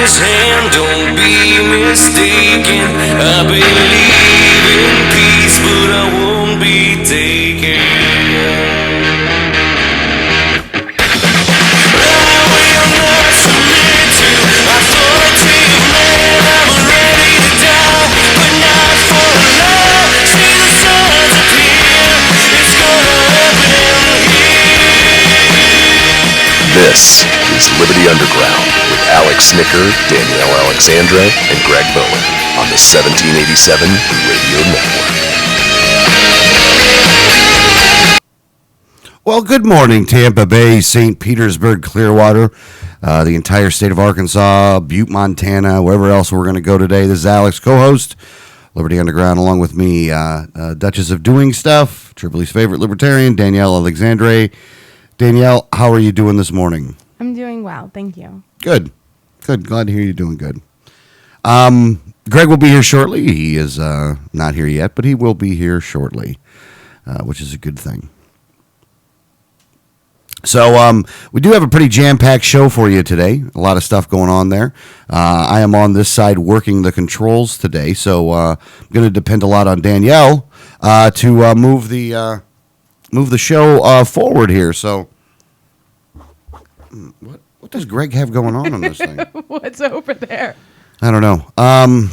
his hand, don't be mistaken. I believe in peace, but I won't be taken. I will not submit to authoritative man. I'm ready to die, but not for love. See the signs appear, it's gonna happen here. This is Liberty Underground with Alex Snicker, Danielle Alexandra, and Greg Bowen on the 1787 Radio Network. Well, good morning, Tampa Bay, St. Petersburg, Clearwater, the entire state of Arkansas, Butte, Montana, wherever else we're going to go today. This is Alex, co-host, Liberty Underground, along with me, Duchess of Doing Stuff, Tripoli's favorite libertarian, Danielle Alexandre. Danielle, how are you doing this morning? I'm doing well, thank you. Good. Glad to hear you doing good. Greg will be here shortly. He is not here yet, but he will be here shortly, which is a good thing. So we do have a pretty jam-packed show for you today. A lot of stuff going on there. I am on this side working the controls today, so I'm going to depend a lot on Danielle to move the show forward here. So what does Greg have going on this thing? What's over there? I don't know.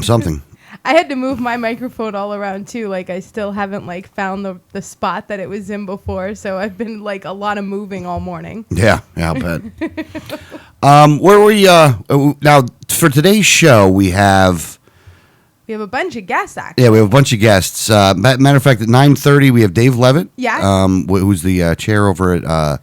Something. I had to move my microphone all around too. Like I still haven't found the spot that it was in before. So I've been a lot of moving all morning. Yeah, I'll bet. Where we now for today's show we have a bunch of guests actually. Yeah, we have a bunch of guests. Matter of fact, at 9:30 we have Dave Levitt. Yeah. Who's the chair over at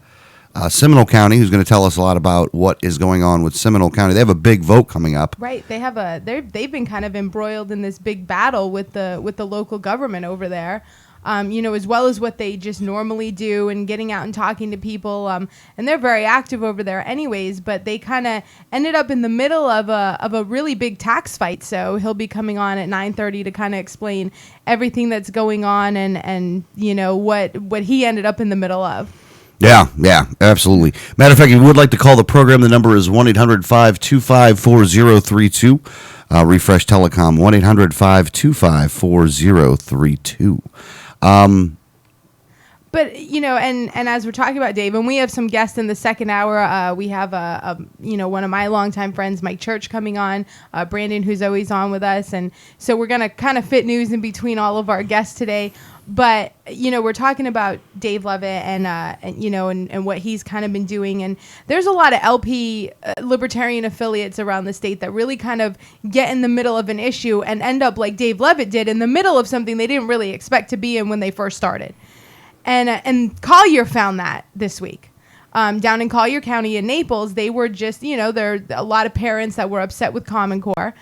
Seminole County, who's going to tell us a lot about what is going on with Seminole County. They have a big vote coming up. Right. They have they've been kind of embroiled in this big battle with the local government over there. As well as what they just normally do and getting out and talking to people. And they're very active over there anyways, but they kind of ended up in the middle of a really big tax fight. So he'll be coming on at 9:30 to kind of explain everything that's going on and what he ended up in the middle of. Yeah, absolutely. Matter of fact, if you would like to call the program, the number is 1-800-525-4032. Refresh Telecom, 1-800-525-4032. But, and as we're talking about Dave, and we have some guests in the second hour, we have, one of my longtime friends, Mike Church, coming on, Brandon, who's always on with us. And so we're going to kind of fit news in between all of our guests today. But, we're talking about Dave Levitt and what he's kind of been doing. And there's a lot of LP libertarian affiliates around the state that really kind of get in the middle of an issue and end up like Dave Levitt did in the middle of something they didn't really expect to be in when they first started. And Collier found that this week. Down in Collier County in Naples, they were just, there are a lot of parents that were upset with Common Core.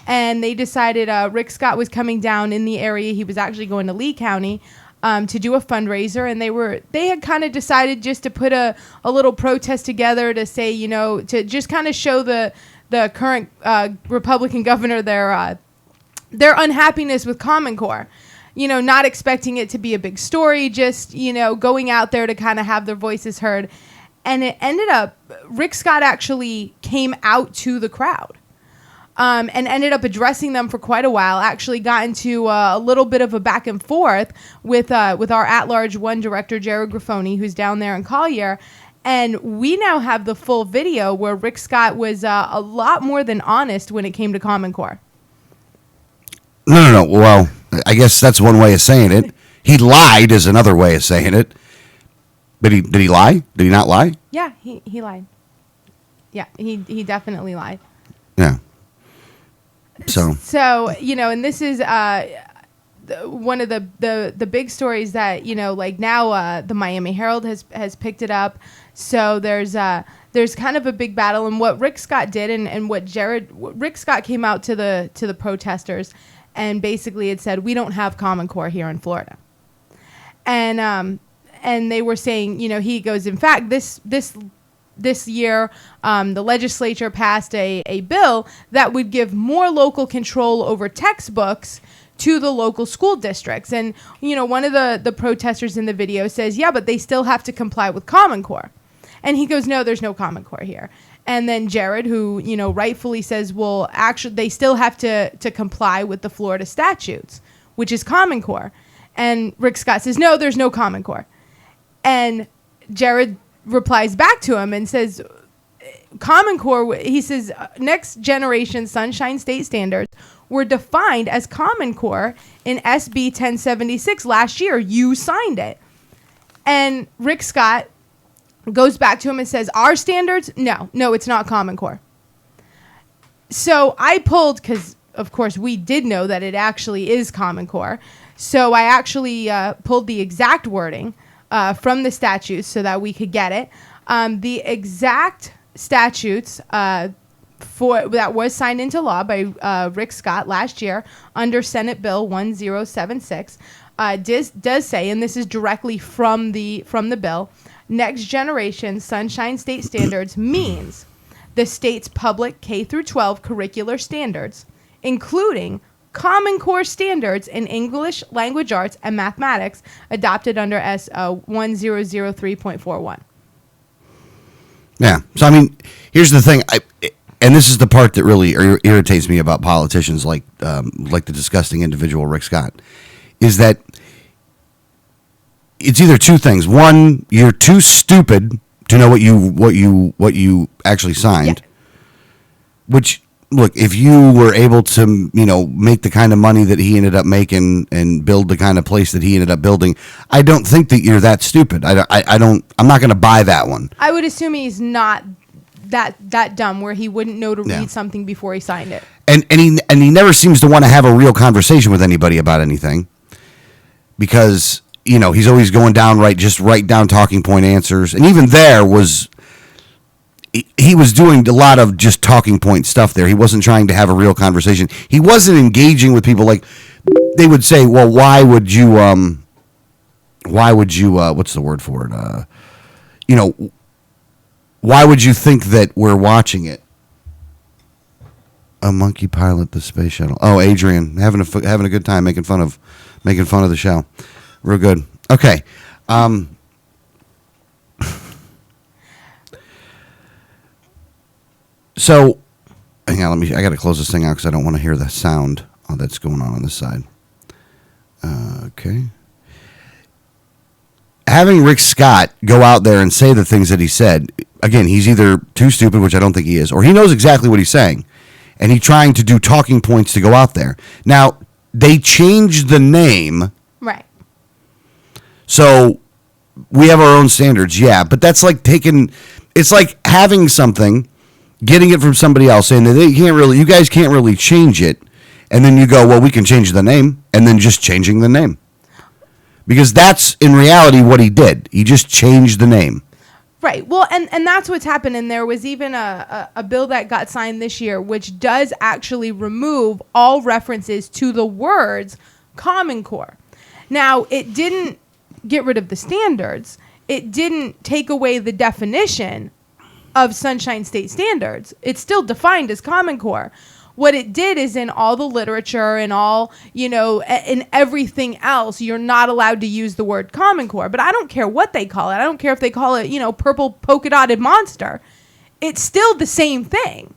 And they decided Rick Scott was coming down in the area. He was actually going to Lee County to do a fundraiser. And they had kind of decided just to put a little protest together to say, to just kind of show the current Republican governor their unhappiness with Common Core. Not expecting it to be a big story, just, going out there to kind of have their voices heard. And it ended up, Rick Scott actually came out to the crowd and ended up addressing them for quite a while, actually got into a little bit of a back and forth with our at-large one director, Jared Grafoni, who's down there in Collier. And we now have the full video where Rick Scott was a lot more than honest when it came to Common Core. No. Well, I guess that's one way of saying it. He lied is another way of saying it. But did he lie? Did he not lie? Yeah, he lied. Yeah, he definitely lied. Yeah. So and this is one of the big stories that now the Miami Herald has picked it up. So there's kind of a big battle, and what Rick Scott did and what Rick Scott came out to the protesters. And basically it said, we don't have Common Core here in Florida. And they were saying, he goes, in fact, this year, the legislature passed a bill that would give more local control over textbooks to the local school districts. And, one of the protesters in the video says, yeah, but they still have to comply with Common Core. And he goes, no, there's no Common Core here. And then Jared, who, rightfully says, well, actually, they still have to comply with the Florida statutes, which is Common Core. And Rick Scott says, no, there's no Common Core. And Jared replies back to him and says, Common Core, he says, next generation Sunshine State standards were defined as Common Core in SB 1076 last year. You signed it. And Rick Scott goes back to him and says, our standards? No, it's not Common Core. So I pulled, because of course we did know that it actually is Common Core. So I actually pulled the exact wording from the statutes so that we could get it. The exact statutes that was signed into law by Rick Scott last year under Senate Bill 1076 does say, and this is directly from the bill, next generation Sunshine State standards means the state's public K through 12 curricular standards, including Common Core standards in English, language arts, and mathematics adopted under S 1003.41. Yeah. So, I mean, here's the thing. And this is the part that really irritates me about politicians like the disgusting individual Rick Scott, is that it's either two things. One, you're too stupid to know what you actually signed. Yeah. Which, look, if you were able to, make the kind of money that he ended up making and build the kind of place that he ended up building, I don't think that you're that stupid. I'm not going to buy that one. I would assume he's not that dumb where he wouldn't know to read something before he signed it. And he never seems to want to have a real conversation with anybody about anything, because he's always going down just write down talking point answers, and even there he was doing a lot of just talking point stuff there. He wasn't trying to have a real conversation. He wasn't engaging with people. Like, they would say, well, why would you what's the word for it? Why would you think that we're watching it? A monkey pilot the space shuttle. Oh, Adrian, having a good time making fun of the show. Real good. Okay. So, hang on. I got to close this thing out because I don't want to hear the sound that's going on this side. Okay. Having Rick Scott go out there and say the things that he said, again, he's either too stupid, which I don't think he is, or he knows exactly what he's saying, and he's trying to do talking points to go out there. Now, they changed the name. Right. So, we have our own standards, yeah, but that's like it's like having something, getting it from somebody else, saying that you guys can't really change it, and then you go, well, we can change the name, and then just changing the name. Because that's, in reality, what he did. He just changed the name. Right. Well, and that's what's happened. And there was even a bill that got signed this year, which does actually remove all references to the words Common Core. Now, it didn't get rid of the standards. It didn't take away the definition of Sunshine State standards. It's still defined as Common Core. What it did is, in all the literature and all, in everything else, you're not allowed to use the word Common Core. But I don't care what they call it. I don't care if they call it, purple polka dotted monster. It's still the same thing.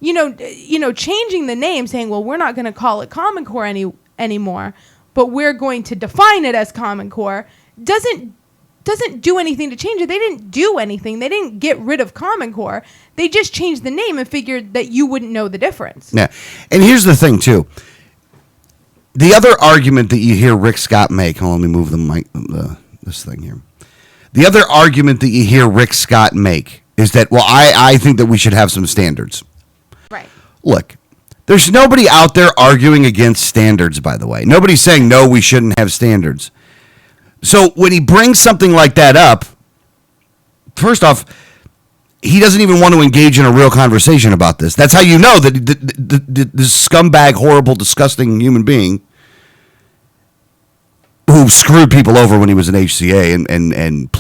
Changing the name, saying, well, we're not going to call it Common Core anymore, but we're going to define it as Common Core, doesn't do anything to change it. They didn't do anything. They didn't get rid of Common Core. They just changed the name and figured that you wouldn't know the difference. Yeah. And here's the thing, too. The other argument that you hear Rick Scott make, hold on, let me move the mic, this thing here. The other argument that you hear Rick Scott make is that, well, I think that we should have some standards. Right. Look, there's nobody out there arguing against standards, by the way. Nobody's saying, no, we shouldn't have standards. So when he brings something like that up, first off, he doesn't even want to engage in a real conversation about this. That's how you know that this scumbag, horrible, disgusting human being who screwed people over when he was in HCA and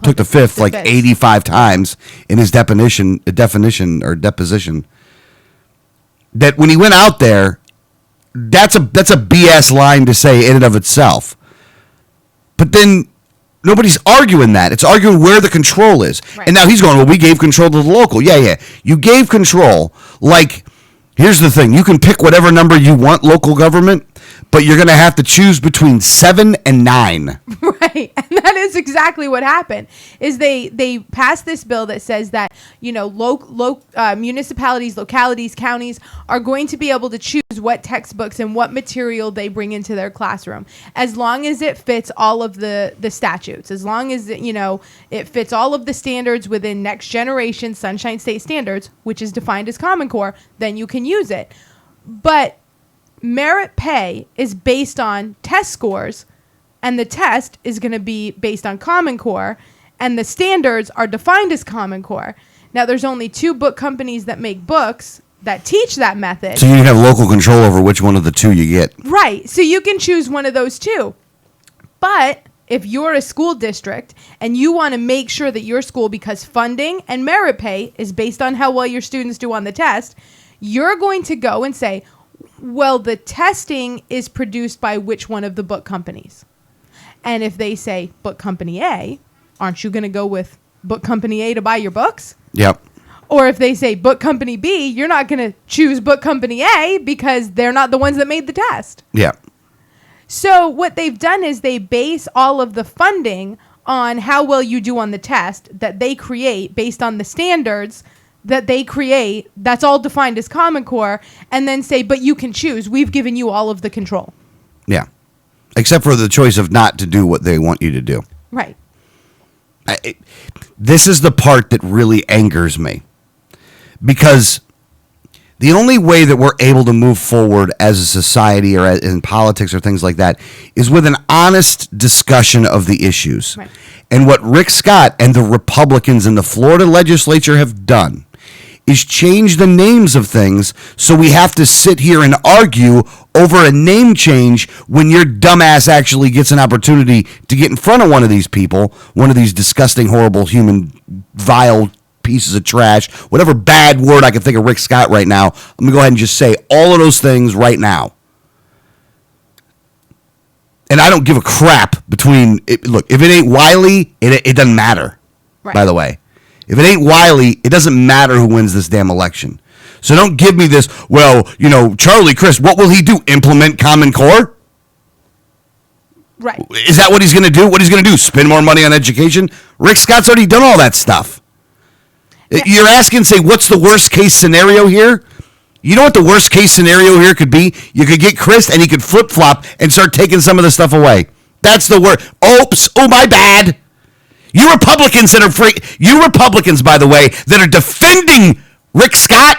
took the fifth like 85 times in his deposition, that when he went out there, that's a BS line to say in and of itself. But then Nobody's arguing that. It's arguing where the control is. Right. And now he's going, well, we gave control to the local. Yeah. You gave control. Like, here's the thing. You can pick whatever number you want, local government, but you're going to have to choose between 7 and 9. Right. And that is exactly what happened. Is they passed this bill that says that, municipalities, localities, counties are going to be able to choose what textbooks and what material they bring into their classroom, as long as it fits all of the statutes, as long as it fits all of the standards within next generation Sunshine State standards, which is defined as Common Core, then you can use it. But merit pay is based on test scores, and the test is going to be based on Common Core, and the standards are defined as Common Core. Now, there's only 2 book companies that make books that teach that method. So you have local control over which one of the 2 you get. Right. So you can choose one of those 2. But if you're a school district and you want to make sure that your school, because funding and merit pay is based on how well your students do on the test, you're going to go and say, well, the testing is produced by which one of the book companies? And if they say book company A, aren't you going to go with book company A to buy your books? Yep. Or if they say book company B, you're not going to choose book company A because they're not the ones that made the test. Yeah. So what they've done is they base all of the funding on how well you do on the test that they create based on the standards that they create. That's all defined as Common Core, and then say, but you can choose. We've given you all of the control. Yeah. Except for the choice of not to do what they want you to do. Right. This is the part that really angers me. Because the only way that we're able to move forward as a society or in politics or things like that is with an honest discussion of the issues. Right. And what Rick Scott and the Republicans in the Florida legislature have done is change the names of things so we have to sit here and argue over a name change when your dumbass actually gets an opportunity to get in front of one of these people, one of these disgusting, horrible, human, vile pieces of trash, whatever bad word I can think of Rick Scott right now. I'm going to go ahead and just say all of those things right now. And I don't give a crap between, look, if it ain't Wiley, it doesn't matter, Right. by the way. If it ain't Wiley, it doesn't matter who wins this damn election. So don't give me this, well, Charlie Crist, what will he do? Implement Common Core? Right. Is that what he's going to do? What he's going to do? Spend more money on education? Rick Scott's already done all that stuff. Yeah. You're asking, say, what's the worst case scenario here? You know what the worst case scenario here could be? You could get Crist and he could flip-flop and start taking some of the stuff away. That's the worst. Oops. Oh, my bad. You Republicans, by the way, that are defending Rick Scott,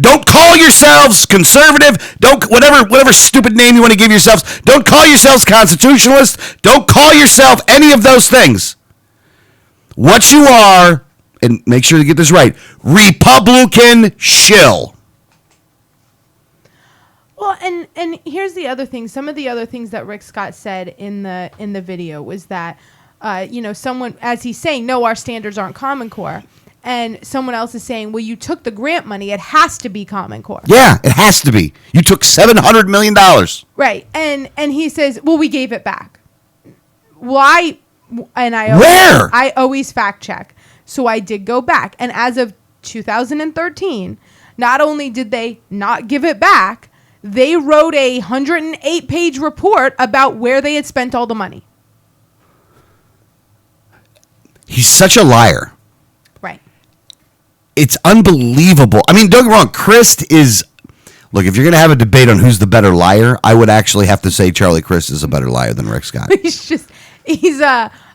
don't call yourselves conservative. Don't whatever stupid name you want to give yourselves. Don't call yourselves constitutionalists. Don't call yourself any of those things. What you are, and make sure to get this right, Republican shill. Well, and here's the other thing. Some of the other things that Rick Scott said in the video was that, someone, as he's saying, no, our standards aren't Common Core. And someone else is saying, well, you took the grant money. It has to be Common Core. Yeah, it has to be. You took $700 million. Right. And he says, well, we gave it back. Why? I always fact check. So I did go back. And as of 2013, not only did they not give it back, they wrote a 108-page report about where they had spent all the money. He's such a liar. Right. It's unbelievable. I mean, don't get me wrong. Crist is, look, if you're going to have a debate on who's the better liar, I would actually have to say Charlie Crist is a better liar than Rick Scott. he's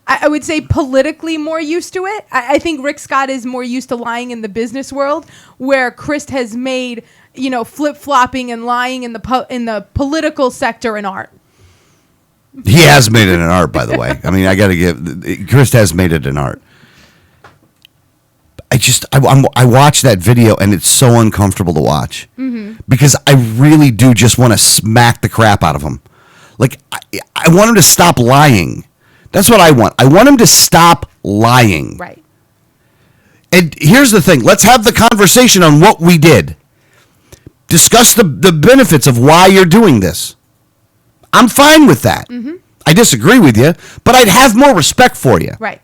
I would say politically more used to it. I think Rick Scott is more used to lying in the business world, where Crist has made, flip-flopping and lying in the political sector an art. He has made it an art, by the way. I mean, I got to give, Crist has made it an art. I watch that video and it's so uncomfortable to watch because I really do just want to smack the crap out of him. Like, I want him to stop lying. That's what I want. I want him to stop lying. Right. And here's the thing. Let's have the conversation on what we did. Discuss the benefits of why you're doing this. I'm fine with that. I disagree with you, but I'd have more respect for you. Right.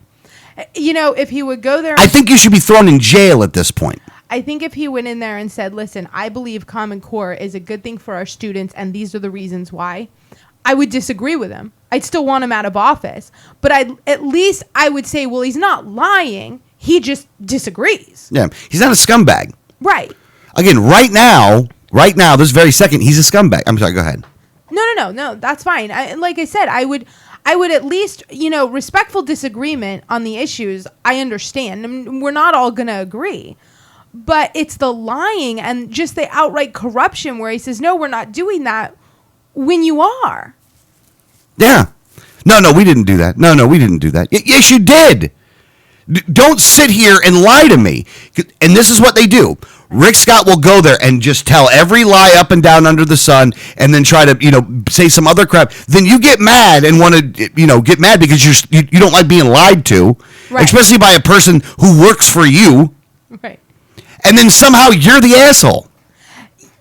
If he would go there, I think you should be thrown in jail at this point. I think if he went in there and said, listen, I believe Common Core is a good thing for our students, and these are the reasons why, I would disagree with him. I'd still want him out of office. But at least I would say, well, he's not lying. He just disagrees. Yeah, he's not a scumbag. Right. Again, right now, this very second, he's a scumbag. I'm sorry, go ahead. No, that's fine. Like I said, I would at least, respectful disagreement on the issues, I understand. I mean, we're not all going to agree. But it's the lying and just the outright corruption where he says, no, we're not doing that when you are. Yeah. No, we didn't do that. No, we didn't do that. Yes, you did. Don't sit here and lie to me. And this is what they do. Rick Scott will go there and just tell every lie up and down under the sun and then try to, say some other crap. Then you get mad and want to, get mad because you don't like being lied to, right. Especially by a person who works for you. Right. And then somehow you're the asshole.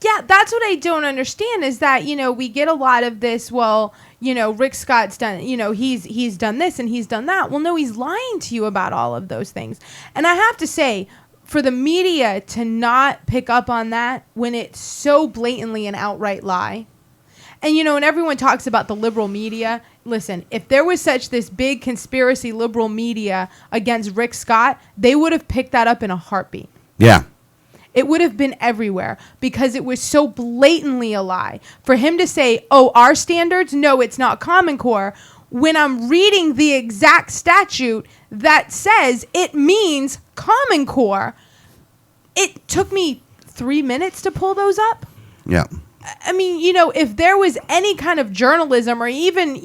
Yeah, that's what I don't understand is that, we get a lot of this, well, Rick Scott's done, he's done this and he's done that. Well, no, he's lying to you about all of those things. And I have to say, for the media to not pick up on that when it's so blatantly an outright lie. And, and everyone talks about the liberal media. Listen, if there was this big conspiracy liberal media against Rick Scott, they would have picked that up in a heartbeat. Yeah. It would have been everywhere because it was so blatantly a lie. For him to say, oh, our standards? No, it's not Common Core. When I'm reading the exact statute that says it means Common Core, it took me 3 minutes to pull those up. Yeah. I mean, if there was any kind of journalism or even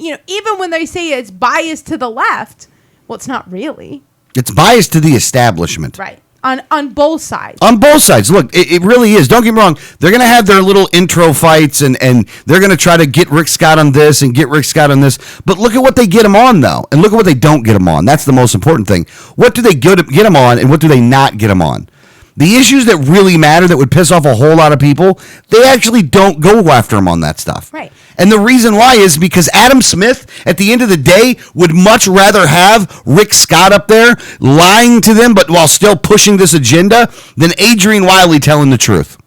when they say it's biased to the left, well, it's not really. It's biased to the establishment. Right. On both sides. On both sides. Look, it really is. Don't get me wrong. They're going to have their little intro fights, and they're going to try to get Rick Scott on this and get Rick Scott on this. But look at what they get him on, though. And look at what they don't get him on. That's the most important thing. What do they get him on, and what do they not get him on? The issues that really matter that would piss off a whole lot of people, they actually don't go after him on that stuff. Right. And the reason why is because Adam Smith, at the end of the day, would much rather have Rick Scott up there lying to them, but while still pushing this agenda, than Adrian Wiley telling the truth.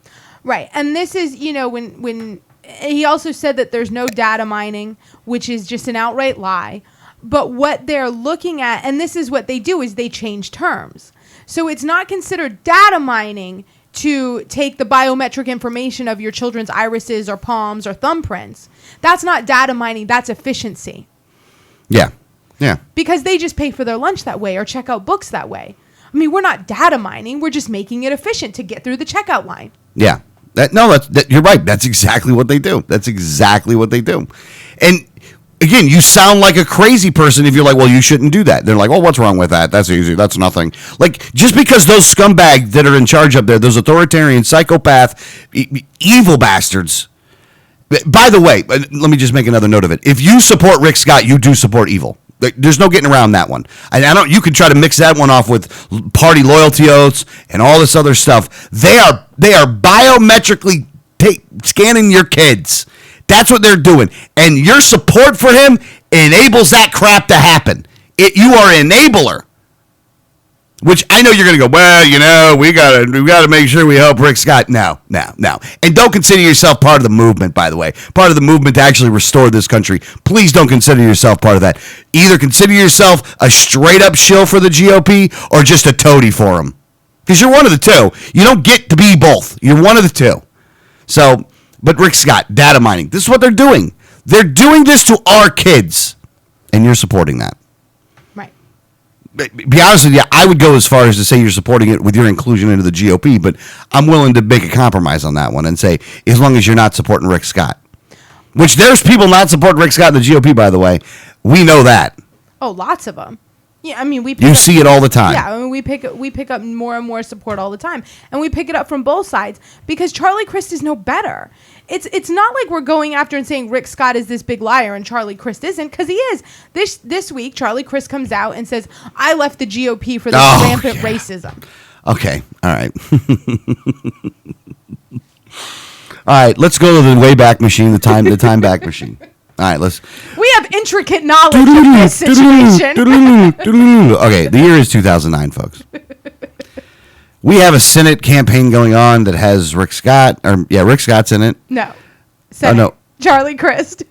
Right. And this is, when he also said that there's no data mining, which is just an outright lie. But what they're looking at, and this is what they do, is they change terms. So it's not considered data mining to take the biometric information of your children's irises or palms or thumbprints. That's not data mining. That's efficiency. Yeah. Yeah. Because they just pay for their lunch that way or check out books that way. I mean, we're not data mining. We're just making it efficient to get through the checkout line. Yeah. You're right. That's exactly what they do. And again, you sound like a crazy person if you're like, well, you shouldn't do that. They're like, well, what's wrong with that? That's easy. That's nothing. Like, just because those scumbags that are in charge up there, those authoritarian, psychopath, evil bastards. By the way, let me just make another note of it. If you support Rick Scott, you do support evil. There's no getting around that one. And you can try to mix that one off with party loyalty oaths and all this other stuff. They are biometrically scanning your kids. That's what they're doing. And your support for him enables that crap to happen. You are an enabler. Which I know you're going to go, well, we got to make sure we help Rick Scott. No. And don't consider yourself part of the movement, by the way. Part of the movement to actually restore this country. Please don't consider yourself part of that. Either consider yourself a straight-up shill for the GOP or just a toady for them. Because you're one of the two. You don't get to be both. You're one of the two. So... But Rick Scott, data mining, this is what they're doing. They're doing this to our kids, and you're supporting that. Right. Be honest with you, I would go as far as to say you're supporting it with your inclusion into the GOP, but I'm willing to make a compromise on that one and say, as long as you're not supporting Rick Scott. Which there's people not supporting Rick Scott in the GOP, by the way. We know that. Oh, lots of them. Yeah, I mean, see it all the time. Yeah, I mean, we pick up more and more support all the time, and we pick it up from both sides because Charlie Crist is no better. It's not like we're going after and saying Rick Scott is this big liar and Charlie Crist isn't, because he is. This week, Charlie Crist comes out and says, "I left the GOP for this rampant racism." Okay, all right. All right, let's go to the Wayback Machine, the time back machine. All right, We have intricate knowledge of this situation. Okay, the year is 2009, folks. We have a Senate campaign going on that has Rick Scott's in it. No. Senate. No. Charlie Crist.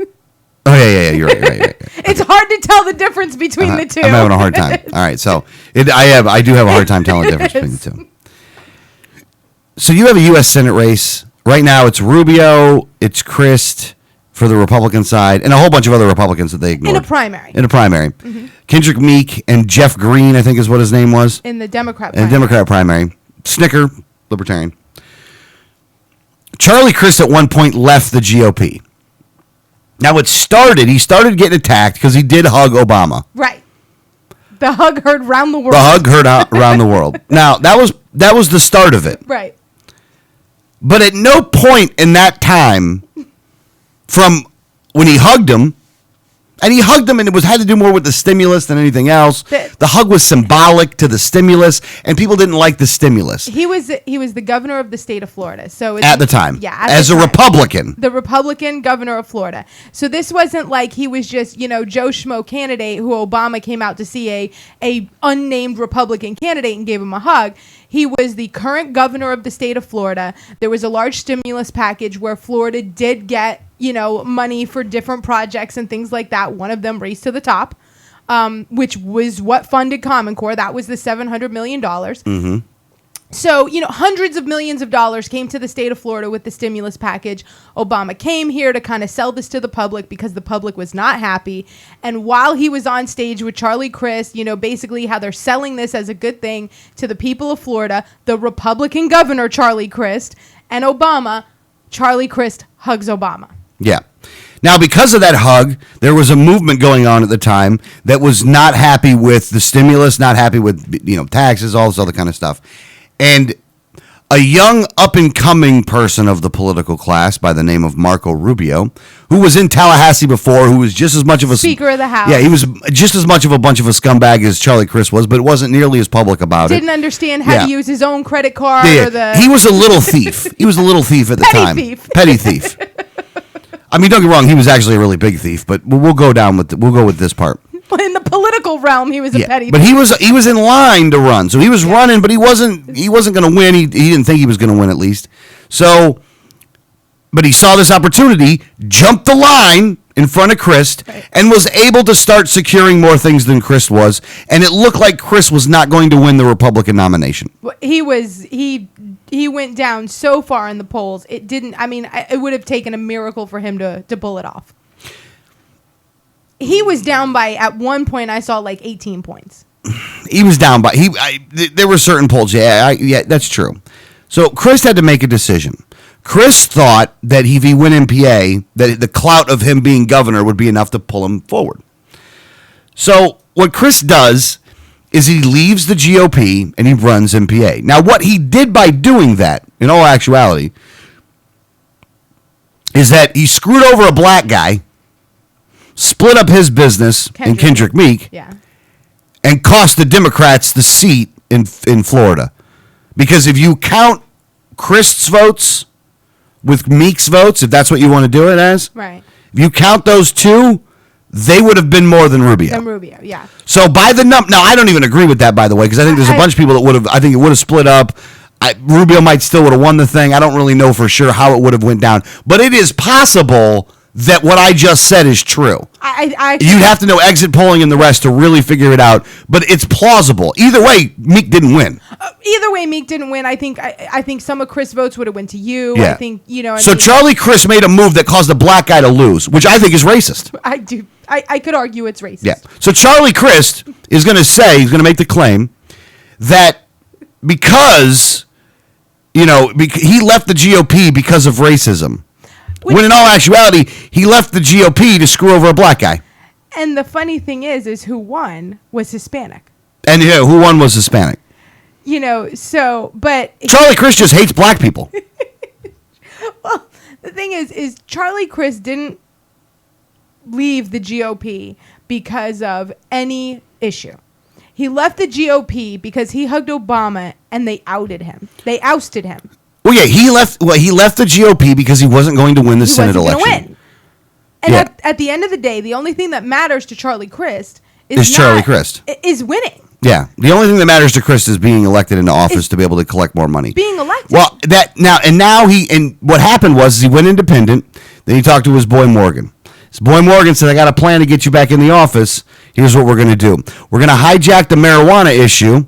Oh, yeah, you're right. It's hard to tell the difference between the two. I'm having a hard time. All right, so I do have a hard time telling the difference between the two. So you have a U.S. Senate race. Right now it's Rubio, it's Crist for the Republican side, and a whole bunch of other Republicans that they ignored. In a primary. Mm-hmm. Kendrick Meek and Jeff Green, I think is what his name was. In the Democrat primary. In the Democrat primary. Snicker, Libertarian. Charlie Crist at one point left the GOP. Now he started getting attacked because he did hug Obama. Right. The hug heard round the world. The hug heard around the world. Now, that was the start of it. Right. But at no point in that time, from when he hugged him, and it had to do more with the stimulus than anything else. The hug was symbolic to the stimulus, and people didn't like the stimulus. He was the governor of the state of Florida. So at the time, as a Republican, the Republican governor of Florida. So this wasn't like he was just Joe Schmo candidate who Obama came out to see a unnamed Republican candidate and gave him a hug. He was the current governor of the state of Florida. There was a large stimulus package where Florida did get money for different projects and things like that. One of them, Race to the Top, which was what funded Common Core. That was the $700 million. Mm-hmm. So, hundreds of millions of dollars came to the state of Florida with the stimulus package. Obama came here to kind of sell this to the public because the public was not happy. And while he was on stage with Charlie Crist, basically how they're selling this as a good thing to the people of Florida, the Republican governor, Charlie Crist, and Obama, Charlie Crist hugs Obama. Yeah. Now, because of that hug, there was a movement going on at the time that was not happy with the stimulus, not happy with, taxes, all this other kind of stuff. And a young up-and-coming person of the political class by the name of Marco Rubio, who was in Tallahassee before, who was just as much of a... Speaker of the House. Yeah, he was just as much of a bunch of a scumbag as Charlie Crist was, but wasn't nearly as public about it. Didn't understand how to use his own credit card. Yeah. He was a little thief. He was a little thief at the time. Petty thief. I mean, don't get me wrong, he was actually a really big thief, but we'll go with this part. In the political realm, he was a petty thief. But he was in line to run. So he was running, but he wasn't going to win. He didn't think he was going to win, at least. So, but he saw this opportunity, jumped the line in front of Crist, and was able to start securing more things than Crist was. And it looked like Crist was not going to win the Republican nomination. He went down so far in the polls. It would have taken a miracle for him to pull it off. He was down by, at one point, I saw like 18 points. He was down by, there were certain polls. Yeah, that's true. So Crist had to make a decision. Crist thought that if he went in PA, that the clout of him being governor would be enough to pull him forward. So what Crist does is he leaves the GOP and he runs in PA. Now, what he did by doing that, in all actuality, is that he screwed over a black guy, split up his business in Kendrick Meek, and cost the Democrats the seat in Florida. Because if you count Crist's votes with Meek's votes, if that's what you want to do it as, right? If you count those two, they would have been more than Rubio. Yeah. So by the now I don't even agree with that, by the way, because I think there's a bunch of people that would have. I think it would have split up. Rubio might still would have won the thing. I don't really know for sure how it would have went down, but it is possible that what I just said is true. You'd have to know exit polling and the rest to really figure it out, but it's plausible. Either way, Meek didn't win. I think some of Crist's votes would have went to you. Yeah. I think, So Charlie Crist made a move that caused a black guy to lose, which I think is racist. I do. I could argue it's racist. Yeah. So Charlie Crist is going to make the claim that because, he left the GOP because of racism. When in all actuality, he left the GOP to screw over a black guy. And the funny thing is who won was Hispanic. And who won was Hispanic. But Charlie Crist just hates black people. Well, the thing is Charlie Crist didn't leave the GOP because of any issue. He left the GOP because he hugged Obama and they outed him. They ousted him. Well, yeah, he left the GOP because he wasn't going to win the Senate election. And Yeah. at the end of the day, the only thing that matters to Charlie Crist Is Charlie Crist. is winning. Yeah. The only thing that matters to Crist is being elected into office to be able to collect more money. Being elected. Well, and what happened was he went independent. Then he talked to his boy Morgan. His boy Morgan said, I got a plan to get you back in the office. Here's what we're going to do. We're going to hijack the marijuana issue,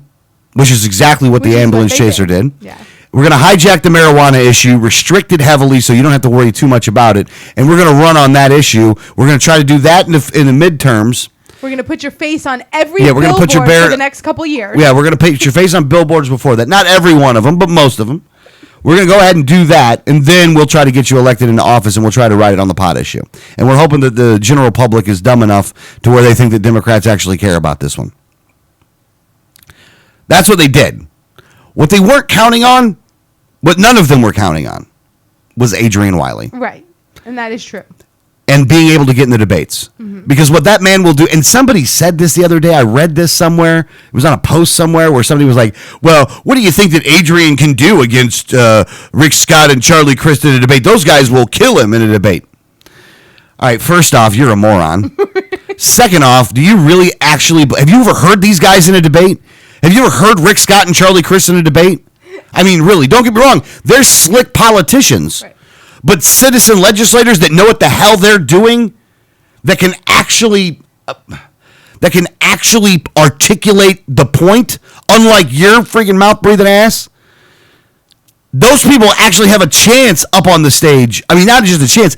which is exactly what the ambulance chaser did. Yeah. We're going to hijack the marijuana issue, restrict it heavily so you don't have to worry too much about it. And we're going to run on that issue. We're going to try to do that in the midterms. We're going to put your face on every we're gonna billboard put your for the next couple years. Yeah, we're going to put your face on billboards before that. Not every one of them, but most of them. We're going to go ahead and do that, and then we'll try to get you elected into office, and we'll try to write it on the pot issue. And we're hoping that the general public is dumb enough to where they think that Democrats actually care about this one. That's what they did. What they weren't counting on, what none of them were counting on, was Adrian Wiley. Right. And that is true. And being able to get in the debates. Mm-hmm. Because what that man will do, and somebody said this the other day, I read this somewhere, it was on a post somewhere where somebody was like, well, what do you think that Adrian can do against Rick Scott and Charlie Crist in a debate? Those guys will kill him in a debate. All right, first off, you're a moron. Second off, do you really actually, have you ever heard these guys in a debate? Have you ever heard Rick Scott and Charlie Crist in a debate? I mean, really, don't get me wrong, they're slick politicians. Right. But citizen legislators that know what the hell they're doing, that can actually articulate the point, unlike your freaking mouth breathing ass, those people actually have a chance up on the stage. I mean, not just a chance.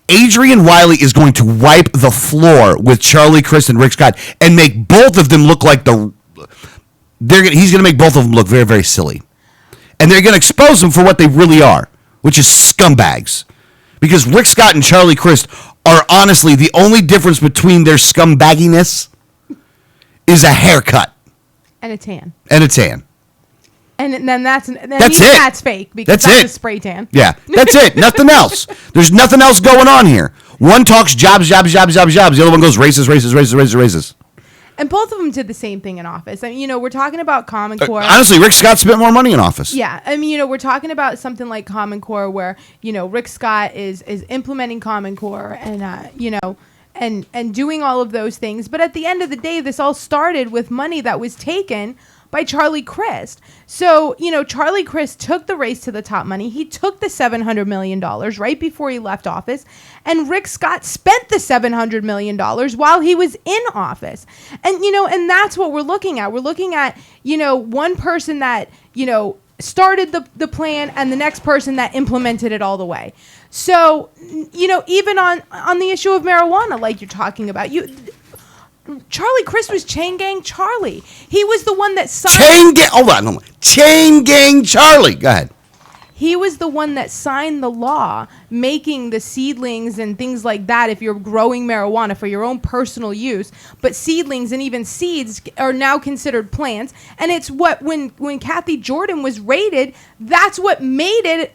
Adrian Wiley is going to wipe the floor with Charlie Crist and Rick Scott and make both of them look like he's going to make both of them look very, very silly. And they're going to expose them for what they really are, which is scumbags. Because Rick Scott and Charlie Crist are honestly the only difference between their scumbagginess is a haircut. And a tan. And then that's it. That's fake because that's a spray tan. Yeah, that's it. Nothing else. There's nothing else going on here. One talks jobs. The other one goes races. And both of them did the same thing in office. I mean, we're talking about Common Core. Honestly, Rick Scott spent more money in office. Yeah. I mean, we're talking about something like Common Core where, Rick Scott is implementing Common Core and, and doing all of those things. But at the end of the day, this all started with money that was taken by Charlie Crist. So, Charlie Crist took the race to the top money. He took the $700 million right before he left office. And Rick Scott spent the $700 million while he was in office. And, and that's what we're looking at. We're looking at, one person that, started the plan and the next person that implemented it all the way. So, even on the issue of marijuana, like you're talking about, Charlie Crist was Chain Gang Charlie. He was the one that signed... Chain Gang Charlie. Go ahead. He was the one that signed the law making the seedlings and things like that if you're growing marijuana for your own personal use. But seedlings and even seeds are now considered plants. And it's what, when Kathy Jordan was raided, that's what made it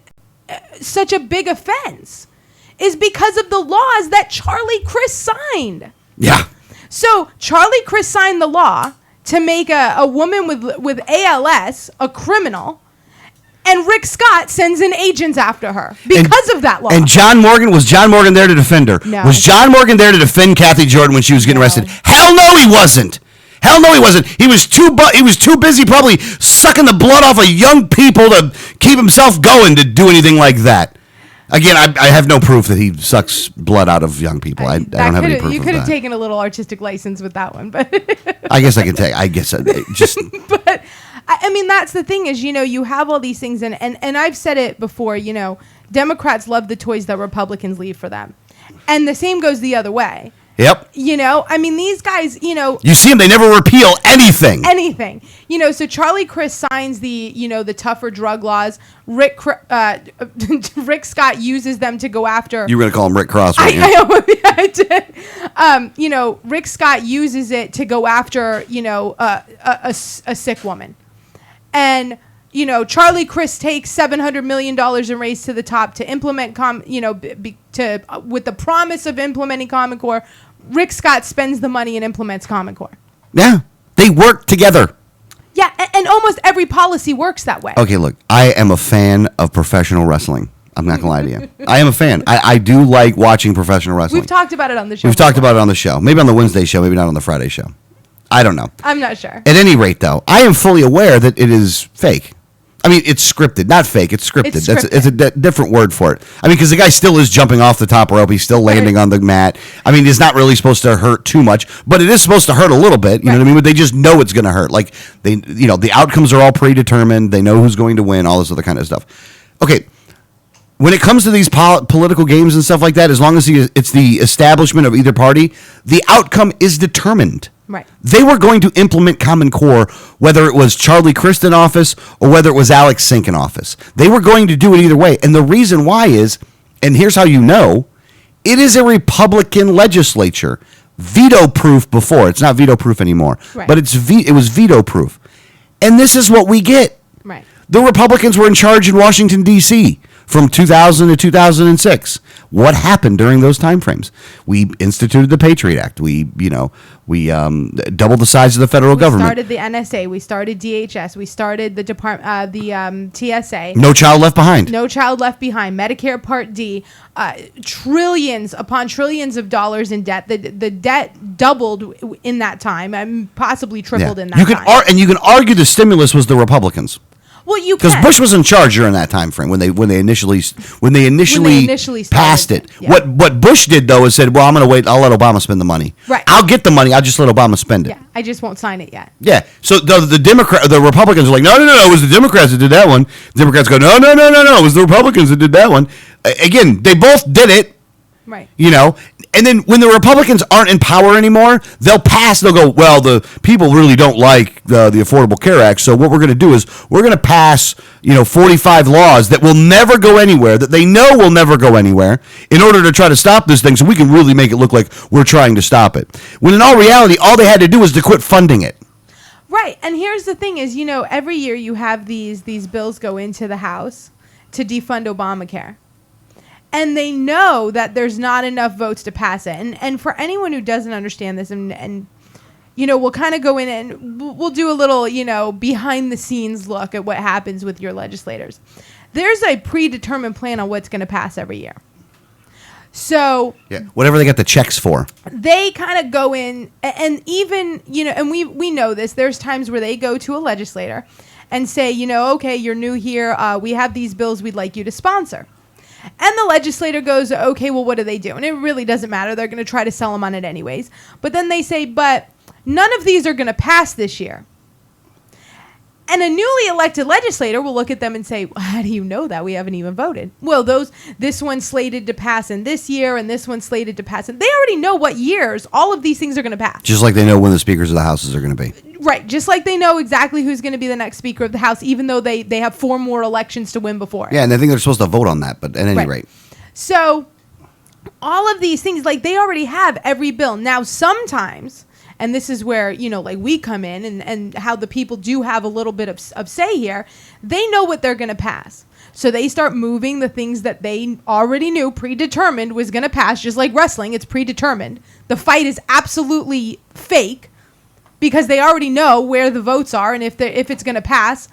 such a big offense, is because of the laws that Charlie Crist signed. Yeah. So Charlie Crist signed the law to make a woman with ALS a criminal, and Rick Scott sends in agents after her because of that law. And was John Morgan there to defend her? No. Was John Morgan there to defend Kathy Jordan when she was getting arrested? Hell no, he wasn't. He was too busy probably sucking the blood off of young people to keep himself going to do anything like that. Again, I have no proof that he sucks blood out of young people. I don't have any proof of that. You could have taken a little artistic license with that one, but I guess I can take. I guess just. But I mean, that's the thing is, you have all these things, and I've said it before. Democrats love the toys that Republicans leave for them, and the same goes the other way. Yep. I mean, these guys, You see them, they never repeal anything. So Charlie Crist signs the tougher drug laws. Rick Scott uses them to go after. You were going to call him Rick Cross, right? I did. Rick Scott uses it to go after, a sick woman. And, Charlie Crist takes $700 million and raise to the top to implement, with the promise of implementing Common Core. Rick Scott spends the money and implements Common Core. Yeah, they work together. Yeah, and almost every policy works that way. Okay, look, I am a fan of professional wrestling. I'm not gonna lie to you. I am a fan. I do like watching professional wrestling. We've talked about it on the show. We've talked about it on the show. Maybe on the Wednesday show. Maybe not on the Friday show. I don't know. I'm not sure. At any rate, though, I am fully aware that it is fake. I mean, it's scripted, not fake. It's scripted. It's scripted. It's a different word for it. I mean, because the guy still is jumping off the top rope. He's still landing on the mat. I mean, it's not really supposed to hurt too much, but it is supposed to hurt a little bit. You know what I mean? But they just know it's going to hurt. Like the outcomes are all predetermined. They know who's going to win. All this other kind of stuff. Okay. When it comes to these political games and stuff like that, as long as it's the establishment of either party, the outcome is determined. Right. They were going to implement Common Core, whether it was Charlie Crist in office or whether it was Alex Sink in office. They were going to do it either way. And the reason why is, and here's how you know, it is a Republican legislature. Veto-proof before. It's not veto-proof anymore. Right. But it was veto-proof. And this is what we get. Right. The Republicans were in charge in Washington, D.C. from 2000 to 2006. What happened during those time frames? We instituted the Patriot Act. We doubled the size of the federal government. We started the NSA. We started DHS. We started the TSA. No Child Left Behind. No Child Left Behind. Medicare Part D. Trillions upon trillions of dollars in debt. The debt doubled in that time, and possibly tripled in that time. And you can argue the stimulus was the Republicans. Well, you because Bush was in charge during that time frame when they initially passed it. Yeah. What Bush did though is said, "Well, I'm going to wait. I'll let Obama spend the money. Right. I'll get the money. I'll just let Obama spend it. Yeah. I just won't sign it yet." Yeah. So the Republicans are like, no, it was the Democrats that did that one. The Democrats go, no, it was the Republicans that did that one. Again, they both did it. Right. And then when the Republicans aren't in power anymore, they'll go, well, the people really don't like the Affordable Care Act, so what we're going to do is we're going to pass, 45 laws that will never go anywhere, that they know will never go anywhere, in order to try to stop this thing so we can really make it look like we're trying to stop it. When in all reality, all they had to do was to quit funding it. Right. And here's the thing is, every year you have these bills go into the House to defund Obamacare. And they know that there's not enough votes to pass it. And for anyone who doesn't understand this, and we'll kind of go in and we'll do a little, behind the scenes look at what happens with your legislators. There's a predetermined plan on what's going to pass every year. So whatever they got the checks for. They kind of go in and even, and we know this. There's times where they go to a legislator and say, okay, you're new here. We have these bills we'd like you to sponsor. And the legislator goes, okay, well, what do they do? And it really doesn't matter. They're going to try to sell them on it anyways. But then they say, but none of these are going to pass this year. And a newly elected legislator will look at them and say, well, how do you know that? We haven't even voted. Well, this one's slated to pass in this year, and this one's slated to pass in. They already know what years all of these things are going to pass. Just like they know when the speakers of the houses are going to be. Right. Just like they know exactly who's going to be the next speaker of the House, even though they have 4 more elections to win before. Yeah, and I think they're supposed to vote on that, but at any rate. So all of these things, like they already have every bill. Now, sometimes... And this is where, we come in and how the people do have a little bit of say here. They know what they're going to pass. So they start moving the things that they already knew predetermined was going to pass, just like wrestling. It's predetermined. The fight is absolutely fake because they already know where the votes are and if it's going to pass.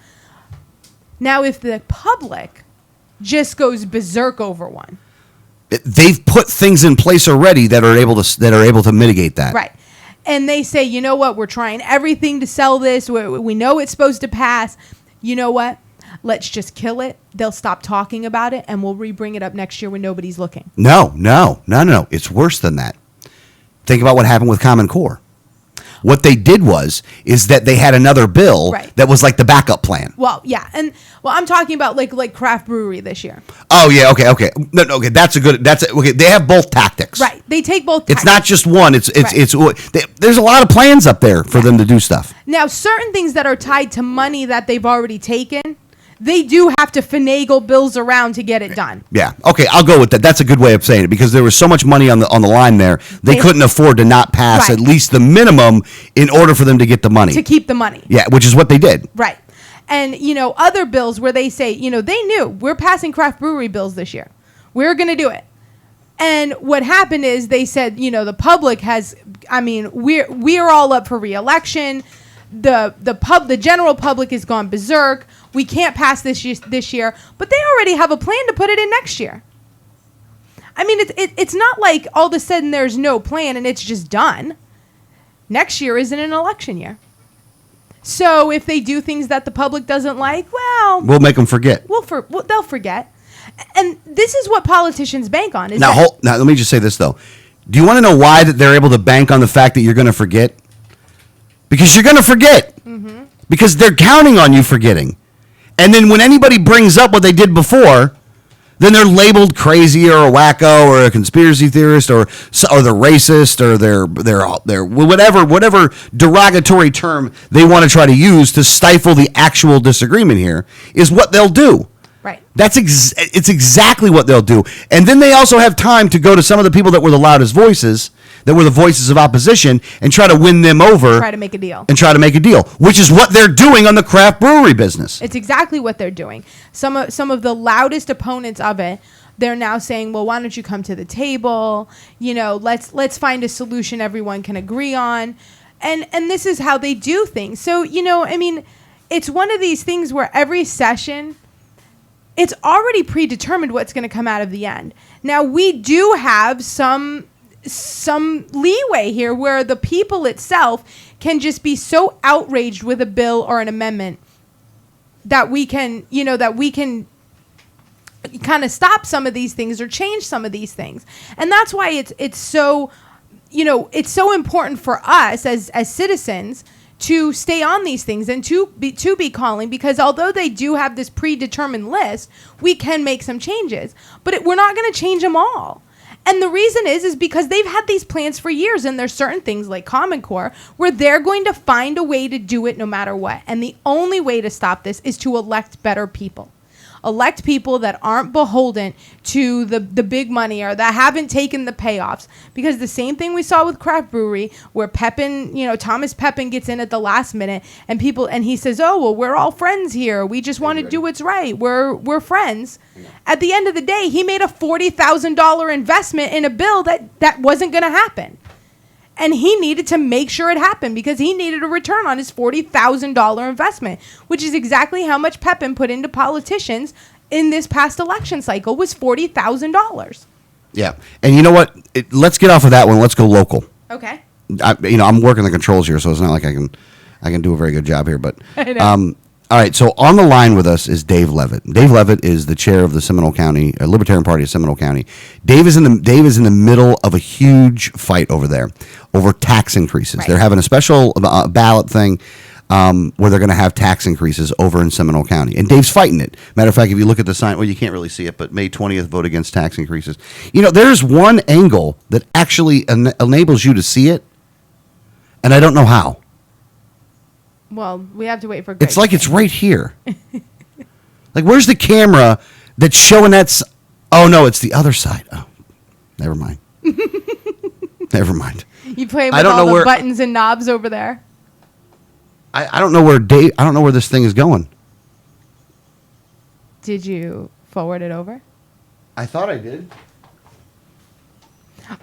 Now, if the public just goes berserk over one. They've put things in place already that are able to mitigate that. Right. And they say, you know what, we're trying everything to sell this. We know it's supposed to pass. You know what? Let's just kill it. They'll stop talking about it, and we'll re-bring it up next year when nobody's looking. No. It's worse than that. Think about what happened with Common Core. What they did is that they had another bill that was like the backup plan. Well, yeah. And I'm talking about like craft brewery this year. Oh, yeah. Okay. No, okay. Okay. They have both tactics. Right. They take both tactics. It's not just one. There's a lot of plans up there for them to do stuff. Now, certain things that are tied to money that they've already taken, they do have to finagle bills around to get it done. Yeah. Okay, I'll go with that. That's a good way of saying it because there was so much money on the line there. They couldn't afford to not pass at least the minimum in order for them to get the money. To keep the money. Yeah, which is what they did. Right. And, other bills where they say, they knew we're passing craft brewery bills this year. We're going to do it. And what happened is they said, the public we're all up for re-election. The general public has gone berserk. we can't pass this year, but they already have a plan to put it in next year. I mean, it's not like all of a sudden there's no plan and it's just done. Next year isn't an election year. So if they do things that the public doesn't like, well, we'll make them forget. They'll forget. And this is what politicians bank on. Now, let me just say this, though. Do you want to know why that they're able to bank on the fact that you're going to forget? Because you're going to forget. Mm-hmm. Because they're counting on you forgetting. And then when anybody brings up what they did before, then they're labeled crazy or a wacko or a conspiracy theorist or they're racist or they're whatever derogatory term they want to try to use to stifle the actual disagreement here is what they'll do. Right. It's exactly what they'll do. And then they also have time to go to some of the people that were the loudest voices, that were the voices of opposition, and try to win them over. Try to make a deal, which is what they're doing on the craft brewery business. It's exactly what they're doing. Some of the loudest opponents of it, they're now saying, well, why don't you come to the table? You know, let's find a solution everyone can agree on. And this is how they do things. So, you know, I mean, it's one of these things where every session, it's already predetermined what's going to come out of the end. Now, we do have some leeway here where the people itself can just be so outraged with a bill or an amendment that we can kind of stop some of these things or change some of these things. And that's why it's so, you know, it's so important for us as citizens to stay on these things and to be calling, because although they do have this predetermined list, we can make some changes, but we're not going to change them all. And the reason is because they've had these plans for years, and there's certain things like Common Core where they're going to find a way to do it no matter what. And the only way to stop this is to elect better people. Elect people that aren't beholden to the big money or that haven't taken the payoffs. Because the same thing we saw with Craft Brewery, where Pepin, you know, Thomas Pepin gets in at the last minute and he says, oh, well, we're all friends here. We just want to do what's right. We're friends. At the end of the day, he made a $40,000 investment in a bill that wasn't going to happen. And he needed to make sure it happened because he needed a return on his $40,000 investment, which is exactly how much Pepin put into politicians in this past election cycle, was $40,000. Yeah. And you know what? Let's get off of that one. Let's go local. Okay. I'm working the controls here, so it's not like I can do a very good job here. But I know. all right, so on the line with us is Dave Levitt. Dave Levitt is the chair of the Seminole County Libertarian Party of Seminole County. Dave is in the middle of a huge fight over there over tax increases. Right. They're having a special ballot thing where they're going to have tax increases over in Seminole County, and Dave's fighting it. Matter of fact, if you look at the sign, well, you can't really see it, but May 20th, vote against tax increases. You know, there's one angle that actually enables you to see it, and I don't know how. Well, we have to wait for Greg. It's like it's right here. Like, where's the camera that's showing that? Oh, no, it's the other side. Oh, never mind. Never mind. You play with all the buttons and knobs over there. I don't know where Dave. I don't know where this thing is going. Did you forward it over? I thought I did.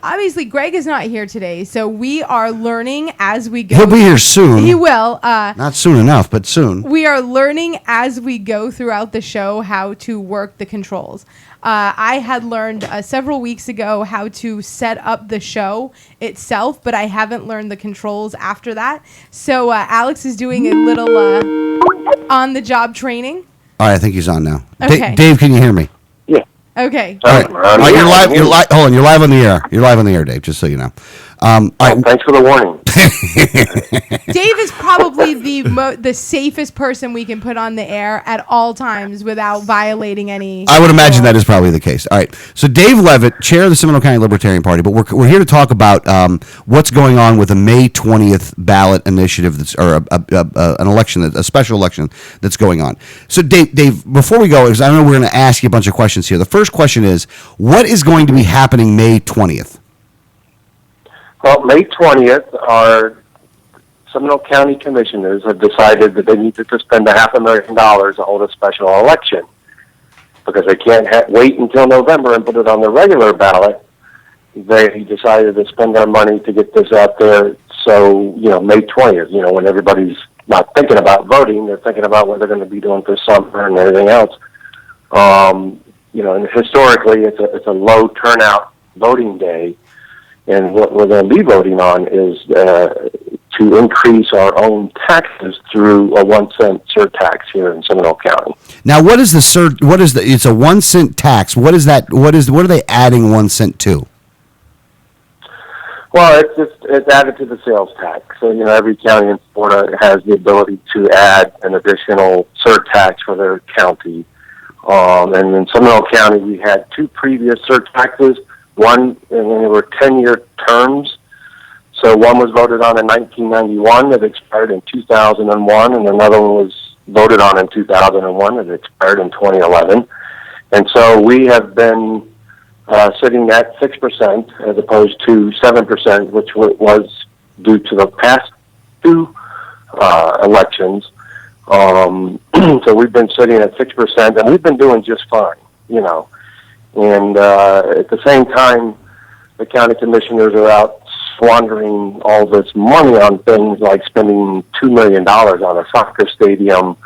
Obviously, Greg is not here today, so we are learning as we go. He'll be here soon. He will. Not soon enough, but soon. We are learning as we go throughout the show how to work the controls. I had learned several weeks ago how to set up the show itself, but I haven't learned the controls after that. So Alex is doing a little on-the-job training. All right, I think he's on now. Okay. Dave, can you hear me? Okay. All right. You're live. Hold on. You're live on the air. You're live on the air, Dave. Just so you know. All right. Thanks for the warning. Dave is probably the safest person we can put on the air at all times without violating any. I would imagine that is probably the case. All right. So Dave Levitt, chair of the Seminole County Libertarian Party, but we're here to talk about what's going on with a May 20th ballot initiative an election, a special election that's going on. So Dave, before we go, because I know we're going to ask you a bunch of questions here. The first question is, what is going to be happening May 20th? Well, May 20th, our Seminole County commissioners have decided that they need to spend $500,000 to hold a special election because they can't wait until November and put it on the regular ballot. They decided to spend their money to get this out there. So, May 20th, when everybody's not thinking about voting. They're thinking about what they're going to be doing for summer and everything else. And historically, it's a low turnout voting day, and what we're going to be voting on is to increase our own taxes through a 1-cent surtax here in Seminole County. Now, what is the it's a 1-cent tax. What is that? What are they adding 1 cent to? Well, it's added to the sales tax. So, every county in Florida has the ability to add an additional surtax for their county. And in Seminole County, we had 2 previous surtaxes. One, and they were 10-year terms. So one was voted on in 1991 that expired in 2001, and another one was voted on in 2001 that expired in 2011. And so we have been sitting at 6% as opposed to 7%, which was due to the past 2 elections. So we've been sitting at 6%, and we've been doing just fine, And at the same time, the county commissioners are out squandering all this money on things like spending $2 million on a soccer stadium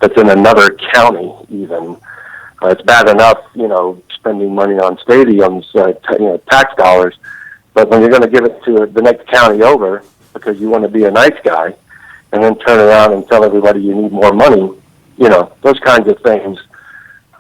that's in another county even. It's bad enough, spending money on stadiums, tax dollars, but when you're going to give it to the next county over because you want to be a nice guy and then turn around and tell everybody you need more money, those kinds of things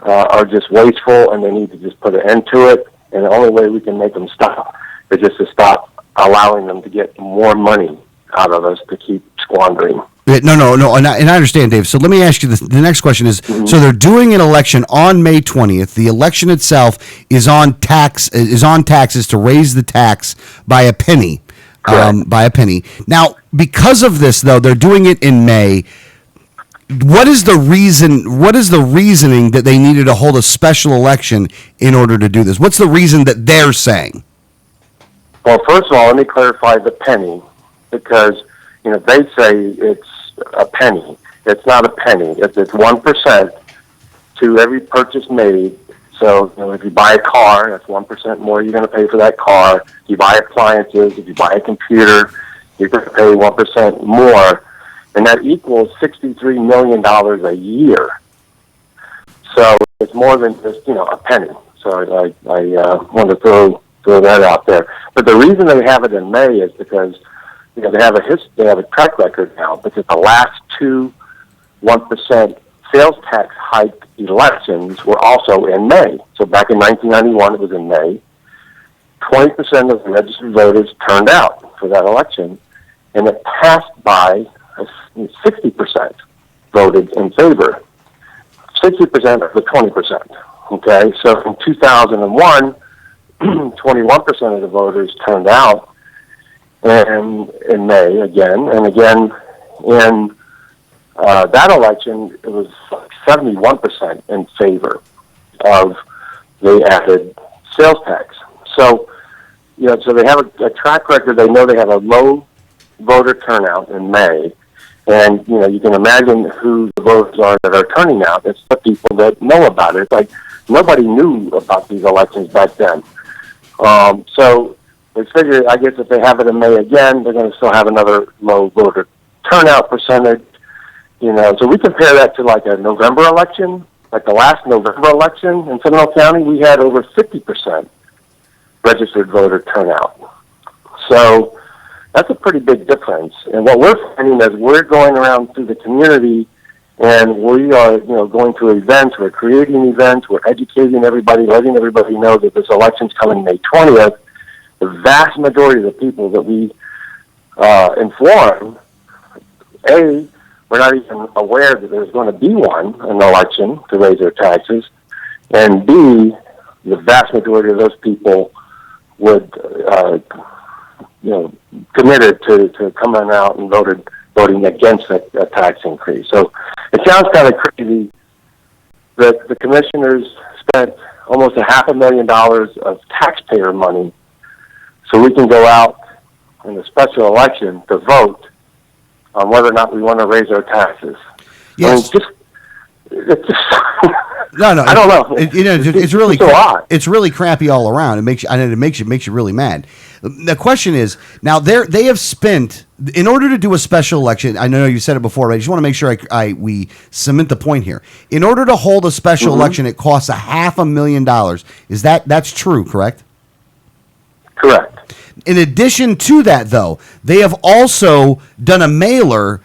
are just wasteful, and they need to just put an end to it. And the only way we can make them stop is just to stop allowing them to get more money out of us to keep squandering. No, and I understand, Dave. So let me ask you the next question is: So they're doing an election on May 20th. The election itself is on taxes to raise the tax by a penny. Now, because of this, though, they're doing it in May. What is the reason? What is the reasoning that they needed to hold a special election in order to do this? What's the reason that they're saying? Well, first of all, let me clarify the penny, because they say it's a penny. It's not a penny. It's 1% to every purchase made. So if you buy a car, that's 1% more you're going to pay for that car. If you buy appliances, if you buy a computer, you're going to pay 1% more, and that equals $63 million a year. So it's more than just a penny. So I want to throw that out there. But the reason they have it in May is because they have a track record now, because the last 2 1% sales tax hike elections were also in May. So back in 1991, it was in May. 20% of the registered voters turned out for that election, and it passed by 60% voted in favor. 60% of the 20%. Okay, so in 2001, 21% of the voters turned out, and in May again, and again in that election, it was 71% in favor of the added sales tax. So, so they have a track record. They know they have a low voter turnout in May, and you can imagine who the voters are that are turning out. It's the people that know about it. It's like nobody knew about these elections back then. So they figure, I guess, if they have it in May again, they're going to still have another low voter turnout percentage. So we compare that to like a November election. Like the last November election in Seminole County, we had over 50% registered voter turnout. So that's a pretty big difference. And what we're finding is we're going around through the community, and we are, going to events. We're creating events. We're educating everybody, letting everybody know that this election's coming May 20th. The vast majority of the people that we inform, A, we're not even aware that there's going to be an election to raise their taxes, and B, the vast majority of those people would, committed to coming out and voting against a tax increase. So it sounds kind of crazy that the commissioners spent almost $500,000 of taxpayer money so we can go out in a special election to vote on whether or not we want to raise our taxes. Yes. I mean, it's just No, I don't know. It's really so odd. It's really crappy all around. It makes you really mad. The question is now they have spent in order to do a special election. I know you said it before, but I just want to make sure we cement the point here. In order to hold a special election, it costs $500,000. Is that's true? Correct. Correct. In addition to that, though, they have also done a mailer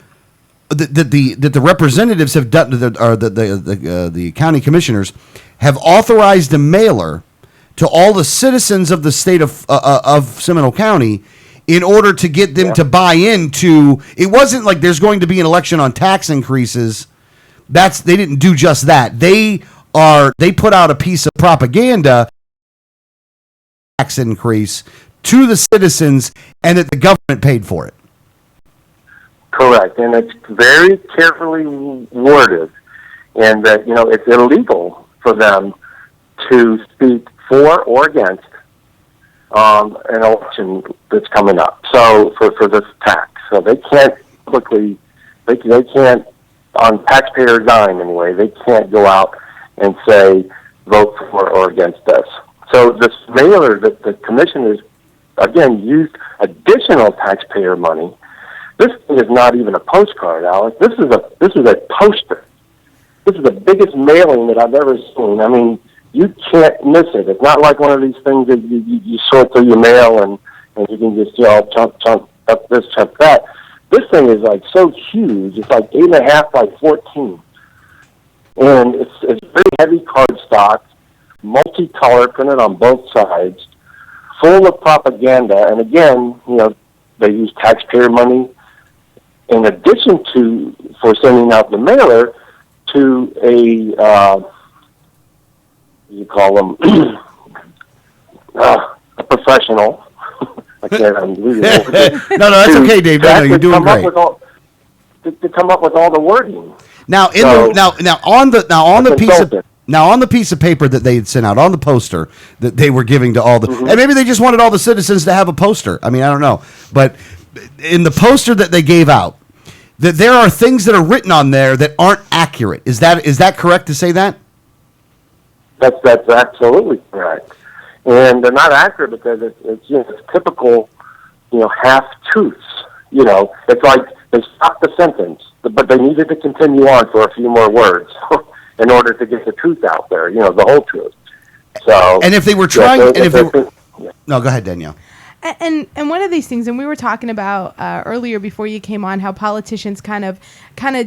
that the representatives have done, the county commissioners have authorized a mailer to all the citizens of the state of Seminole County in order to get them to buy into. It wasn't like there's going to be an election on tax increases. They didn't do just that. They put out a piece of propaganda tax increase to the citizens, and that the government paid for it. Correct, and it's very carefully worded, and that it's illegal for them to speak for or against an election that's coming up. So for this tax, so they can't quickly, they can't on taxpayer dime anyway. They can't go out and say vote for or against us. So this mailer that the commissioners again used additional taxpayer money. This thing is not even a postcard, Alex. This is a poster. This is the biggest mailing that I've ever seen. I mean, you can't miss it. It's not like one of these things that you sort through your mail and you can just chunk up this, chunk that. This thing is like so huge. It's like 8.5 by 14, and it's very heavy cardstock, multicolor, printed on both sides, full of propaganda. And again, they use taxpayer money in addition for sending out the mailer to you call them a professional. I can't. I'm losing it. No, that's okay, Dave. No, you're doing great. To come up with all the wording. Now, on the piece of paper that they had sent out, on the poster that they were giving to all the, and maybe they just wanted all the citizens to have a poster. I mean, I don't know, but in the poster that they gave out, that there are things that are written on there that aren't accurate. Is that correct to say that? That's absolutely correct, and they're not accurate because it's typical, half truths. It's like they stopped the sentence, but they needed to continue on for a few more words in order to get the truth out there. The whole truth. So, and if they were trying, no, go ahead, Danielle. And one of these things, and we were talking about earlier before you came on, how politicians kind of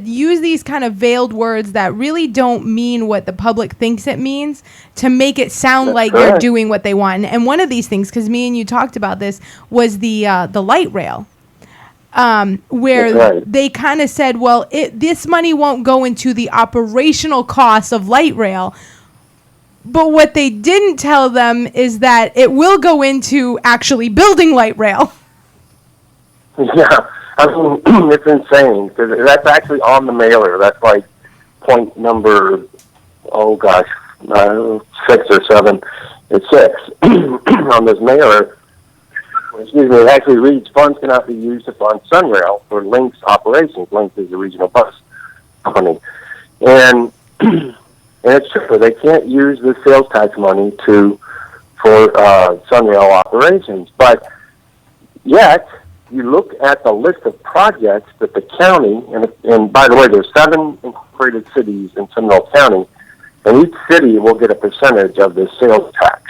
use these kind of veiled words that really don't mean what the public thinks it means to make it sound like they're doing what they want. And one of these things, because me and you talked about this, was the light rail. Where they kind of said, well, this money won't go into the operational costs of light rail. But what they didn't tell them is that it will go into actually building light rail. Yeah, I mean, it's insane, because that's actually on the mailer. That's like point number, 6 or 7. It's 6 on this mailer. Excuse me, it actually reads, funds cannot be used to fund Sunrail for Link's operations. Link is the regional bus company. And it's true, they can't use the sales tax money for Sunrail operations. But yet, you look at the list of projects that the county, and by the way, there's 7 incorporated cities in Seminole County, and each city will get a percentage of the sales tax.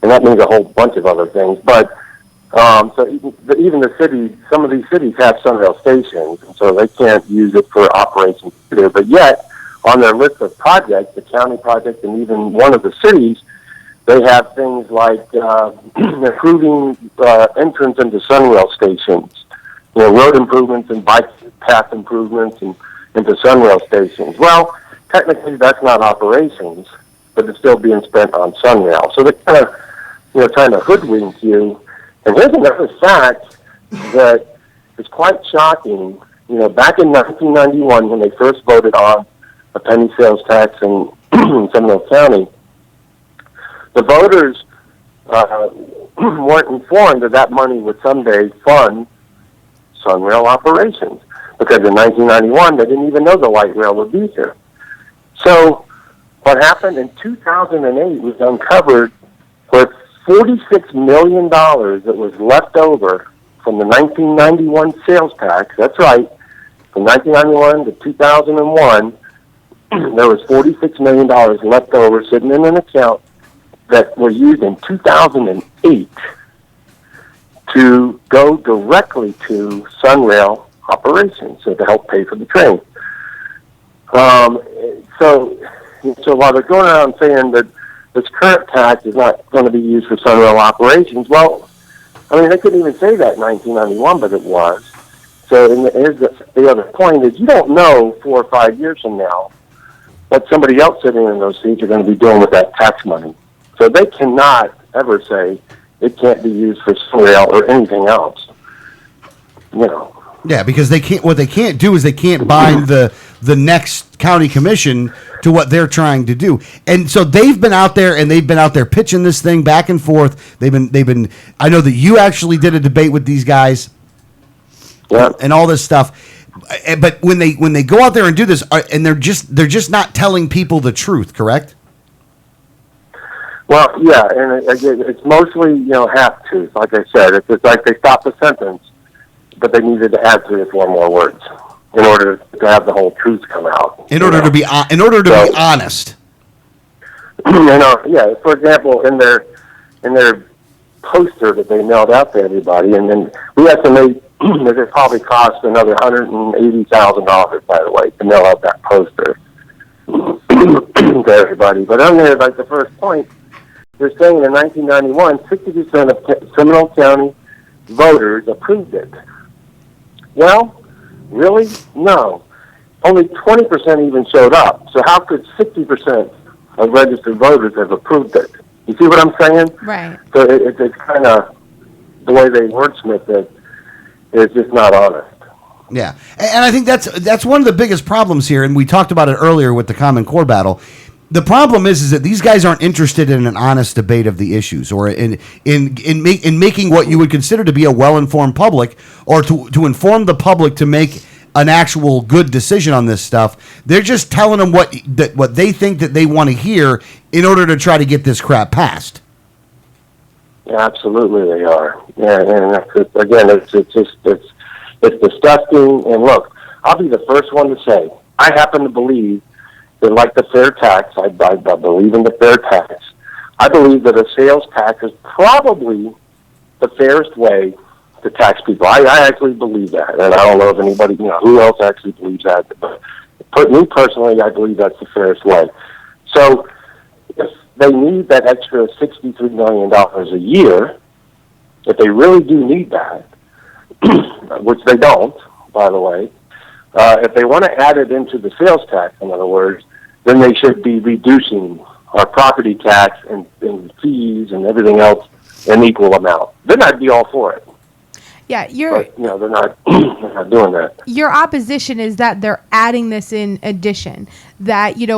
And that means a whole bunch of other things. But so even the cities, some of these cities have Sunrail stations, and so they can't use it for operations either. But yet, on their list of projects, the county project, and even one of the cities, they have things like improving entrance into Sunrail stations, road improvements and bike path improvements into Sunrail stations. Well, technically that's not operations, but it's still being spent on Sunrail. So they're kind of, trying to hoodwink you. And here's another fact that is quite shocking. Back in 1991, when they first voted on a penny sales tax in Seminole County, the voters weren't informed that money would someday fund Sunrail operations, because in 1991 they didn't even know the light rail would be here. So What happened in 2008 was uncovered for $46 million that was left over from the 1991 sales tax. That's right. From 1991 to 2001, there was $46 million left over sitting in an account that was used in 2008 to go directly to Sunrail operations, so to help pay for the train. So while they're going around saying that this current tax is not going to be used for Sunrail operations, well, I mean, they couldn't even say that in 1991, but it was. So here's the other point is you don't know 4 or 5 years from now what somebody else sitting in those seats are going to be doing with that tax money. So they cannot ever say it can't be used for Sunrail or anything else. You know. Yeah, because they can't. What they can't do is they can't bind the next county commission to what they're trying to do. And so they've been out there pitching this thing back and forth. They've been. I know that you actually did a debate with these guys, and all this stuff. But when they go out there and do this, and they're just not telling people the truth, correct? Well, yeah, and again, it's mostly half truth. Like I said, it's like they stopped the sentence, but they needed to add 3 or 4 more words in order to have the whole truth come out. In order to be honest. Yeah. For example, in their poster that they mailed out to everybody, and then we estimate that it probably cost another $180,000, by the way, to mail out that poster to everybody. But on there, like the first point, they're saying in 1991, 60% of Seminole County voters approved it. Well, really? No. Only 20% even showed up. So how could 60% of registered voters have approved it? You see what I'm saying? Right. So it's kind of the way they wordsmith it is just not honest. Yeah, and I think that's one of the biggest problems here, and we talked about it earlier with the Common Core battle. The problem is that these guys aren't interested in an honest debate of the issues, or in making what you would consider to be a well-informed public, or to inform the public to make an actual good decision on this stuff. They're just telling them what they think that they want to hear in order to try to get this crap passed. Yeah, absolutely, they are. Yeah, and it's disgusting. And look, I'll be the first one to say I happen to believe that, like the fair tax, I believe in the fair tax. I believe that a sales tax is probably the fairest way to tax people. I actually believe that, and I don't know if anybody, who else actually believes that. But me personally, I believe that's the fairest way. So if they need that extra $63 million a year, if they really do need that, which they don't, by the way, if they want to add it into the sales tax, in other words, then they should be reducing our property tax and fees and everything else an equal amount. Then I'd be all for it. Yeah, But, they're not doing that. Your opposition is that they're adding this in addition. That In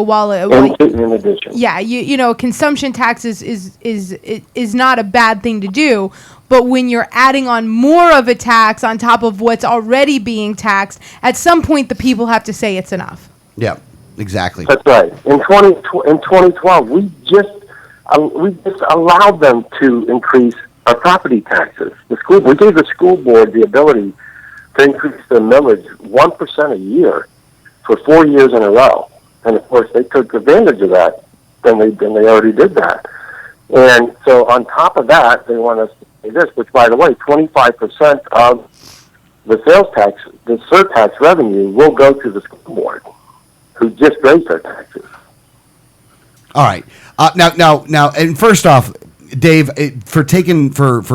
addition. Yeah, consumption tax is not a bad thing to do, but when you're adding on more of a tax on top of what's already being taxed, at some point the people have to say it's enough. Yeah, exactly. That's right. In 2012, we just allowed them to increase our property taxes. We gave the school board the ability to increase the millage 1% a year for 4 years in a row. And of course, they took advantage of that. Then they already did that. And so on top of that, they want us to pay this, which, by the way, 25% of the sales tax, the surtax revenue, will go to the school board, who just raised their taxes. All right. Now, and first off, Dave, for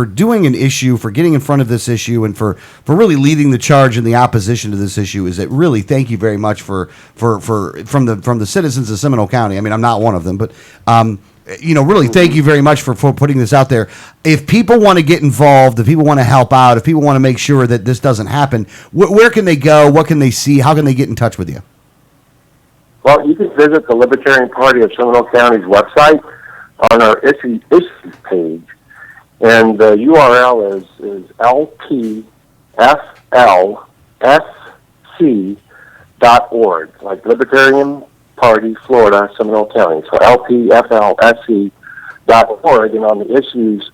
doing an issue, for getting in front of this issue, and for really leading the charge in the opposition to this issue, is that really thank you very much from the citizens of Seminole County. I mean, I'm not one of them, but really thank you very much for putting this out there. If people want to get involved, if people want to help out, if people want to make sure that this doesn't happen, where can they go? What can they see? How can they get in touch with you? Well, you can visit the Libertarian Party of Seminole County's website on our issues page, and the URL is lpflsc.org, like Libertarian Party Florida, Seminole County. So lpflsc.org, and on the issues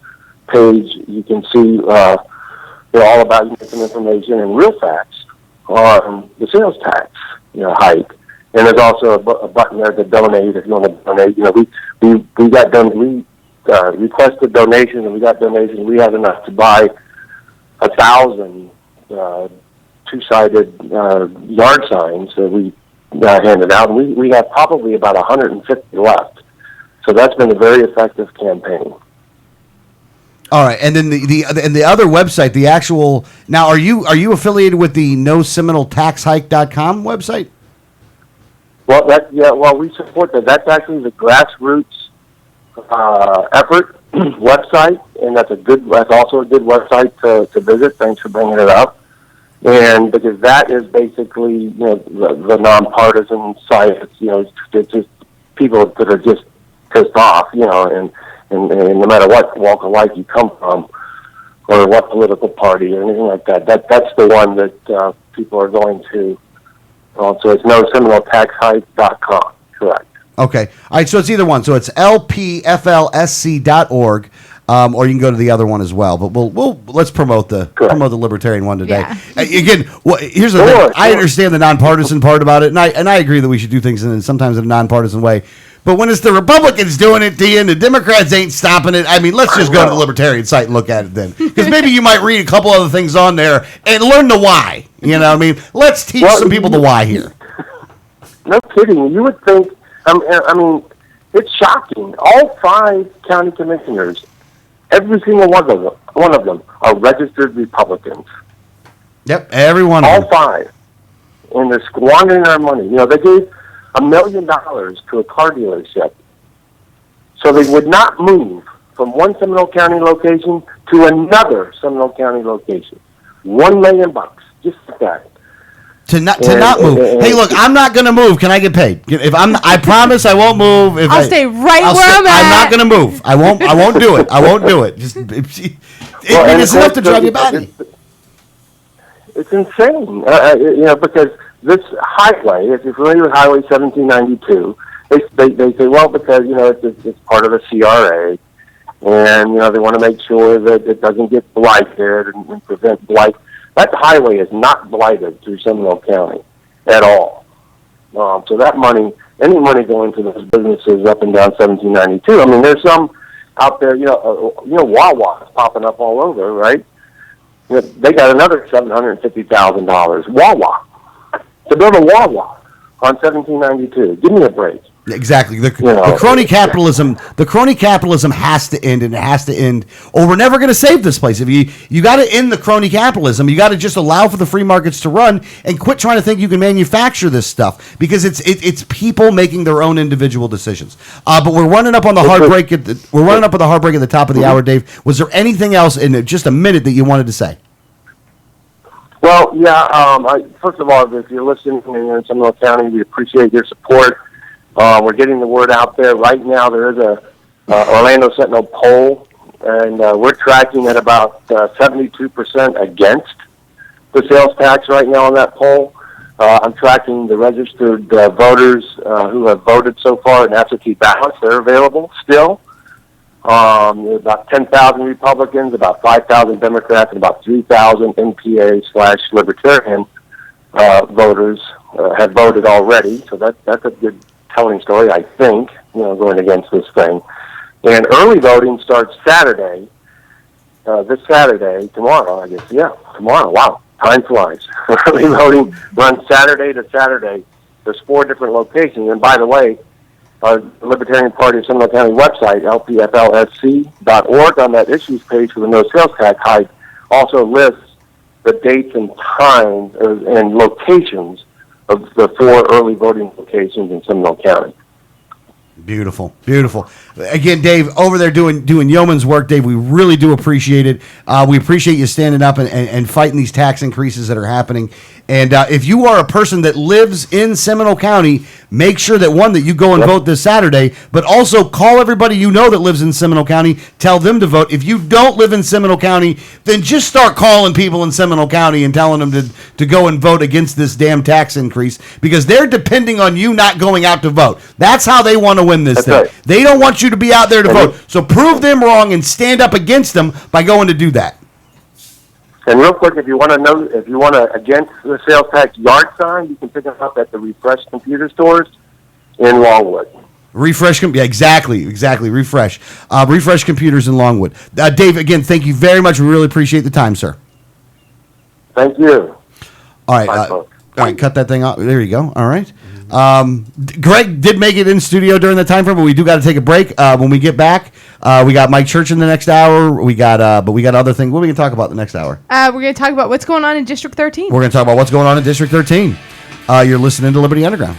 page, you can see they're all about some information and real facts on the sales tax, hike. And there's also a button there to donate if you want to donate. We got done. We requested donations, and we got donations. We had enough to buy 1,000 two-sided yard signs that we handed out. And we have probably about 150 left. So that's been a very effective campaign. All right, and then the other website, the actual. Now, are you affiliated with the NoSeminoletaxHike.com website? Well, we support that. That's actually the grassroots effort website, and that's also a good website to visit. Thanks for bringing it up. And because that is basically the nonpartisan site. It's just people that are just pissed off, and no matter what walk of life you come from, or what political party or anything like that, that's the one that people are going to. So it's NoSeminoletaxHike.com, correct. Okay. All right, so it's either one. So it's lpflsc.org, or you can go to the other one as well. But let's promote the libertarian one today. Yeah. Again, here's the thing. I understand the nonpartisan part about it, and I agree that we should do things sometimes in a nonpartisan way. But when it's the Republicans doing it, and the Democrats ain't stopping it, I mean, let's just go to the libertarian site and look at it then. Because maybe you might read a couple other things on there and learn the why. Let's teach some people the why here. No kidding. You would think, I mean, it's shocking. All 5 county commissioners, every single one of them are registered Republicans. Yep, every one of them. All 5. And they're squandering our money. They gave $1 million to a car dealership so they would not move from one Seminole County location to another Seminole County location. $1 million, just like that. To not move. Hey, look, I'm not going to move. Can I get paid? I promise I won't move. I'll stay right where I'm at. I'm not going to move. I won't do it. I won't do it. Just it's enough to drive you batty. It's insane. Because this highway, if you're familiar with Highway 1792, they say, well, because it's part of the CRA, and they want to make sure that it doesn't get blighted and prevent blight. That highway is not blighted through Seminole County at all. So that money, any money going to those businesses up and down 1792. I mean, there's some out there. Wawa is popping up all over, right? They got another $750,000. Wawa. To build a Wawa on 1792. Give me a break. Exactly. The crony capitalism. The crony capitalism has to end, and it has to end, or we're never going to save this place. If you got to end the crony capitalism, you got to just allow for the free markets to run, and quit trying to think you can manufacture this stuff, because it's people making their own individual decisions. But we're running up on the hard break. We're running up on the hard break at the top of the hour, Dave. Was there anything else in just a minute that you wanted to say? Well, yeah. First of all, if you're listening and you're in Seminole County, we appreciate your support. We're getting the word out there. Right now, there is a Orlando Sentinel poll, and we're tracking at about 72% against the sales tax right now on that poll. I'm tracking the registered voters who have voted so far in absentee ballots. They're available still. About 10,000 Republicans, about 5,000 Democrats, and about 3,000 NPA/Libertarian voters have voted already. So that's a good telling story, I think, going against this thing. And early voting starts Saturday, this Saturday, tomorrow, I guess. Yeah, tomorrow. Wow, time flies. Early voting runs Saturday to Saturday. There's 4 different locations. And by the way, our Libertarian Party of Seminole County website, lpflsc.org, on that issues page for the No Sales Tax hike, also lists the dates and times and locations of the 4 early voting locations in Seminole County. Beautiful, beautiful. Again, Dave, over there doing yeoman's work, Dave. We really do appreciate it. We appreciate you standing up and fighting these tax increases that are happening. And if you are a person that lives in Seminole County, make sure that that you go and vote this Saturday, but also call everybody you know that lives in Seminole County. Tell them to vote. If you don't live in Seminole County, then just start calling people in Seminole County and telling them to go and vote against this damn tax increase, because they're depending on you not going out to vote. That's how they want to win this thing. Right. They don't want you to be out there to vote. So prove them wrong and stand up against them by going to do that. And real quick, if you want to against the sales tax yard sign, you can pick them up at the Refresh computer stores in Longwood. Refresh, exactly. Refresh computers in Longwood. Dave, again, thank you very much. We really appreciate the time, sir. Thank you. All right, all right, cut that thing off. There you go. All right. Greg did make it in studio during the time frame, but we do got to take a break. When we get back, we got Mike Church in the next hour. But we got other things. What are we going to talk about the next hour? We're going to talk about what's going on in District 13. We're going to talk about what's going on in District 13. You're listening to Liberty Underground.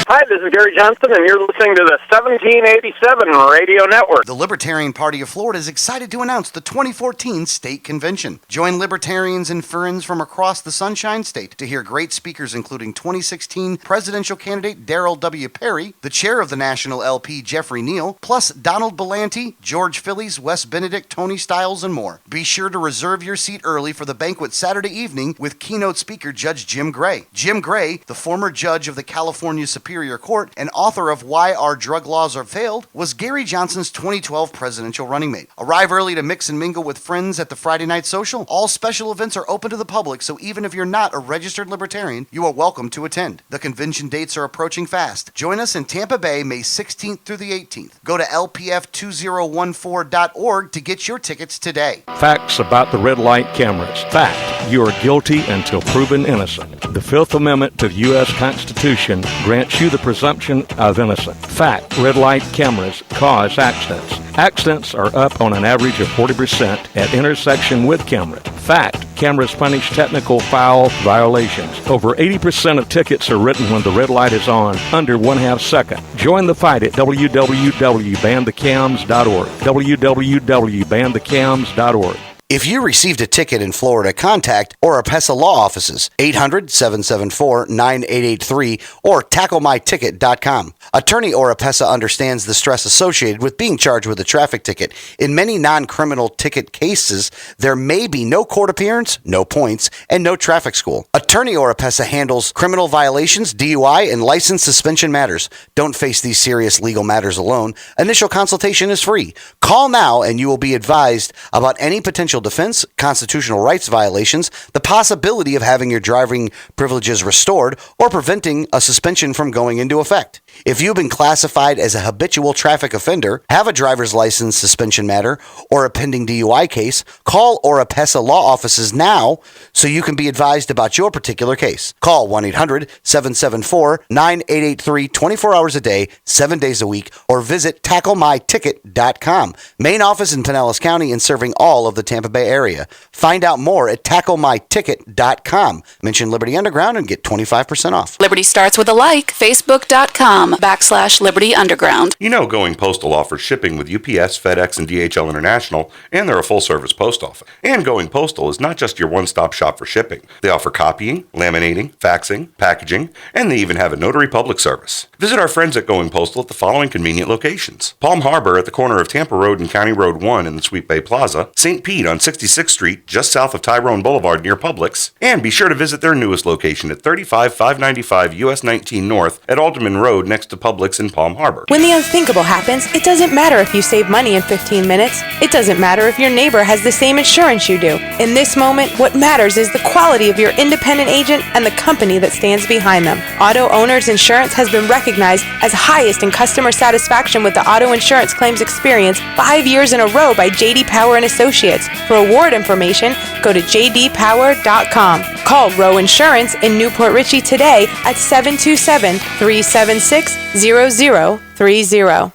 Hi, this is Gary Johnson, and you're listening to the 1787 Radio Network. The Libertarian Party of Florida is excited to announce the 2014 State Convention. Join libertarians and friends from across the Sunshine State to hear great speakers including 2016 presidential candidate Darrell W. Perry, the chair of the National LP Jeffrey Neal, plus Donald Belanti, George Phillies, Wes Benedict, Tony Stiles, and more. Be sure to reserve your seat early for the banquet Saturday evening with keynote speaker Judge Jim Gray. Jim Gray, the former judge of the California Superior Court and author of Why Our Drug Laws Are Failed, was Gary Johnson's 2012 presidential running mate. Arrive early to mix and mingle with friends at the Friday Night Social. All special events are open to the public, so even if you're not a registered libertarian, you are welcome to attend. The convention dates are approaching fast. Join us in Tampa Bay, May 16th through the 18th. Go to lpf2014.org to get your tickets today. Facts about the red light cameras. Fact, you are guilty until proven innocent. The Fifth Amendment to the U.S. Constitution grants you the presumption of innocence. Fact, red light cameras cause accidents. Accidents are up on an average of 40% at intersection with camera. Fact, cameras punish technical foul violations. Over 80% of tickets are written when the red light is on, under 1/2 second. Join the fight at www.banthecams.org. www.banthecams.org. If you received a ticket in Florida, contact Oropesa Law Offices, 800-774-9883 or tacklemyticket.com. Attorney Oropesa understands the stress associated with being charged with a traffic ticket. In many non-criminal ticket cases, there may be no court appearance, no points, and no traffic school. Attorney Oropesa handles criminal violations, DUI, and license suspension matters. Don't face these serious legal matters alone. Initial consultation is free. Call now and you will be advised about any potential defense, constitutional rights violations, the possibility of having your driving privileges restored, or preventing a suspension from going into effect. If you've been classified as a habitual traffic offender, have a driver's license suspension matter, or a pending DUI case, call Oropesa Law Offices now so you can be advised about your particular case. Call 1-800-774-9883 24 hours a day, 7 days a week, or visit tacklemyticket.com. Main office in Pinellas County and serving all of the Tampa Bay area. Find out more at tacklemyticket.com. Mention Liberty Underground and get 25% off. Liberty starts with a like. Facebook.com. telecom.com/Liberty Underground. You know Going Postal offers shipping with UPS, FedEx, and DHL International, and they're a full-service post office. And Going Postal is not just your one-stop shop for shipping. They offer copying, laminating, faxing, packaging, and they even have a notary public service. Visit our friends at Going Postal at the following convenient locations: Palm Harbor at the corner of Tampa Road and County Road 1 in the Sweet Bay Plaza, St. Pete on 66th Street just south of Tyrone Boulevard near Publix, and be sure to visit their newest location at 35595 US 19 North at Alderman Road next to Publix in Palm Harbor. When the unthinkable happens, it doesn't matter if you save money in 15 minutes. It doesn't matter if your neighbor has the same insurance you do. In this moment, what matters is the quality of your independent agent and the company that stands behind them. Auto Owners Insurance has been recognized as highest in customer satisfaction with the auto insurance claims experience 5 years in a row by J.D. Power and Associates. For award information, go to jdpower.com. Call Row Insurance in Newport Richey today at 727-376-0030.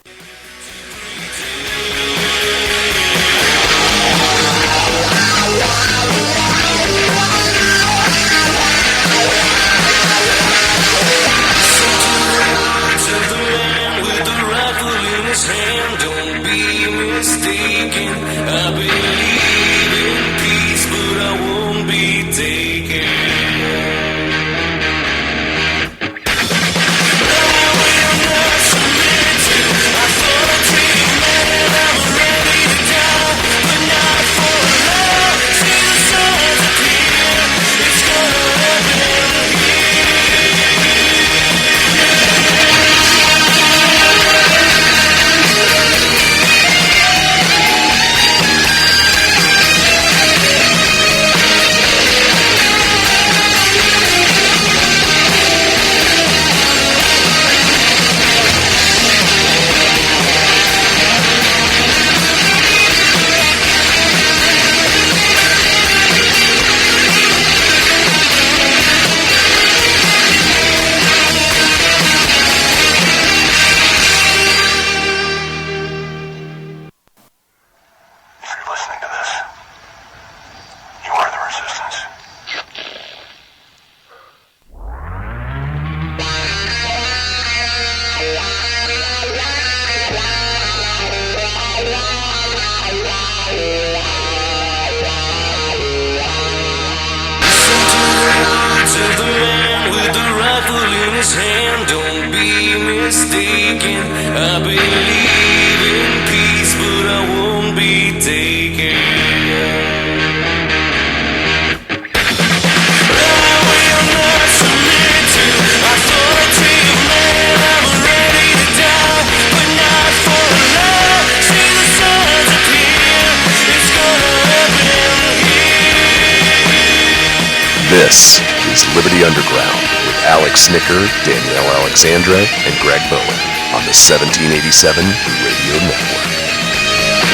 This is Liberty Underground with Alex Snicker, Danielle Alexandra, and Greg Bowen on the 1787 Radio Network.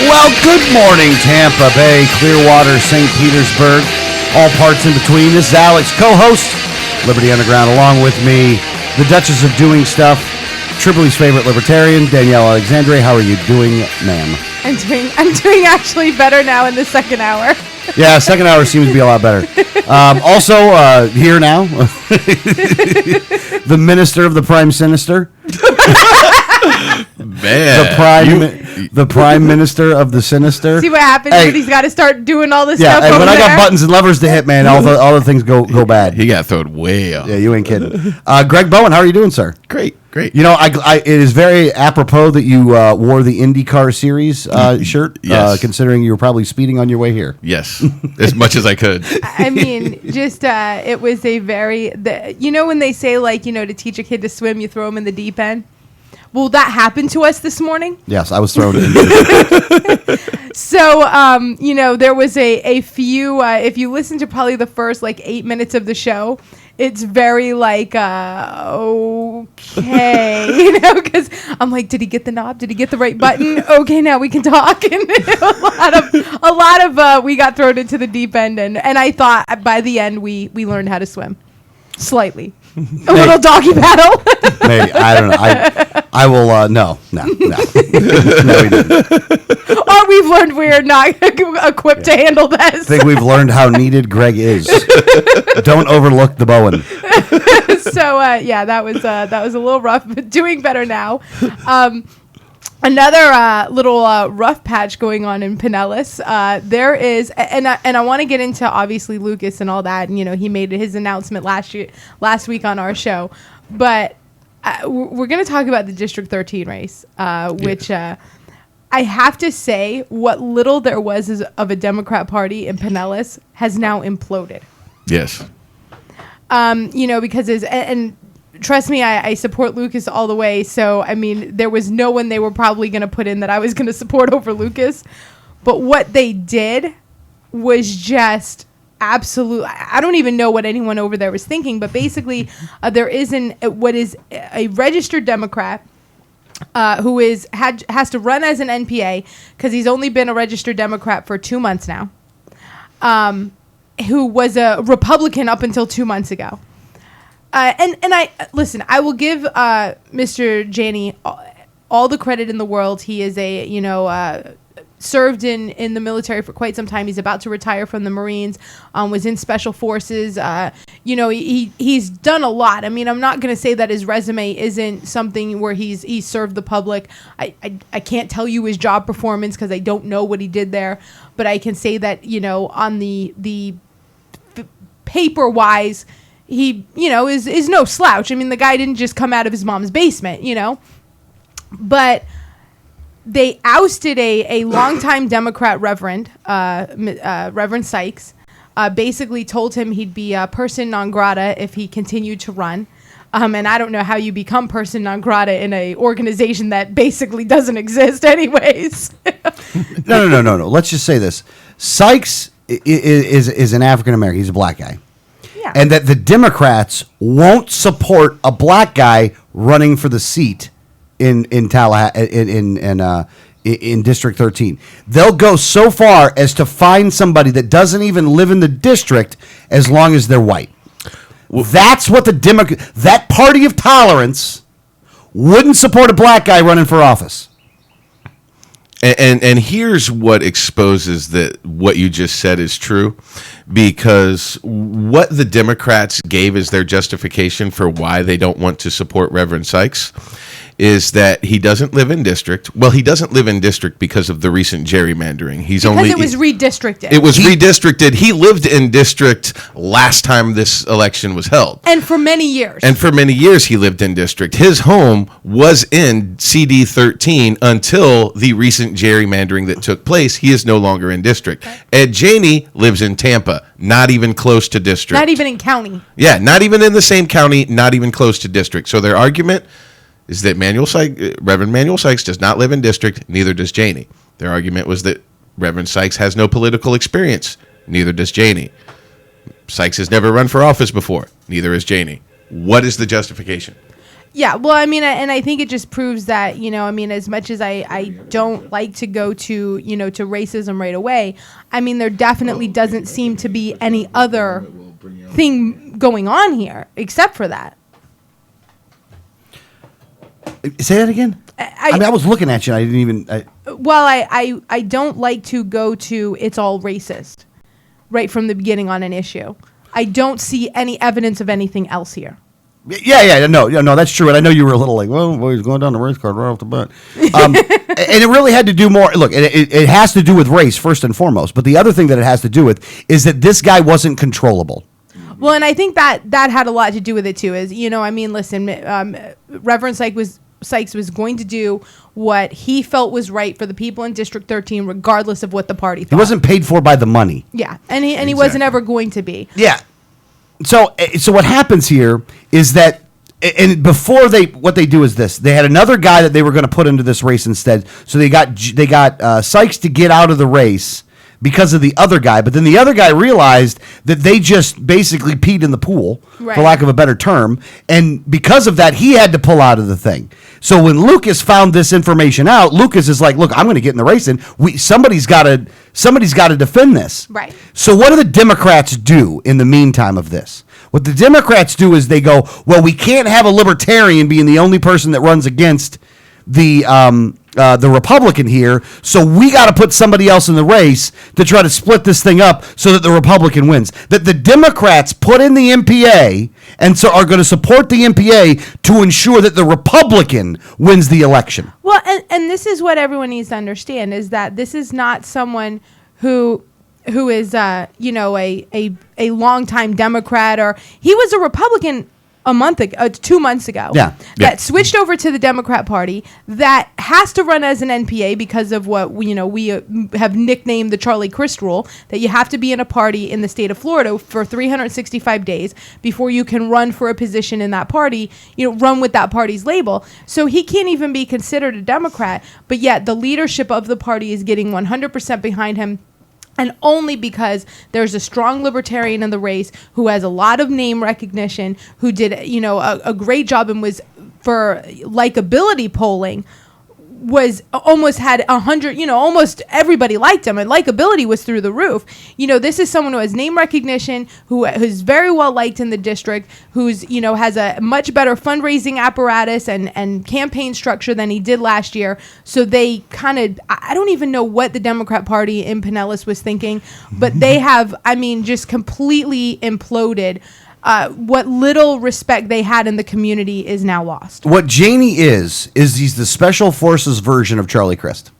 Well, good morning, Tampa Bay, Clearwater, St. Petersburg, all parts in between. This is Alex, co-host, Liberty Underground, along with me, the Duchess of Doing Stuff, Tripoli's favorite libertarian, Danielle Alexandre. How are you doing, ma'am? I'm doing actually better now in the second hour. Yeah, second hour seems to be a lot better. Also, here now, the Minister of the Prime Sinister. Man. The Prime Minister of the Sinister. See what happens when he's got to start doing all this yeah, stuff and over when I got there? buttons and levers to hit, man, all the things go bad. He got thrown way up. Yeah, you ain't kidding. Greg Bowen, how are you doing, sir? Great. You know, it is very apropos that you wore the IndyCar Series shirt, Yes. considering you were probably speeding on your way here. Yes, as much as I could. I mean, just it was a very you know when they say to teach a kid to swim, you throw him in the deep end. Well, that happened to us this morning. Yes, I was thrown in. So, there was a few. If you listen to probably the first 8 minutes of the show, it's very okay, because I'm like, did he get the knob? Did he get the right button? Okay, now we can talk. And a lot of we got thrown into the deep end, and I thought by the end we learned how to swim slightly. A little doggy paddle. Maybe, I don't know. I will. No, we didn't. Or we've learned we're not equipped to handle this. I think we've learned how needed Greg is. Don't overlook the Bowen. So yeah, that was a little rough, but doing better now. Another little rough patch going on in Pinellas. There is, and I want to get into obviously Lucas and all that. And he made his announcement last week on our show, but we're going to talk about the District 13 race, which I have to say, what little there was of a Democrat Party in Pinellas has now imploded. Yes. Because and trust me, I support Lucas all the way. So, I mean, there was no one they were probably going to put in that I was going to support over Lucas. But what they did was just absolute. I don't even know what anyone over there was thinking. But basically, there is what is a registered Democrat who has to run as an NPA because he's only been a registered Democrat for 2 months now, who was a Republican up until 2 months ago. And I listen. I will give Mr. Janney all the credit in the world. He is served in the military for quite some time. He's about to retire from the Marines. Was in Special Forces. He's done a lot. I mean, I'm not going to say that his resume isn't something where he's served the public. I can't tell you his job performance because I don't know what he did there. But I can say that on the paper wise, he, is no slouch. I mean, the guy didn't just come out of his mom's basement, But they ousted a longtime Democrat reverend, Reverend Sykes, basically told him he'd be person non grata if he continued to run. And I don't know how you become person non grata in a organization that basically doesn't exist anyways. No. Let's just say this. Sykes is an African American. He's a black guy. Yeah. And that the Democrats won't support a black guy running for the seat in Tallahassee, in District 13. They'll go so far as to find somebody that doesn't even live in the district as long as they're white. That's what that party of tolerance wouldn't support a black guy running for office. And here's what exposes that what you just said is true, because what the Democrats gave as their justification for why they don't want to support Reverend Sykes is that he doesn't live in district. Well, he doesn't live in district because of the recent gerrymandering. Because it was redistricted. It was redistricted. He lived in district last time this election was held. And for many years. He lived in district. His home was in CD 13 until the recent gerrymandering that took place. He is no longer in district. Okay. Ed Janney lives in Tampa, not even close to district. Not even in county. Yeah, not even in the same county, not even close to district. So their argument is that Reverend Manuel Sykes does not live in district, neither does Janney. Their argument was that Reverend Sykes has no political experience, neither does Janney. Sykes has never run for office before, neither has Janney. What is the justification? Yeah, well, I mean, and I think it just proves that, as much as I don't like to go to, to racism right away, I mean, there definitely doesn't seem to be any other thing going on here except for that. Say that again? I was looking at you. I didn't even... Well, I don't like to go to it's all racist right from the beginning on an issue. I don't see any evidence of anything else here. No, that's true. And I know you were a little like, well, he's going down the race card right off the bat. And it really had to do more... Look, it has to do with race first and foremost. But the other thing that it has to do with is that this guy wasn't controllable. Well, and I think that had a lot to do with it, too. Is, listen, Reverend Sykes was going to do what he felt was right for the people in District 13, regardless of what the party thought. He wasn't paid for by the money. Yeah, and he wasn't ever going to be. Yeah. So what happens here is that, and before what they do is this: they had another guy that they were going to put into this race instead. So they got Sykes to get out of the race because of the other guy, but then the other guy realized that they just basically peed in the pool, for lack of a better term, and because of that, he had to pull out of the thing. So when Lucas found this information out, Lucas is like, "Look, I'm going to get in the race, and somebody's got to defend this." Right. So what do the Democrats do in the meantime of this? What the Democrats do is they go, "Well, we can't have a libertarian being the only person that runs against the the Republican here, so we got to put somebody else in the race to try to split this thing up so that the Republican wins. That the Democrats put in the MPA and so are going to support the MPA to ensure that the Republican wins the election. Well, and this is what everyone needs to understand, is that this is not someone who is a longtime Democrat, or he was a Republican a month ago, 2 months ago, that switched over to the Democrat Party, that has to run as an NPA because of what we have nicknamed the Charlie Crist rule, that you have to be in a party in the state of Florida for 365 days before you can run for a position in that party, run with that party's label. So he can't even be considered a Democrat, but yet the leadership of the party is getting 100% behind him. And only because there's a strong libertarian in the race who has a lot of name recognition, who did, a great job and was, for likability polling, was almost had 100, almost everybody liked him, and likability was through the roof. This is someone who has name recognition, who's very well liked in the district, who's, has a much better fundraising apparatus and campaign structure than he did last year. So they I don't even know what the Democrat Party in Pinellas was thinking, but they have, just completely imploded. What little respect they had in the community is now lost. What Janie is he's the special forces version of Charlie Crist.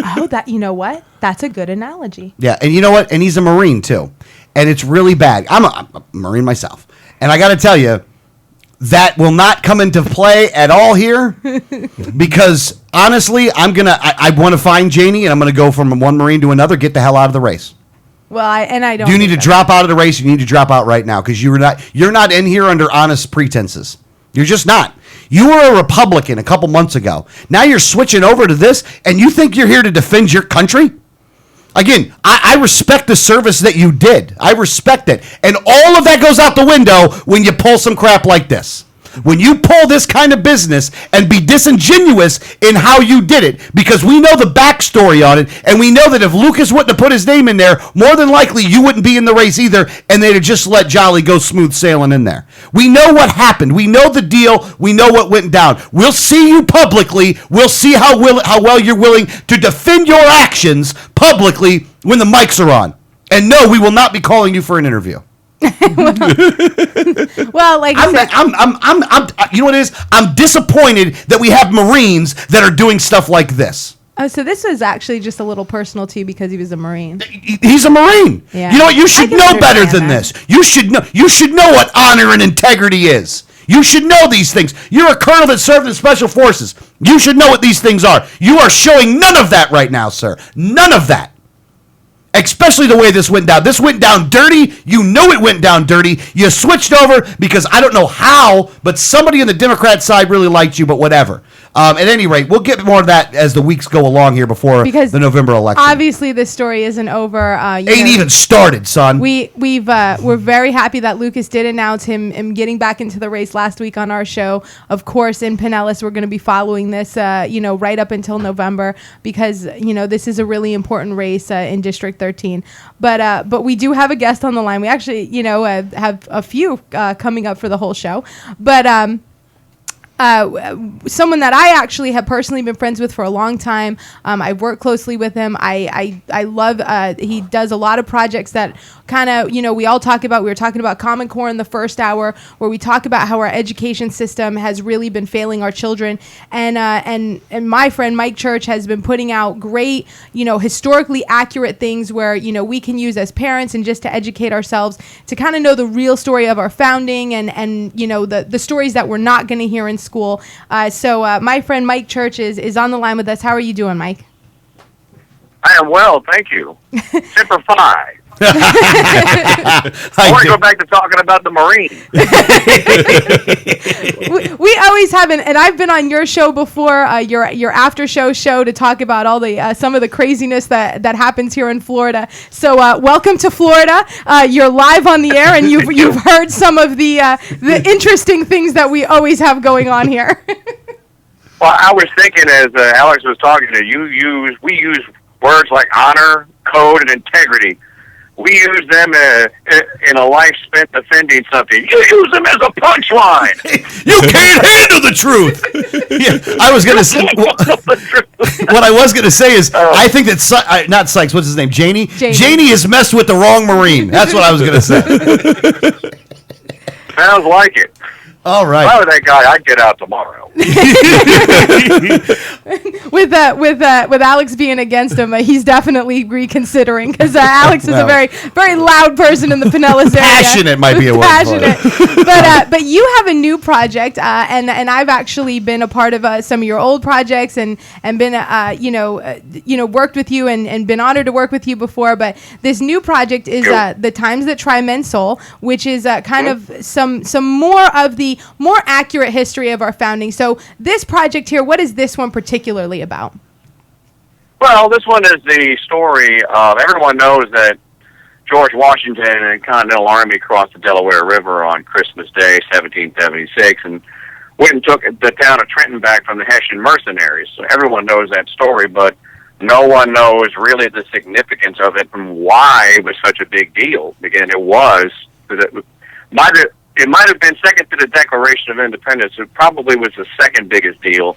Oh, you know what? That's a good analogy. Yeah, and you know what? And he's a Marine too, and it's really bad. I'm a Marine myself, and I got to tell you, that will not come into play at all here, because honestly, I want to find Janie, and I'm going to go from one Marine to another. Get the hell out of the race. Well, I don't. You need to drop out of the race. You need to drop out right now, because you're not in here under honest pretenses. You're just not. You were a Republican a couple months ago. Now you're switching over to this, and you think you're here to defend your country? Again, I respect the service that you did. I respect it. And all of that goes out the window when you pull some crap like this. When you pull this kind of business and be disingenuous in how you did it, because we know the backstory on it, and we know that if Lucas wouldn't have put his name in there, more than likely you wouldn't be in the race either, and they'd have just let Jolly go smooth sailing in there. We know what happened. We know the deal. We know what went down. We'll see you publicly. We'll see how well you're willing to defend your actions publicly when the mics are on. And no, we will not be calling you for an interview. Well, like I said, you know what it is? I'm disappointed that we have Marines that are doing stuff like this. Oh, so this was actually just a little personal to you because he was a Marine. He's a Marine. Yeah. You know what? You should know better than this. You should know what honor and integrity is. You should know these things. You're a colonel that served in Special Forces. You should know what these things are. You are showing none of that right now, sir. None of that. Especially the way this went down. This went down dirty. You know it went down dirty. You switched over because I don't know how, but somebody on the Democrat side really liked you, but whatever. At any rate, we'll get more of that as the weeks go along here before the November election. Obviously, this story isn't over. Ain't even started, son. We're very happy that Lucas did announce him getting back into the race last week on our show. Of course, in Pinellas, we're going to be following this, right up until November, because this is a really important race in District 13. But we do have a guest on the line. We actually have a few coming up for the whole show, but. Someone that I actually have personally been friends with for a long time. I've worked closely with him. I love, he does a lot of projects that kind of, we all talk about. We were talking about Common Core in the first hour, where we talk about how our education system has really been failing our children. And my friend Mike Church has been putting out great, historically accurate things where, we can use as parents and just to educate ourselves to kind of know the real story of our founding and the stories that we're not going to hear in school. So my friend Mike Church is on the line with us. How are you doing, Mike? I am well, thank you. Semper Fi. I want to go back to talking about the Marines. we always have, and I've been on your show before, your after show to talk about all the some of the craziness that happens here in Florida. So welcome to Florida. You're live on the air, and you've heard some of the interesting things that we always have going on here. Well, I was thinking as Alex was talking to you, we use words like honor, code, and integrity. we use them in a life spent defending something. You use them as a punchline. You can't handle the truth. Yeah, I was going to say. What I was going to say is, I think that not Sykes. What's his name? Janie. Janie has messed with the wrong Marine. That's what I was going to say. Sounds like it. All right. If I were that guy, I'd get out tomorrow. with Alex being against him, he's definitely reconsidering because Alex is a very, very loud person in the Pinellas area. Passionate might be a word. Passionate. But you have a new project, and I've actually been a part of some of your old projects and been worked with you and been honored to work with you before. But this new project is The Times That Try Men's Soul, which is kind of some more of the more accurate history of our founding. So this project here, what is this one particularly about? Well, this one is the story of, everyone knows that George Washington and the Continental Army crossed the Delaware River on Christmas Day, 1776, and went and took the town of Trenton back from the Hessian mercenaries. So everyone knows that story, but no one knows really the significance of it and why it was such a big deal. Again, it might have been second to the Declaration of Independence. It probably was the second biggest deal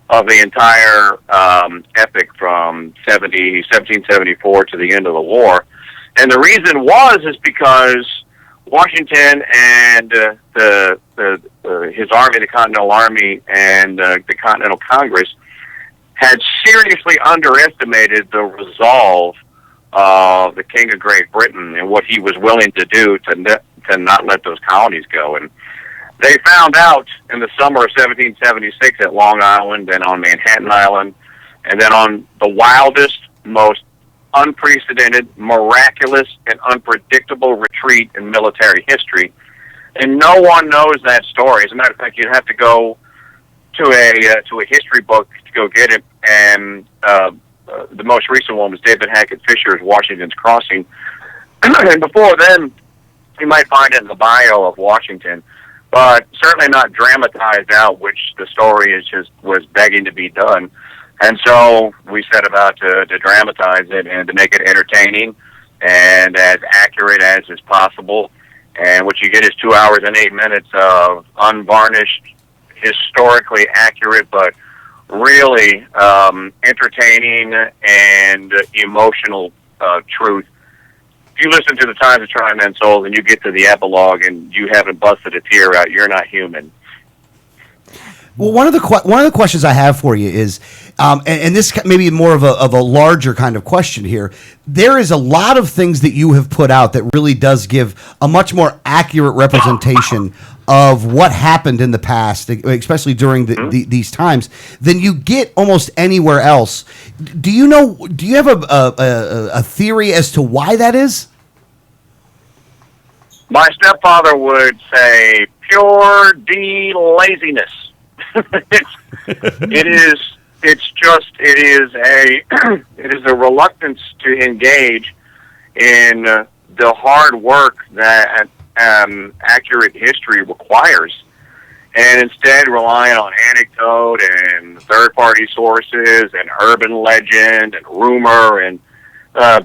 of the entire epic from 1774 to the end of the war. And the reason is because Washington and his army, the Continental Army, and the Continental Congress had seriously underestimated the resolve of the King of Great Britain and what he was willing to do to not let those colonies go. And they found out in the summer of 1776 at Long Island and on Manhattan Island, and then on the wildest, most unprecedented, miraculous, and unpredictable retreat in military history. And no one knows that story. As a matter of fact, you'd have to go to a history book to go get it. And the most recent one was David Hackett Fisher's Washington's Crossing. And before then, you might find it in the bio of Washington, but certainly not dramatized out, which the story was begging to be done. And so we set about to dramatize it and to make it entertaining and as accurate as is possible. And what you get is 2 hours and 8 minutes of unvarnished, historically accurate, but really entertaining and emotional truth. If you listen to The Times of Try Men's Souls and you get to the epilogue and you haven't busted a tear out, you're not human. Well, one of the questions I have for you is, and this may be more of a larger kind of question here. There is a lot of things that you have put out that really does give a much more accurate representation of what happened in the past, especially during these times, than you get almost anywhere else. Do you have a theory as to why that is? My stepfather would say pure laziness. It is a reluctance to engage in the hard work that accurate history requires, and instead relying on anecdote and third-party sources and urban legend and rumor and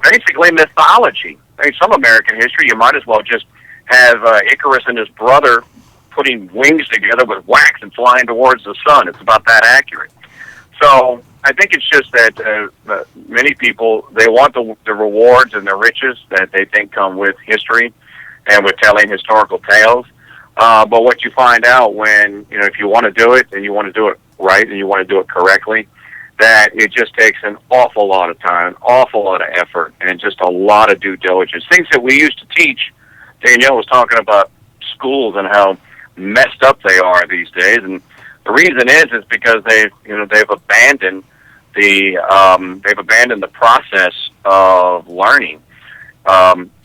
basically mythology. I mean, some American history, you might as well just have Icarus and his brother putting wings together with wax and flying towards the sun. It's about that accurate. So I think it's just that many people, they want the rewards and the riches that they think come with history and with telling historical tales. But what you find out when, if you want to do it and you want to do it right and you want to do it correctly, that it just takes an awful lot of time, awful lot of effort, and just a lot of due diligence. Things that we used to teach. Danielle was talking about schools and how messed up they are these days, and the reason is because they've abandoned the process of learning.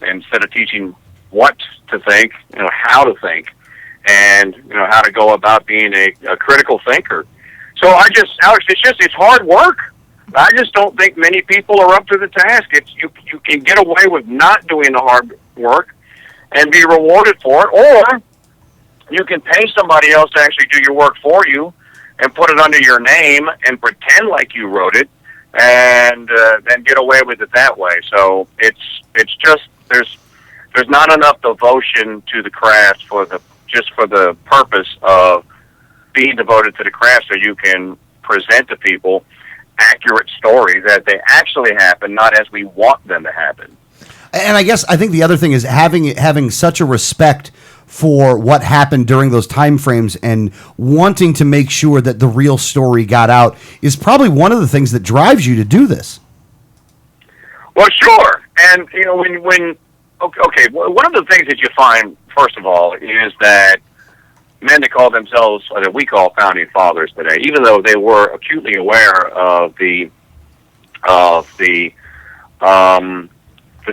Instead of teaching what to think, how to think, and how to go about being a critical thinker. So Alex, it's hard work. I just don't think many people are up to the task. You can get away with not doing the hard work and be rewarded for it, or you can pay somebody else to actually do your work for you and put it under your name and pretend like you wrote it, and then get away with it that way. So it's just there's not enough devotion to the craft for the purpose of being devoted to the craft, so you can present to people accurate stories as they actually happen, not as we want them to happen. And I think the other thing is having such a respect for what happened during those time frames and wanting to make sure that the real story got out is probably one of the things that drives you to do this. Well, sure. And, you know, when okay, one of the things that you find, first of all, is that men that call themselves, or that we call founding fathers today, even though they were acutely aware of the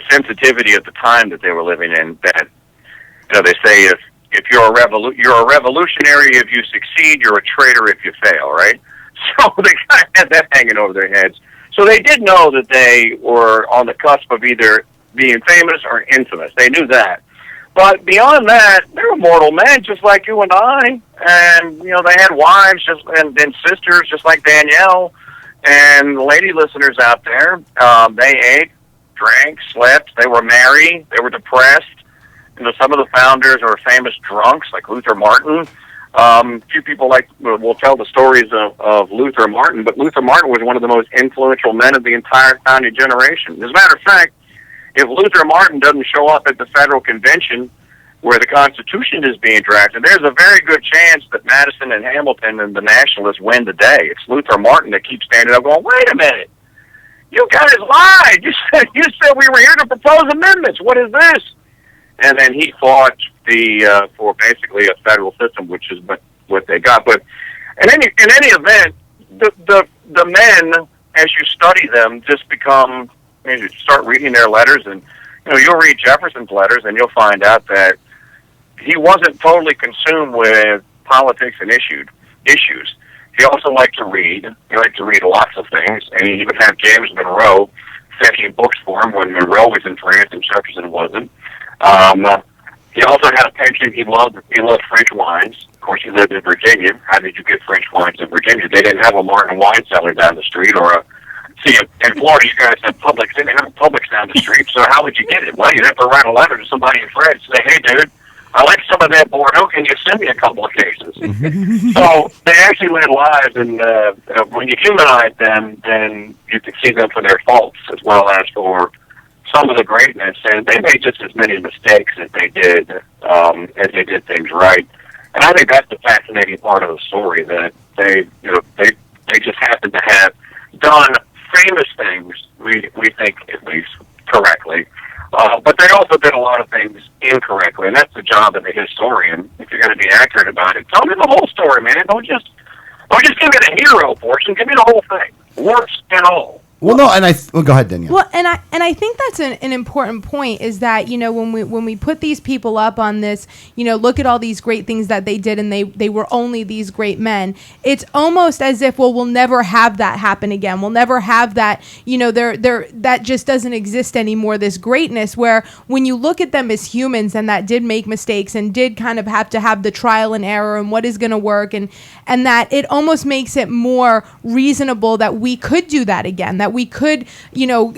sensitivity of the time that they were living in, that, you know, they say if you're a revolutionary if you succeed, you're a traitor if you fail, right? So they kind of had that hanging over their heads. So they did know that they were on the cusp of either being famous or infamous. They knew that. But beyond that, they were mortal men just like you and I. And, you know, they had wives and sisters just like Danielle. And lady listeners out there, they ate, drank, slept. They were merry. They were depressed. You know, some of the founders are famous drunks like Luther Martin. Few people will tell the stories of Luther Martin, but Luther Martin was one of the most influential men of the entire founding generation. As a matter of fact, if Luther Martin doesn't show up at the federal convention where the Constitution is being drafted, there's a very good chance that Madison and Hamilton and the Nationalists win the day. It's Luther Martin that keeps standing up going, wait a minute, you guys lied. You said we were here to propose amendments. What is this? And then he fought for basically a federal system, which is what they got. But in any event, the men, as you study them, just become. You start reading their letters, and you know you'll read Jefferson's letters, and you'll find out that he wasn't totally consumed with politics and issues. He also liked to read. He liked to read lots of things, and he would have James Monroe fetching books for him when Monroe was in France and Jefferson wasn't. He also had a penchant. He loved French wines. Of course, he lived in Virginia. How did you get French wines in Virginia? They didn't have a Martin wine cellar down the street, or a see, in Florida, you guys have Publix. They didn't have Publix down the street, so how would you get it? Well, you'd have to write a letter to somebody in France and say, hey, dude, I like some of that Bordeaux. Can you send me a couple of cases? So they actually led lives, and when you humanize them, then you can see them for their faults as well as for some of the greatness. And they made just as many mistakes as they did things right. And I think that's the fascinating part of the story, that they just happen to have done famous things, we think at least correctly, but they also did a lot of things incorrectly, and that's the job of the historian. If you're going to be accurate about it, tell me the whole story, man. Don't just give me the hero portion. Give me the whole thing, warts and all. Well, no, and go ahead, Danielle. Well, and I think that's an important point, is that, you know, when we put these people up on this, you know, look at all these great things that they did, and they were only these great men. It's almost as if, well, we'll never have that happen again. We'll never have that, you know, that just doesn't exist anymore, this greatness, where when you look at them as humans and that did make mistakes and did kind of have to have the trial and error and what is going to work, and that it almost makes it more reasonable that we could do that again, that we could, you know,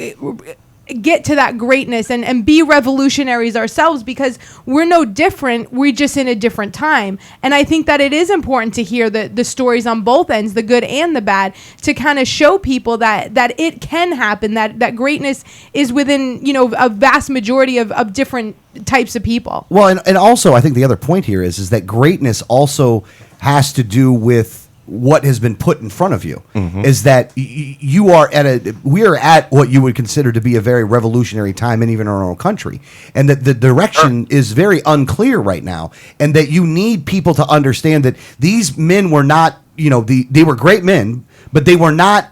get to that greatness and be revolutionaries ourselves, because we're no different. We're just in a different time. And I think that it is important to hear the stories on both ends, the good and the bad, to kind of show people that it can happen, that greatness is within, you know, a vast majority of different types of people. Well, and also I think the other point here is that greatness also has to do with what has been put in front of you. Is that we are at what you would consider to be a very revolutionary time, and even in our own country, and that the direction is very unclear right now, and that you need people to understand that these men were not, you know, they were great men, but they were not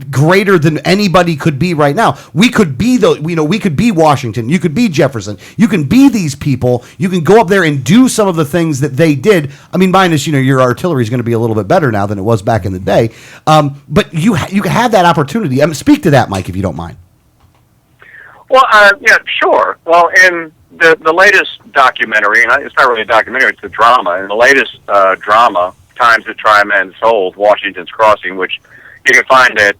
greater than anybody could be right now. We could be we could be Washington, you could be Jefferson, you can be these people, you can go up there and do some of the things that they did. I mean, minus, you know, your artillery is going to be a little bit better now than it was back in the day. But you can have that opportunity. Speak to that, Mike, if you don't mind. Well, yeah, sure. Well, in the latest documentary, and it's not really a documentary, it's a drama. In the latest drama, Times That Try Men Sold, Washington's Crossing, which you can find at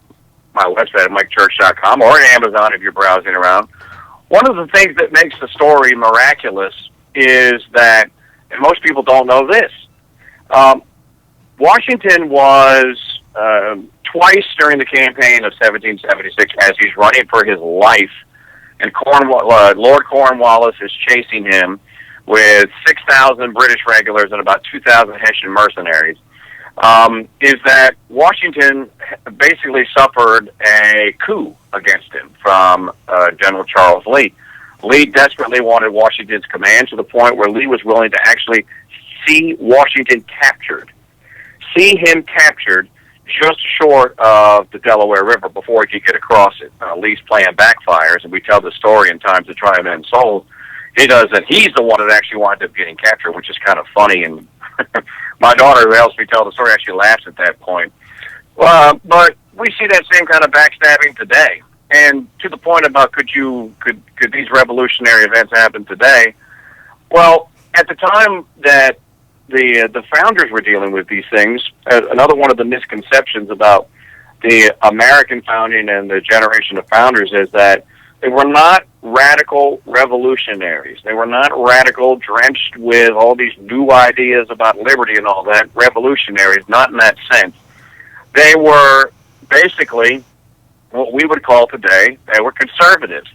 my website at MikeChurch.com or at Amazon if you're browsing around. one of the things that makes the story miraculous is that, and most people don't know this, Washington was twice during the campaign of 1776, as he's running for his life, and Lord Cornwallis is chasing him with 6,000 British regulars and about 2,000 Hessian mercenaries, is that Washington basically suffered a coup against him from General Charles Lee. Lee desperately wanted Washington's command to the point where Lee was willing to actually see Washington captured. See him captured just short of the Delaware River before he could get across it. Lee's plan backfires, and we tell the story in Times to Try and Mend Souls. He does, and he's the one that actually wound up getting captured, which is kind of funny. And my daughter, who helps me tell the story, actually laughs at that point. But we see that same kind of backstabbing today. And to the point about could these revolutionary events happen today? Well, at the time that the founders were dealing with these things, another one of the misconceptions about the American founding and the generation of founders is that they were not radical revolutionaries. They were not radical, drenched with all these new ideas about liberty and all that, revolutionaries, not in that sense. They were basically what we would call today, they were conservatives.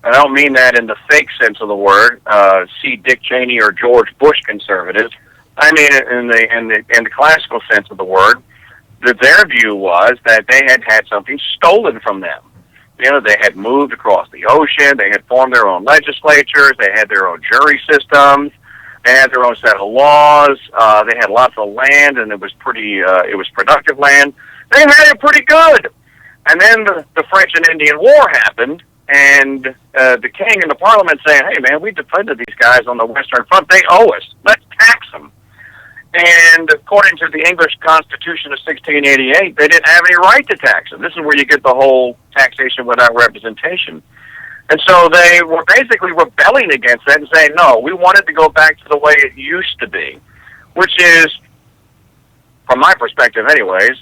I don't mean that in the fake sense of the word, see Dick Cheney or George Bush conservatives. I mean it in the classical sense of the word, that their view was that they had had something stolen from them. You know, they had moved across the ocean, they had formed their own legislatures, they had their own jury systems, they had their own set of laws, they had lots of land, and it was productive land. They had it pretty good. And then the French and Indian War happened, and the king and the parliament saying, hey, man, we defended these guys on the Western Front. They owe us. Let's tax them. And according to the English Constitution of 1688, they didn't have any right to tax them. This is where you get the whole taxation without representation. And so they were basically rebelling against that and saying, no, we wanted to go back to the way it used to be, which is, from my perspective anyways,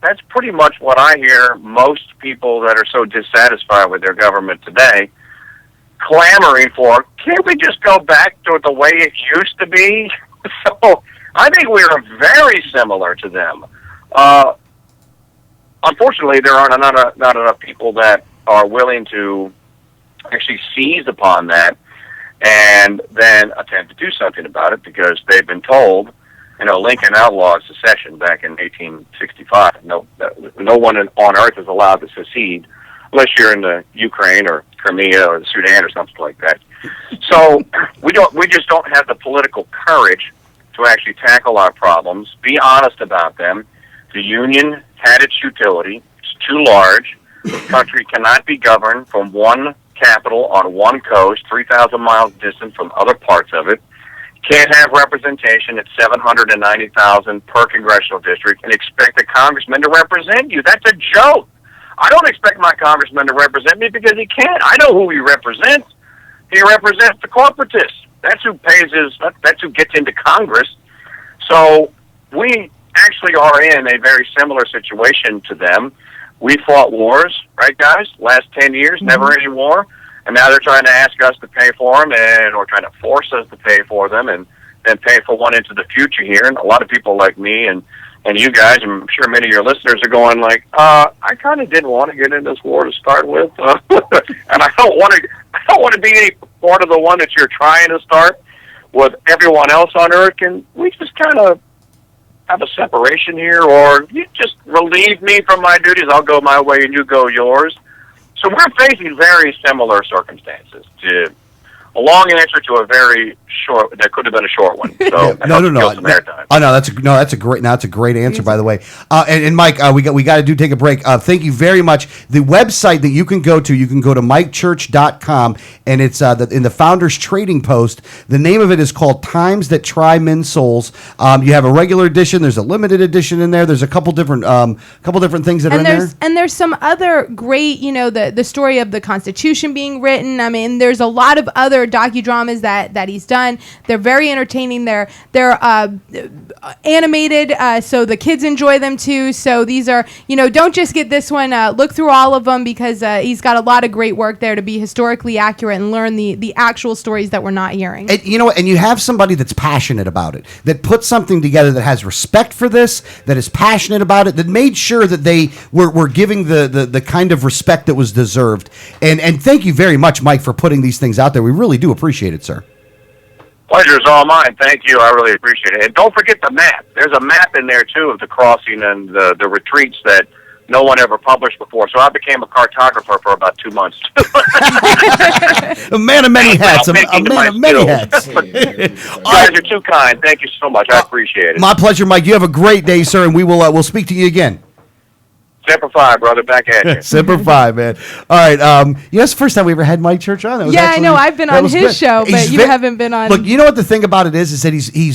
that's pretty much what I hear most people that are so dissatisfied with their government today clamoring for. Can't we just go back to the way it used to be? So I think we are very similar to them. Unfortunately, there are not enough people that are willing to actually seize upon that and then attempt to do something about it, because they've been told, you know, Lincoln outlawed secession back in 1865. No one on earth is allowed to secede unless you're in the Ukraine or Crimea or the Sudan or something like that. So we just don't have the political courage to actually tackle our problems, be honest about them. The Union had its utility. It's too large. The country cannot be governed from one capital on one coast, 3,000 miles distant from other parts of it. Can't have representation at 790,000 per congressional district and expect a congressman to represent you. That's a joke. I don't expect my congressman to represent me because he can't. I know who he represents. He represents the corporatists. That's who that's who gets into Congress. So we actually are in a very similar situation to them. We fought wars, right, guys? Last 10 years, never any war. And now they're trying to ask us to pay for them, or trying to force us to pay for them, and then pay for one into the future here. And a lot of people like me and you guys, I'm sure many of your listeners are going like, I kind of didn't want to get in this war to start with, and I don't want to be any part of the one that you're trying to start with everyone else on Earth. Can we just kind of have a separation here, or you just relieve me from my duties? I'll go my way and you go yours. So we're facing very similar circumstances. To a long answer to a very short, that could have been a short one. So that's a great answer, by the way. And Mike, we got to take a break. Thank you very much. The website that you can go to mikechurch.com, and it's in the Founders Trading Post. The name of it is called Times That Try Men's Souls. You have a regular edition. There's a limited edition in there. There's a couple different things that are in there. And there's some other great, the story of the Constitution being written. I mean, there's a lot of other other docudramas that he's done. They're very entertaining. They're animated, so the kids enjoy them too. So these are, don't just get this one. Look through all of them because he's got a lot of great work there to be historically accurate and learn the actual stories that we're not hearing. And and you have somebody that's passionate about it, that put something together, that has respect for this, that is passionate about it, that made sure that they were giving the kind of respect that was deserved. And thank you very much, Mike, for putting these things out there. We really do appreciate it, sir. Pleasure is all mine. Thank you. I really appreciate it. And don't forget the map. There's a map in there, too, of the crossing and the retreats that no one ever published before. So I became a cartographer for about 2 months. A man of many hats. A man of many hats. You guys are too kind. Thank you so much. I appreciate it. My pleasure, Mike. You have a great day, sir, and we'll speak to you again. Semper Fi, brother. Back at you. Semper Fi, man. All right. That's the first time we ever had Mike Church on. I know. I've been on his show, but you haven't been on. Look, you know what the thing about it is that he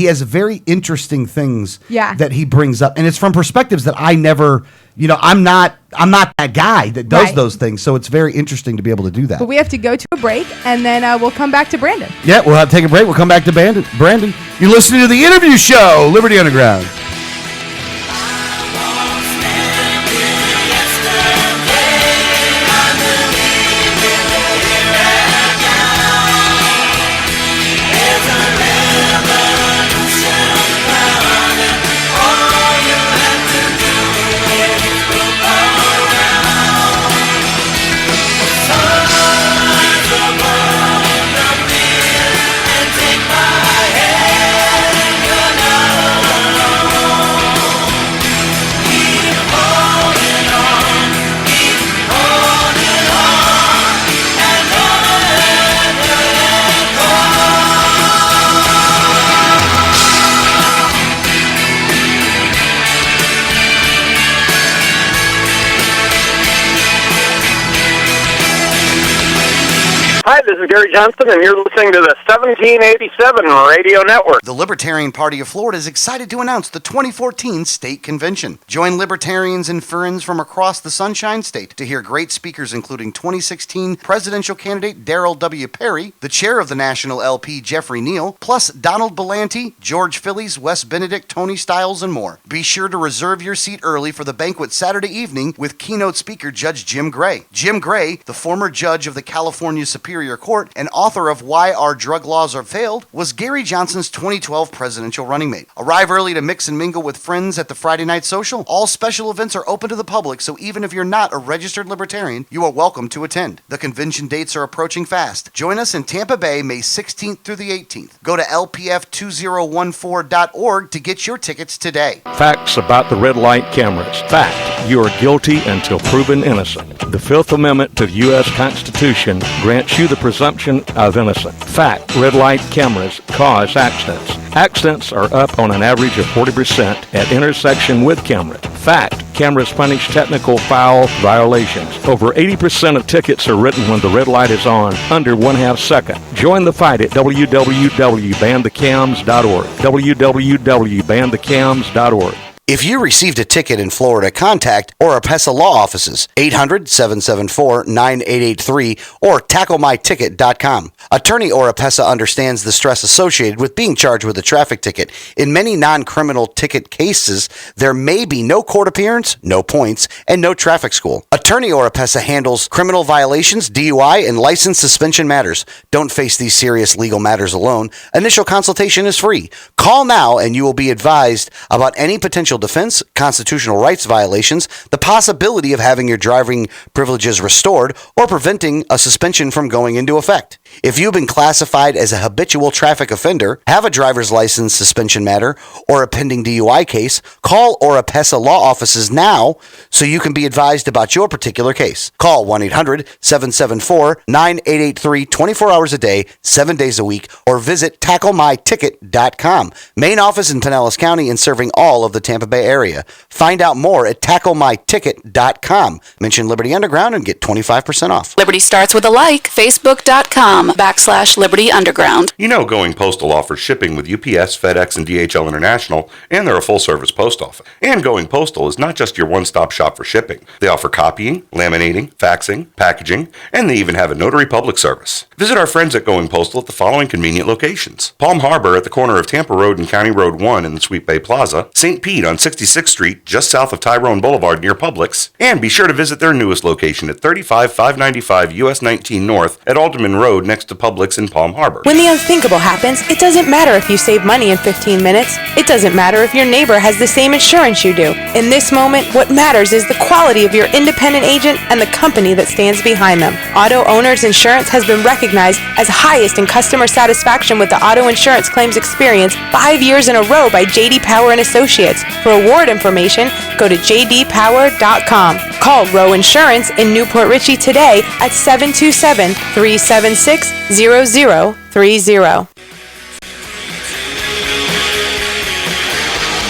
has very interesting things that he brings up, and it's from perspectives that I never. I'm not that guy that does those things, so it's very interesting to be able to do that. But we have to go to a break, and then we'll come back to Brandon. Yeah, we'll have to take a break. We'll come back to Brandon. You're listening to the interview show, Liberty Underground. Hi, this is Gary Johnson, and you're listening to the 1787 Radio Network. The Libertarian Party of Florida is excited to announce the 2014 State Convention. Join libertarians and friends from across the Sunshine State to hear great speakers including 2016 presidential candidate Darrell W. Perry, the chair of the National LP Jeffrey Neal, plus Donald Belanti, George Phillies, Wes Benedict, Tony Stiles, and more. Be sure to reserve your seat early for the banquet Saturday evening with keynote speaker Judge Jim Gray. Jim Gray, the former judge of the California Superior Court and author of Why Our Drug Laws Are Failed, was Gary Johnson's 2012 presidential running mate. Arrive early to mix and mingle with friends at the Friday Night Social. All special events are open to the public, so even if you're not a registered libertarian, you are welcome to attend. The convention dates are approaching fast. Join us in Tampa Bay, May 16th through the 18th. Go to lpf2014.org to get your tickets today. Facts about the red light cameras. Fact, you are guilty until proven innocent. The Fifth Amendment to the U.S. Constitution grants you the presumption of innocence. Fact, red light cameras cause accidents. Accidents are up on an average of 40% at intersection with cameras. Fact, cameras punish technical foul violations. Over 80% of tickets are written when the red light is on, under 1/2 second. Join the fight at www.banthecams.org. www.banthecams.org. If you received a ticket in Florida, contact Oropesa Law Offices, 800-774-9883 or tacklemyticket.com. Attorney Oropesa understands the stress associated with being charged with a traffic ticket. In many non-criminal ticket cases, there may be no court appearance, no points, and no traffic school. Attorney Oropesa handles criminal violations, DUI, and license suspension matters. Don't face these serious legal matters alone. Initial consultation is free. Call now and you will be advised about any potential defense, constitutional rights violations, the possibility of having your driving privileges restored, or preventing a suspension from going into effect. If you've been classified as a habitual traffic offender, have a driver's license suspension matter, or a pending DUI case, call Oropesa Law Offices now so you can be advised about your particular case. Call 1-800-774-9883 24 hours a day, 7 days a week, or visit tacklemyticket.com. Main office in Pinellas County and serving all of the Tampa Bay area. Find out more at tacklemyticket.com. Mention Liberty Underground and get 25% off. Liberty starts with a like. Facebook.com. telecom.com/Liberty Underground. You know Going Postal offers shipping with UPS, FedEx, and DHL International, and they're a full-service post office. And Going Postal is not just your one-stop shop for shipping. They offer copying, laminating, faxing, packaging, and they even have a notary public service. Visit our friends at Going Postal at the following convenient locations: Palm Harbor at the corner of Tampa Road and County Road 1 in the Sweet Bay Plaza, St. Pete on 66th Street just south of Tyrone Boulevard near Publix, and be sure to visit their newest location at 35595 US 19 North at Alderman Road next to Publix in Palm Harbor. When the unthinkable happens, it doesn't matter if you save money in 15 minutes. It doesn't matter if your neighbor has the same insurance you do. In this moment, what matters is the quality of your independent agent and the company that stands behind them. Auto Owners Insurance has been recognized as highest in customer satisfaction with the auto insurance claims experience 5 years in a row by J.D. Power and Associates. For award information, go to jdpower.com. Call Row Insurance in Newport Richey today at 727-376-0030.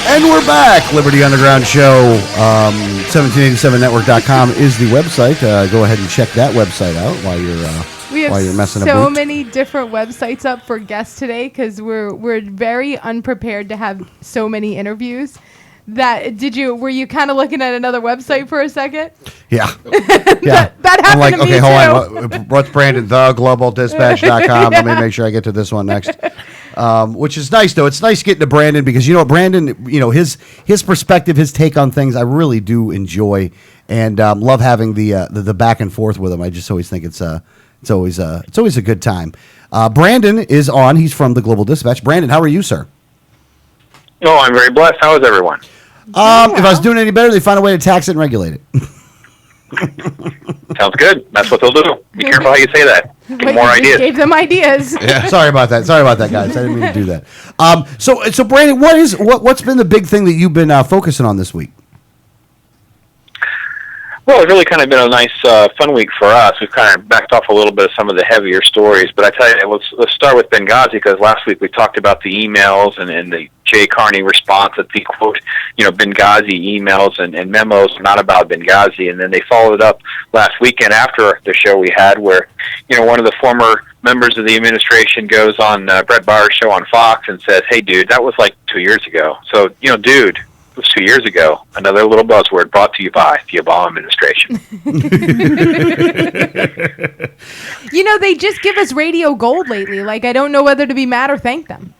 And we're back. Liberty Underground Show. 1787network.com is the website. Go ahead and check that website out while you're messing about. So many different websites up for guests today because we're very unprepared to have so many interviews. Were you kind of looking at another website for a second? Yeah. That happened I'm like, to okay, me hold too. on. What's Brandon? TheGlobalDispatch.com. Let me make sure I get to this one next. Which is nice, though. It's nice getting to Brandon because, Brandon, his perspective, his take on things, I really do enjoy and love having the back and forth with him. I just always think it's always a good time. Brandon is on. He's from the Global Dispatch. Brandon, how are you, sir? Oh, I'm very blessed. How is everyone? If I was doing any better, they find a way to tax it and regulate it. Sounds good. That's what they'll do. Be careful how you say that. Give them more ideas. Gave them ideas. Yeah. Sorry about that, guys. I didn't mean to do that. So Brandon, what's been the big thing that you've been focusing on this week? Well, it's really kind of been a nice, fun week for us. We've kind of backed off a little bit of some of the heavier stories, but I tell you, let's start with Benghazi because last week we talked about the emails and the Jay Carney response that the quote, Benghazi emails and memos not about Benghazi, and then they followed up last weekend after the show we had where, one of the former members of the administration goes on Brett Baer's show on Fox and says, "Hey, dude, that was like 2 years ago." So, dude. It was 2 years ago. Another little buzzword brought to you by the Obama administration. They just give us radio gold lately. Like, I don't know whether to be mad or thank them.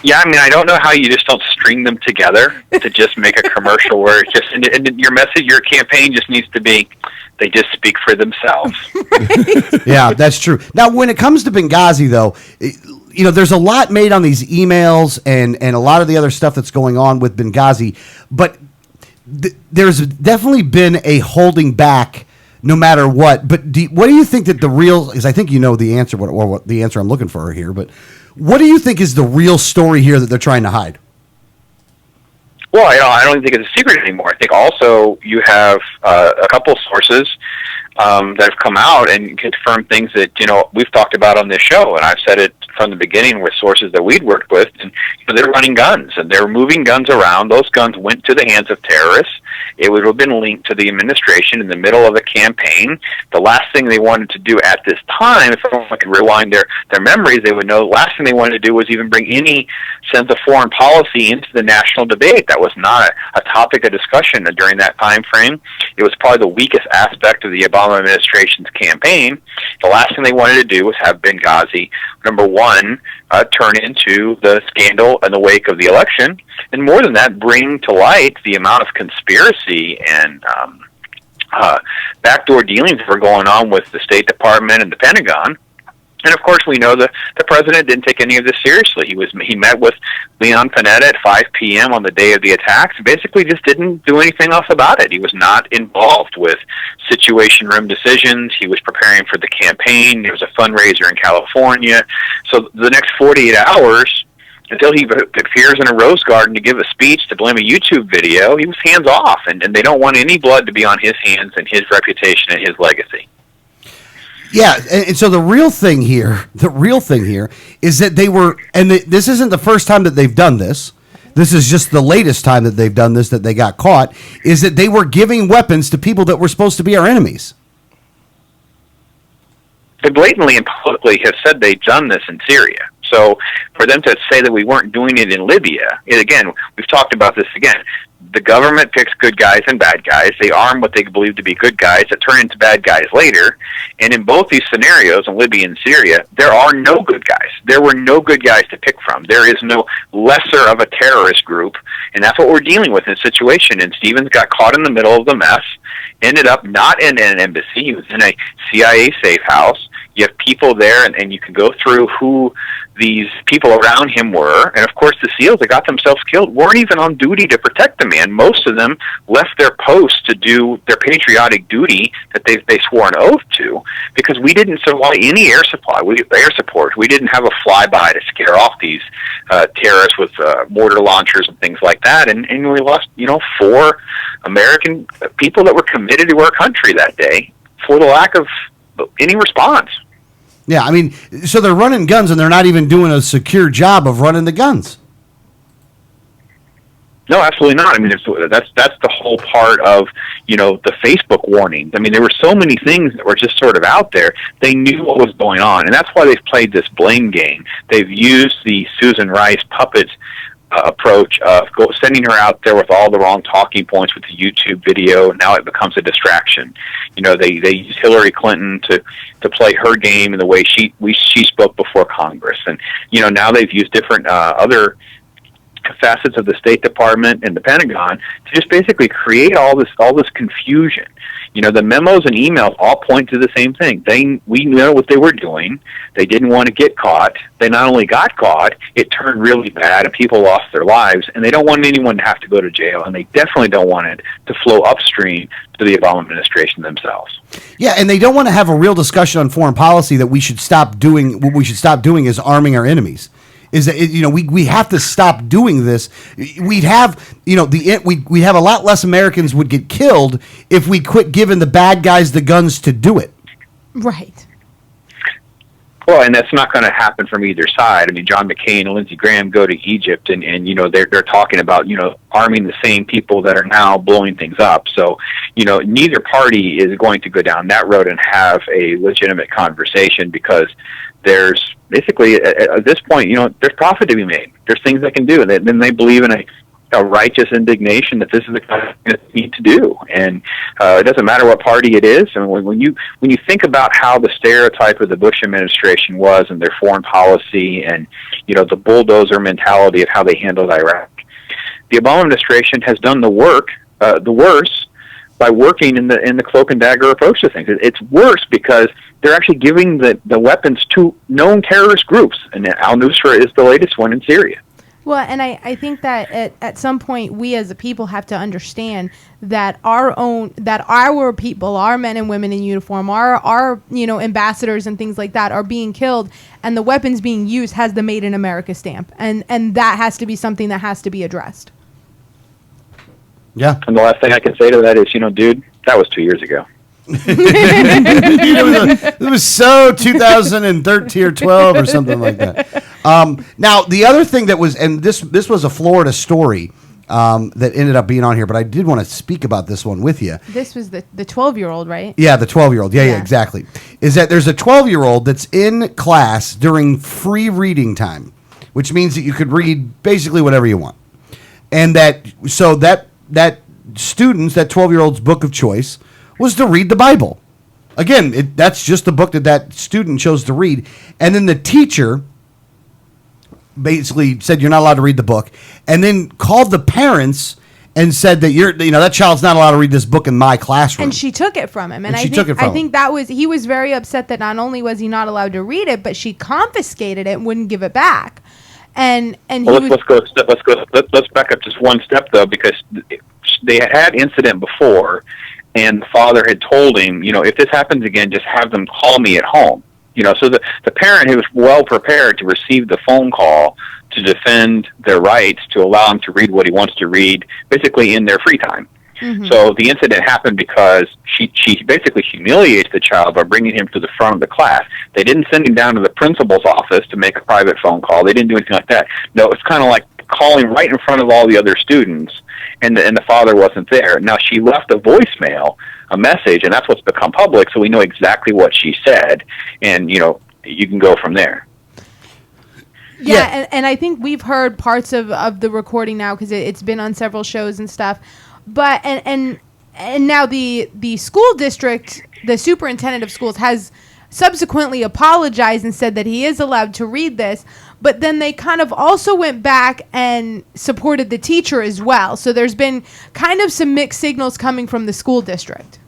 Yeah, I don't know how you just don't string them together to just make a commercial where it's just, and your message, your campaign just needs to be, they just speak for themselves. Yeah, that's true. Now, when it comes to Benghazi, though, there's a lot made on these emails and a lot of the other stuff that's going on with Benghazi, but there's definitely been a holding back no matter what. But what do you think that the real, because I think you know the answer, what the answer I'm looking for here, but what do you think is the real story here that they're trying to hide? Well, I don't think it's a secret anymore. I think also you have a couple sources that have come out and confirmed things that, we've talked about on this show, and I've said it from the beginning with sources that we'd worked with, and they're running guns, and they're moving guns around. Those guns went to the hands of terrorists. It would have been linked to the administration in the middle of a campaign. The last thing they wanted to do at this time, if someone could rewind their memories, they would know the last thing they wanted to do was even bring any sense of foreign policy into the national debate. That was not a topic of discussion during that time frame. It was probably the weakest aspect of the Obama administration's campaign. The last thing they wanted to do was have Benghazi, number one, turn into the scandal in the wake of the election, and more than that, bring to light the amount of conspiracy and backdoor dealings that were going on with the State Department and the Pentagon. And of course, we know the president didn't take any of this seriously. He met with Leon Panetta at 5 p.m. on the day of the attacks. Basically, just didn't do anything else about it. He was not involved with Situation Room decisions. He was preparing for the campaign. There was a fundraiser in California. So the next 48 hours, until he appears in a rose garden to give a speech to blame a YouTube video, he was hands off, and they don't want any blood to be on his hands and his reputation and his legacy. Yeah, and so the real thing here is that they were, and this isn't the first time that they've done this. This is just the latest time that they've done this, that they got caught, is that they were giving weapons to people that were supposed to be our enemies. they blatantly and publicly have said they've done this in Syria. So for them to say that we weren't doing it in Libya, and again, we've talked about this again. The government picks good guys and bad guys. They arm what they believe to be good guys that turn into bad guys later. And in both these scenarios, in Libya and Syria, there are no good guys. There were no good guys to pick from. There is no lesser of a terrorist group. And that's what we're dealing with in this situation. And Stevens got caught in the middle of the mess, ended up not in an embassy. He was in a CIA safe house. You have people there, and you can go through who these people around him were. And, of course, the SEALs that got themselves killed weren't even on duty to protect the man. Most of them left their posts to do their patriotic duty that they swore an oath to, because we didn't supply any air support. We didn't have a flyby to scare off these terrorists with mortar launchers and things like that. And we lost, 4 American people that were committed to our country that day for the lack of any response. Yeah, I mean, so they're running guns and they're not even doing a secure job of running the guns. No, absolutely not. I mean, that's the whole part of, the Facebook warnings. I mean, there were so many things that were just sort of out there. They knew what was going on, and that's why they've played this blame game. They've used the Susan Rice puppet approach of sending her out there with all the wrong talking points with the YouTube video, and now it becomes a distraction. They use Hillary Clinton to play her game in the way she spoke before Congress, and now they've used different other facets of the State Department and the Pentagon to just basically create all this confusion. The memos and emails all point to the same thing. We know what they were doing. They didn't want to get caught. They not only got caught, it turned really bad and people lost their lives, and they don't want anyone to have to go to jail, and they definitely don't want it to flow upstream to the Obama administration themselves. Yeah, and they don't want to have a real discussion on foreign policy that we should stop doing. What we should stop doing is arming our enemies. Is that we have to stop doing this. We'd have we have a lot less Americans would get killed if we quit giving the bad guys the guns to do it. Right. Well, and that's not going to happen from either side. I mean, John McCain and Lindsey Graham go to Egypt, and they're talking about arming the same people that are now blowing things up. So neither party is going to go down that road and have a legitimate conversation, because there's basically at this point, there's profit to be made. There's things they can do, and then they believe in a righteous indignation that this is the kind of thing that they need to do. And it doesn't matter what party it is. And when you think about how the stereotype of the Bush administration was and their foreign policy, and the bulldozer mentality of how they handled Iraq, the Obama administration has done the worse by working in the cloak and dagger approach to things. It's worse because they're actually giving the weapons to known terrorist groups, and al-Nusra is the latest one in Syria. Well, and I think that at some point we as a people have to understand that our people, our men and women in uniform, our ambassadors and things like that are being killed, and the weapons being used has the Made in America stamp, and that has to be something that has to be addressed. Yeah. And the last thing I can say to that is, dude, that was 2 years ago. It was so 2013 or 12 or something like that. Now, the other thing that was, and this was a Florida story that ended up being on here, but I did want to speak about this one with you. This was the 12-year-old, right? Yeah, the 12-year-old. Yeah, exactly. Is that there's a 12-year-old that's in class during free reading time, which means that you could read basically whatever you want. And that student's, that 12-year-old's book of choice was to read the Bible. Again, that's just the book that student chose to read. And then the teacher basically said, you're not allowed to read the book. And then called the parents and said that that child's not allowed to read this book in my classroom. And she took it from him. I think he was very upset that not only was he not allowed to read it, but she confiscated it and wouldn't give it back. Let's back up just one step though, because they had incident before, and the father had told him, if this happens again, just have them call me at home. So the parent, who was well prepared to receive the phone call to defend their rights, to allow him to read what he wants to read, basically in their free time. Mm-hmm. So the incident happened because she basically humiliates the child by bringing him to the front of the class. They didn't send him down to the principal's office to make a private phone call. They didn't do anything like that. No, it's kind of like calling right in front of all the other students, and the father wasn't there. Now, she left a voicemail, a message, and that's what's become public, so we know exactly what she said, and, you can go from there. Yeah, and I think we've heard parts of the recording now because it's been on several shows and stuff. But and now the school district, the superintendent of schools, has subsequently apologized and said that he is allowed to read this. But then they kind of also went back and supported the teacher as well. So there's been kind of some mixed signals coming from the school district.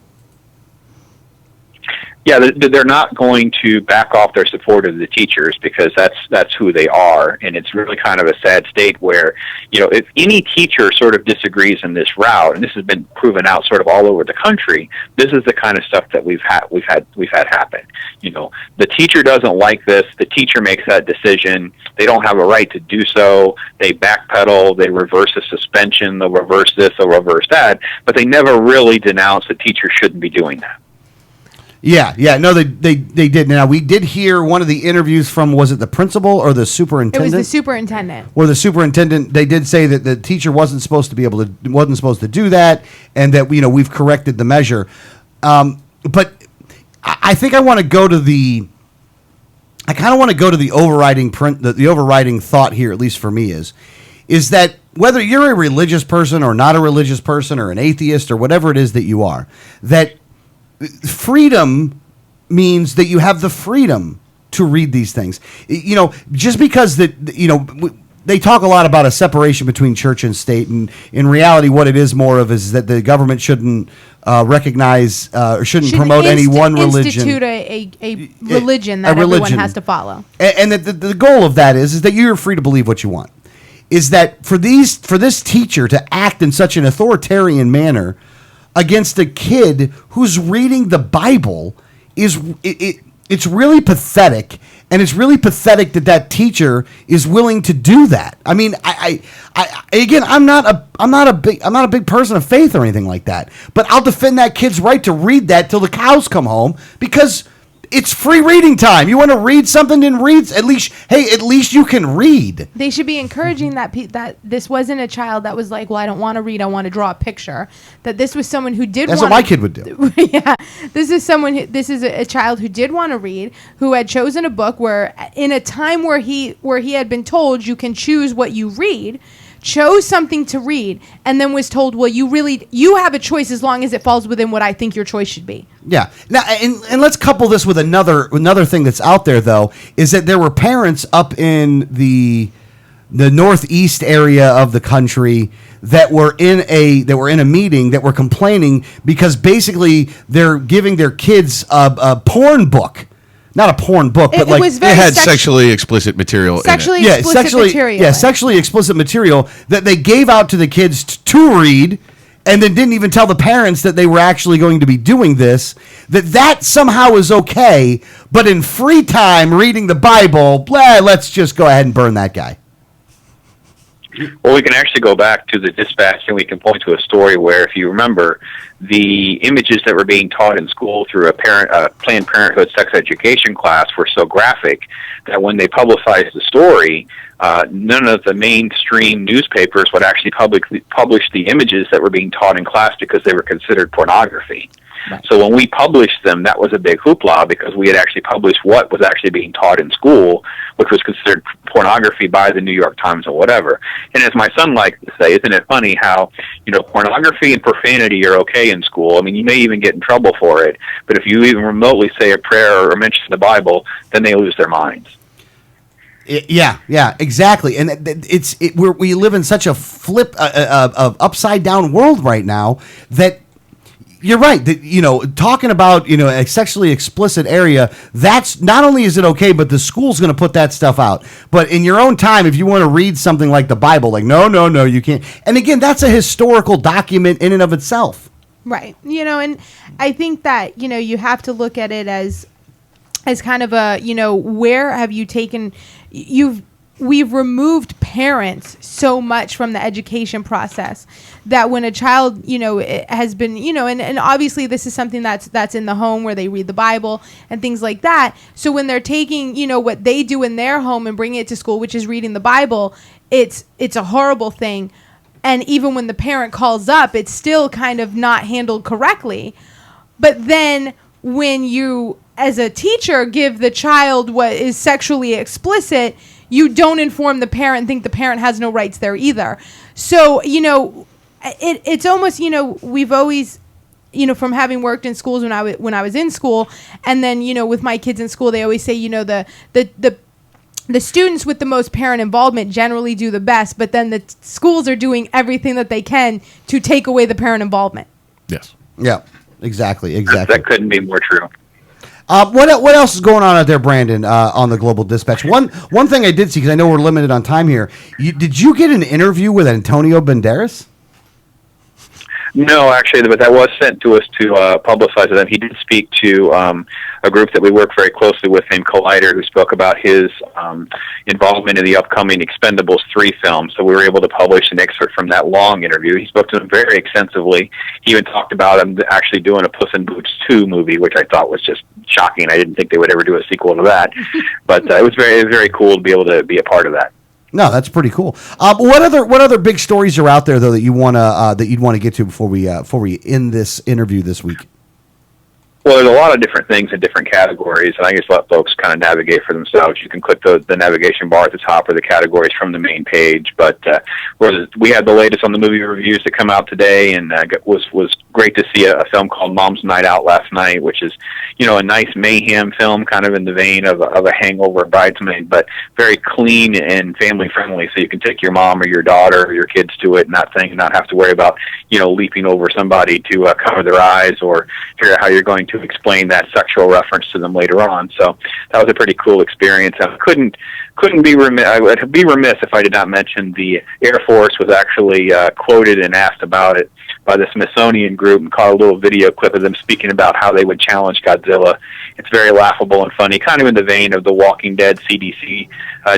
Yeah, they're not going to back off their support of the teachers because that's who they are, and it's really kind of a sad state where, if any teacher sort of disagrees in this route, and this has been proven out sort of all over the country, this is the kind of stuff that we've had happen. The teacher doesn't like this. The teacher makes that decision. They don't have a right to do so. They backpedal. They reverse a suspension. They'll reverse this. They'll reverse that. But they never really denounce the teacher shouldn't be doing that. Yeah, no, they did. Now, we did hear one of the interviews from, was it the principal or the superintendent? It was the superintendent. Where the superintendent, they did say that the teacher wasn't supposed to do that, and that, we've corrected the measure. But I think I want to go to the overriding the overriding thought here, at least for me, is that whether you're a religious person or not a religious person or an atheist or whatever it is that you are, that freedom means that you have the freedom to read these things. Just because they talk a lot about a separation between church and state, and in reality, what it is more of is that the government shouldn't recognize or shouldn't promote any one religion. Institute a religion that everyone has to follow. And the goal of that is that you're free to believe what you want. Is that for this teacher to act in such an authoritarian manner against a kid who's reading the Bible it's really pathetic, and it's really pathetic that teacher is willing to do that. I mean, I again, I'm not a big person of faith or anything like that, but I'll defend that kid's right to read that till the cows come home because it's free reading time. You want to read something, then read. At least you can read. They should be encouraging that this wasn't a child that was like, well, I don't want to read, I want to draw a picture. That this was someone who did. That's what my kid would do. Yeah, this is a child who did want to read, who had chosen a book where, in a time where he had been told you can choose what you read, chose something to read, and then was told, well, you have a choice as long as it falls within what I think your choice should be. Yeah. Now, and let's couple this with another thing that's out there, though, is that there were parents up in the northeast area of the country that were in a meeting that were complaining because basically they're giving their kids a porn book. Not a porn book, but it had sexually explicit material in it. Sexually explicit material that they gave out to the kids to read, and then didn't even tell the parents that they were actually going to be doing this. That somehow is okay, but in free time reading the Bible, let's just go ahead and burn that guy. Well, we can actually go back to the dispatch, and we can point to a story where, if you remember, the images that were being taught in school through a Planned Parenthood sex education class were so graphic that when they publicized the story, none of the mainstream newspapers would actually publish the images that were being taught in class because they were considered pornography. Right. So when we published them, that was a big hoopla because we had actually published what was actually being taught in school, which was considered pornography by the New York Times or whatever. And as my son likes to say, isn't it funny how, pornography and profanity are okay in school? I mean, you may even get in trouble for it, but if you even remotely say a prayer or mention the Bible, then they lose their minds. Yeah, exactly. And we live in such a upside down world right now that you're right. That, talking about, a sexually explicit area, that's not only is it okay, but the school's going to put that stuff out. But in your own time, if you want to read something like the Bible, no, you can't. And again, that's a historical document in and of itself. Right. And I think that, you have to look at it as kind of a, where have you taken, we've removed parents so much from the education process that when a child, it has been, and obviously this is something that's in the home where they read the Bible and things like that. So when they're taking, what they do in their home and bringing it to school, which is reading the Bible, it's a horrible thing. And even when the parent calls up, it's still kind of not handled correctly. But then when you, as a teacher, give the child what is sexually explicit, you don't inform the parent, think the parent has no rights there either. So, it's almost, we've always, from having worked in schools when I was in school, and then, with my kids in school, they always say, the students with the most parent involvement generally do the best, but then the schools are doing everything that they can to take away the parent involvement. Yes. Yeah, exactly. That couldn't be more true. What else is going on out there, Brandon, on the Global Dispatch? One thing I did see, because I know we're limited on time here, did you get an interview with Antonio Banderas? No, actually, but that was sent to us to publicize to them. He did speak to a group that we work very closely with named Collider, who spoke about his involvement in the upcoming Expendables 3 film. So we were able to publish an excerpt from that long interview. He spoke to them very extensively. He even talked about him actually doing a Puss in Boots 2 movie, which I thought was just shocking. I didn't think they would ever do a sequel to that. But it was very cool to be able to be a part of that. No, that's pretty cool. What other big stories are out there though that you'd want to get to before we end this interview this week? Well, there's a lot of different things in different categories, and I just let folks kind of navigate for themselves. You can click the navigation bar at the top or the categories from the main page. But we had the latest on the movie reviews that come out today, and was great to see a film called Mom's Night Out last night, which is a nice mayhem film, kind of in the vein of a Hangover, Bridesmaid, but very clean and family friendly. So you can take your mom or your daughter or your kids to it, not have to worry about leaping over somebody to cover their eyes or figure out how you're going to explain that sexual reference to them later on. So that was a pretty cool experience. I couldn't be remiss. I would be remiss if I did not mention the Air Force was actually quoted and asked about it by the Smithsonian group, and caught a little video clip of them speaking about how they would challenge Godzilla. It's very laughable and funny, kind of in the vein of the Walking Dead CDC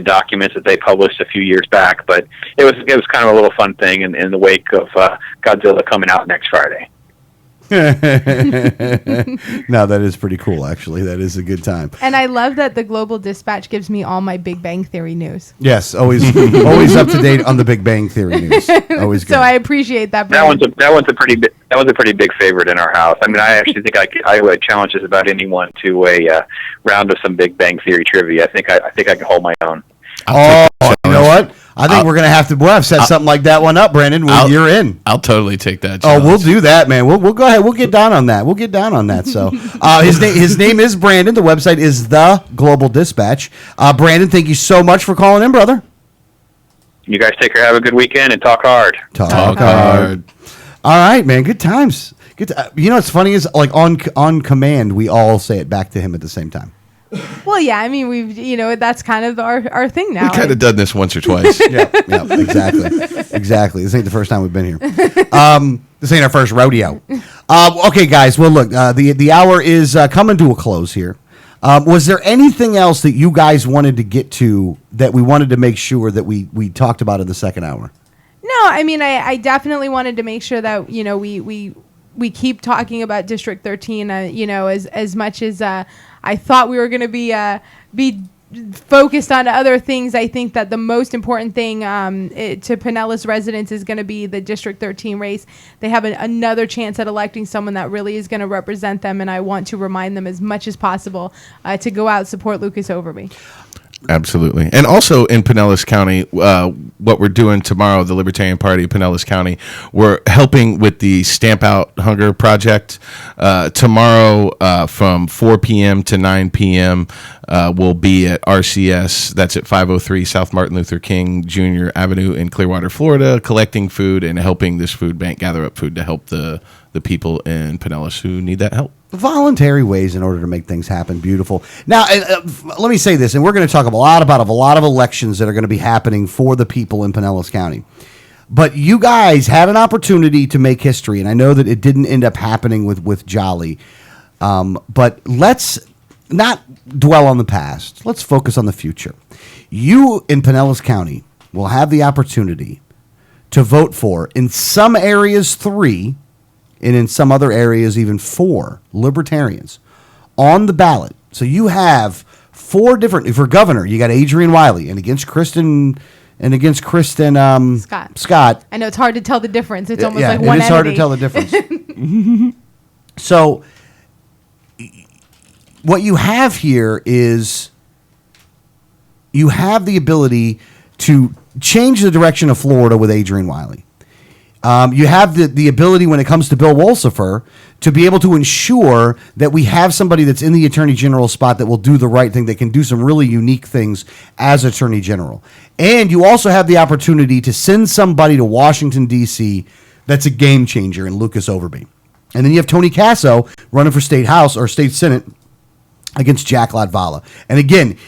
documents that they published a few years back. But it was kind of a little fun thing in the wake of Godzilla coming out next Friday. No, that is pretty cool, actually. That is a good time. And I love that the Global Dispatch gives me all my Big Bang Theory news. Yes, always up to date on the Big Bang Theory news. Always good. So I appreciate that. That one's a pretty big favorite in our house. I mean, I actually think I would challenge just about anyone to a round of some Big Bang Theory trivia. I think I can hold my own. You know what? I think we're gonna have to set something like that one up, Brandon. You're in. I'll totally take that challenge. Oh, we'll do that, man. We'll go ahead. We'll get down on that. So his name is Brandon. The website is The Global Dispatch. Brandon, thank you so much for calling in, brother. You guys take care. Have a good weekend and talk hard. Talk hard. All right, man. Good times. What's funny is like on command, we all say it back to him at the same time. Well, yeah, I mean, we've, that's kind of our thing now. We kind of done this once or twice. yeah, exactly. This ain't the first time we've been here. This ain't our first rodeo. Okay, guys. Well, look, the hour is coming to a close here. Was there anything else that you guys wanted to get to that we wanted to make sure that we talked about in the second hour? No, I mean, I definitely wanted to make sure that, we keep talking about District 13, as much as I thought we were going to be focused on other things. I think that the most important thing to Pinellas residents is going to be the District 13 race. They have another chance at electing someone that really is going to represent them, and I want to remind them as much as possible to go out and support Lucas Overby. Absolutely. And also in Pinellas County, what we're doing tomorrow, the Libertarian Party of Pinellas County, we're helping with the Stamp Out Hunger Project. Tomorrow from 4 p.m. to 9 p.m. We'll be at RCS. That's at 503 South Martin Luther King Jr. Avenue in Clearwater, Florida, collecting food and helping this food bank gather up food to help the people in Pinellas who need that help. Voluntary ways in order to make things happen. Beautiful. Now, let me say this, and we're going to talk a lot about a lot of elections that are going to be happening for the people in Pinellas County. But you guys had an opportunity to make history, and I know that it didn't end up happening with Jolly. But let's not dwell on the past. Let's focus on the future. You in Pinellas County will have the opportunity to vote for, in some areas 3, and in some other areas even 4 libertarians on the ballot. So you have 4 different. For governor, you got Adrian Wiley, and against Kristen Scott. I know it's hard to tell the difference. It's almost Yeah, like one it is hard to entity. tell the difference. So what you have here is you have the ability to change the direction of Florida with Adrian Wiley. You have the ability when it comes to Bill Wolsifer to be able to ensure that we have somebody that's in the Attorney General spot that will do the right thing, that can do some really unique things as Attorney General. And you also have the opportunity to send somebody to Washington, D.C. that's a game changer in Lucas Overby. And then you have Tony Casso running for State House or State Senate against Jack Latvala. And again,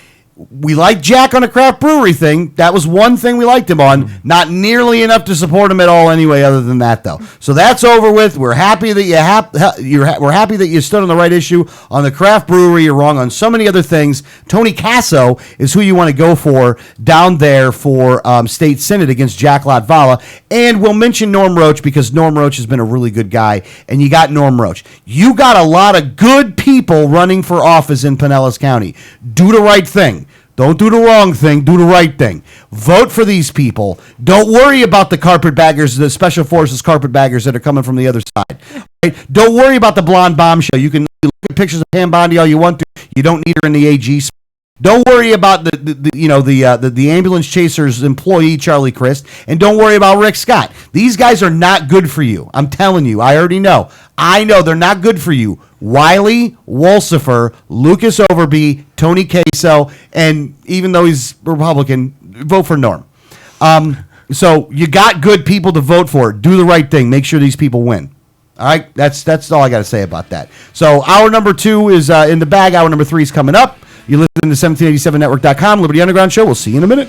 we like Jack on a craft brewery thing. That was one thing we liked him on. Not nearly enough to support him at all anyway, other than that, though. So that's over with. We're happy that we're happy that you stood on the right issue on the craft brewery. You're wrong on so many other things. Tony Casso is who you want to go for down there for State Senate against Jack Latvala. And we'll mention Norm Roach because Norm Roach has been a really good guy. And you got Norm Roach. You got a lot of good people running for office in Pinellas County. Do the right thing. Don't do the wrong thing. Do the right thing. Vote for these people. Don't worry about the carpetbaggers, the Special Forces carpetbaggers that are coming from the other side. Right? Don't worry about the blonde bombshell. You can look at pictures of Pam Bondi all you want to. You don't need her in the AG spot. Don't worry about the ambulance chasers employee Charlie Crist, and don't worry about Rick Scott. These guys are not good for you. I'm telling you. I already know. I know they're not good for you. Wiley, Wolsifer, Lucas Overby, Tony Casso, and even though he's Republican, vote for Norm. So you got good people to vote for. Do the right thing. Make sure these people win. All right, that's all I got to say about that. So hour number 2 is in the bag. Hour number 3 is coming up. You listen to 1787network.com, Liberty Underground Show. We'll see you in a minute.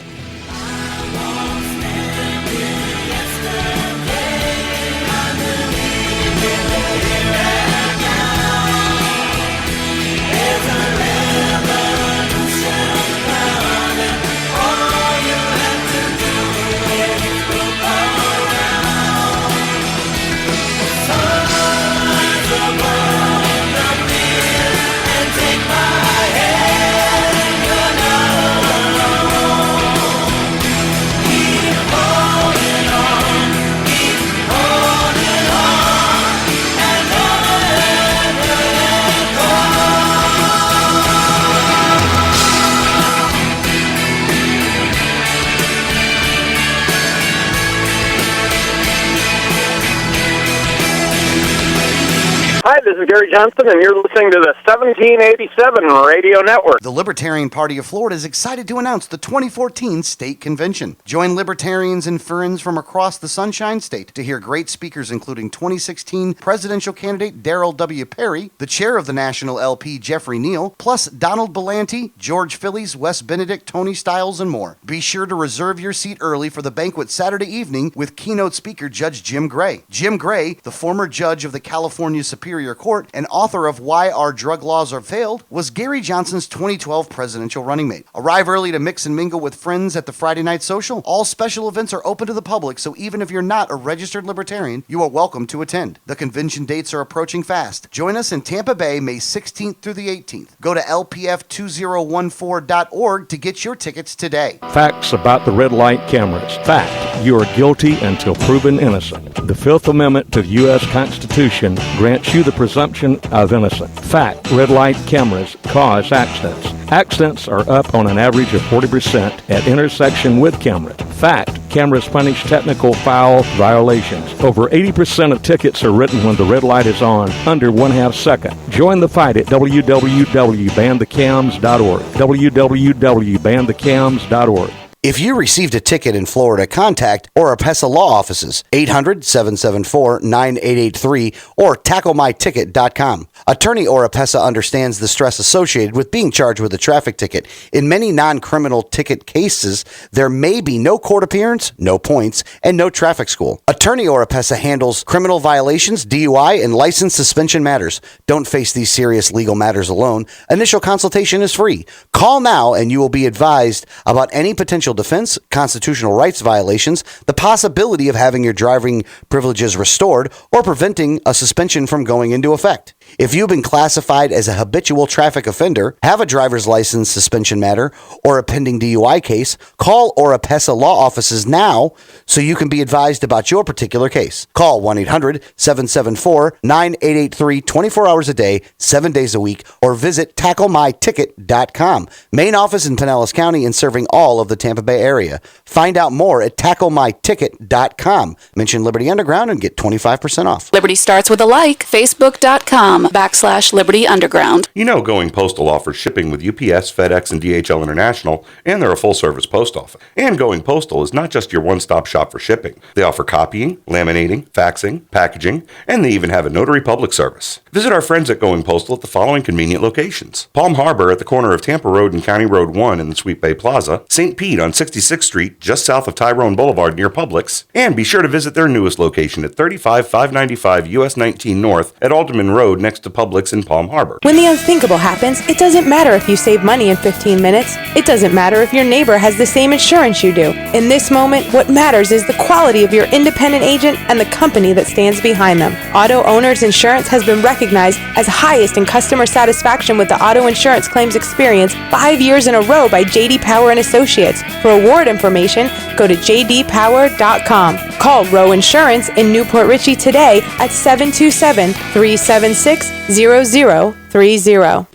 Hi, this is Gary Johnson, and you're listening to the 1787 Radio Network. The Libertarian Party of Florida is excited to announce the 2014 State Convention. Join libertarians and friends from across the Sunshine State to hear great speakers including 2016 presidential candidate Darrell W. Perry, the chair of the National LP Jeffrey Neal, plus Donald Belanti, George Phillies, Wes Benedict, Tony Stiles, and more. Be sure to reserve your seat early for the banquet Saturday evening with keynote speaker Judge Jim Gray. Jim Gray, the former judge of the California Superior Court and author of Why Our Drug Laws Are Failed, was Gary Johnson's 2012 presidential running mate. Arrive early to mix and mingle with friends at the Friday Night Social. All special events are open to the public, so even if you're not a registered libertarian, you are welcome to attend. The convention dates are approaching fast. Join us in Tampa Bay, May 16th through the 18th. Go to lpf2014.org to get your tickets today. Facts about the red light cameras. Fact, you are guilty until proven innocent. The Fifth Amendment to the U.S. Constitution grants you the presumption of innocence. Fact, red light cameras cause accidents. Accidents are up on an average of 40% at intersection with cameras. Fact, cameras punish technical foul violations. Over 80% of tickets are written when the red light is on, under 1/2 second. Join the fight at www.banthecams.org. www.banthecams.org. If you received a ticket in Florida, contact Oropesa Law Offices, 800-774-9883 or tacklemyticket.com. Attorney Oropesa understands the stress associated with being charged with a traffic ticket. In many non-criminal ticket cases, there may be no court appearance, no points, and no traffic school. Attorney Oropesa handles criminal violations, DUI, and license suspension matters. Don't face these serious legal matters alone. Initial consultation is free. Call now and you will be advised about any potential defense, constitutional rights violations, the possibility of having your driving privileges restored, or preventing a suspension from going into effect. If you've been classified as a habitual traffic offender, have a driver's license suspension matter, or a pending DUI case, call Oropesa Law Offices now so you can be advised about your particular case. Call 1-800-774-9883 24 hours a day, 7 days a week, or visit tacklemyticket.com. Main office in Pinellas County and serving all of the Tampa Bay area. Find out more at tacklemyticket.com. Mention Liberty Underground and get 25% off. Liberty starts with a like. Facebook.com/Liberty Underground. You know, Going Postal offers shipping with UPS, FedEx, and DHL International, and they're a full-service post office. And Going Postal is not just your one-stop shop for shipping. They offer copying, laminating, faxing, packaging, and they even have a notary public service. Visit our friends at Going Postal at the following convenient locations: Palm Harbor at the corner of Tampa Road and County Road 1 in the Sweet Bay Plaza, St. Pete on 66th Street just south of Tyrone Boulevard near Publix, and be sure to visit their newest location at 35595 US 19 North at Alderman Road next to Publix in Palm Harbor. When the unthinkable happens, it doesn't matter if you save money in 15 minutes. It doesn't matter if your neighbor has the same insurance you do. In this moment, what matters is the quality of your independent agent and the company that stands behind them. Auto Owners Insurance has been recognized as highest in customer satisfaction with the auto insurance claims experience 5 years in a row by J.D. Power and Associates. For award information, go to jdpower.com. Call Row Insurance in Newport Richey today at 727-376-0030.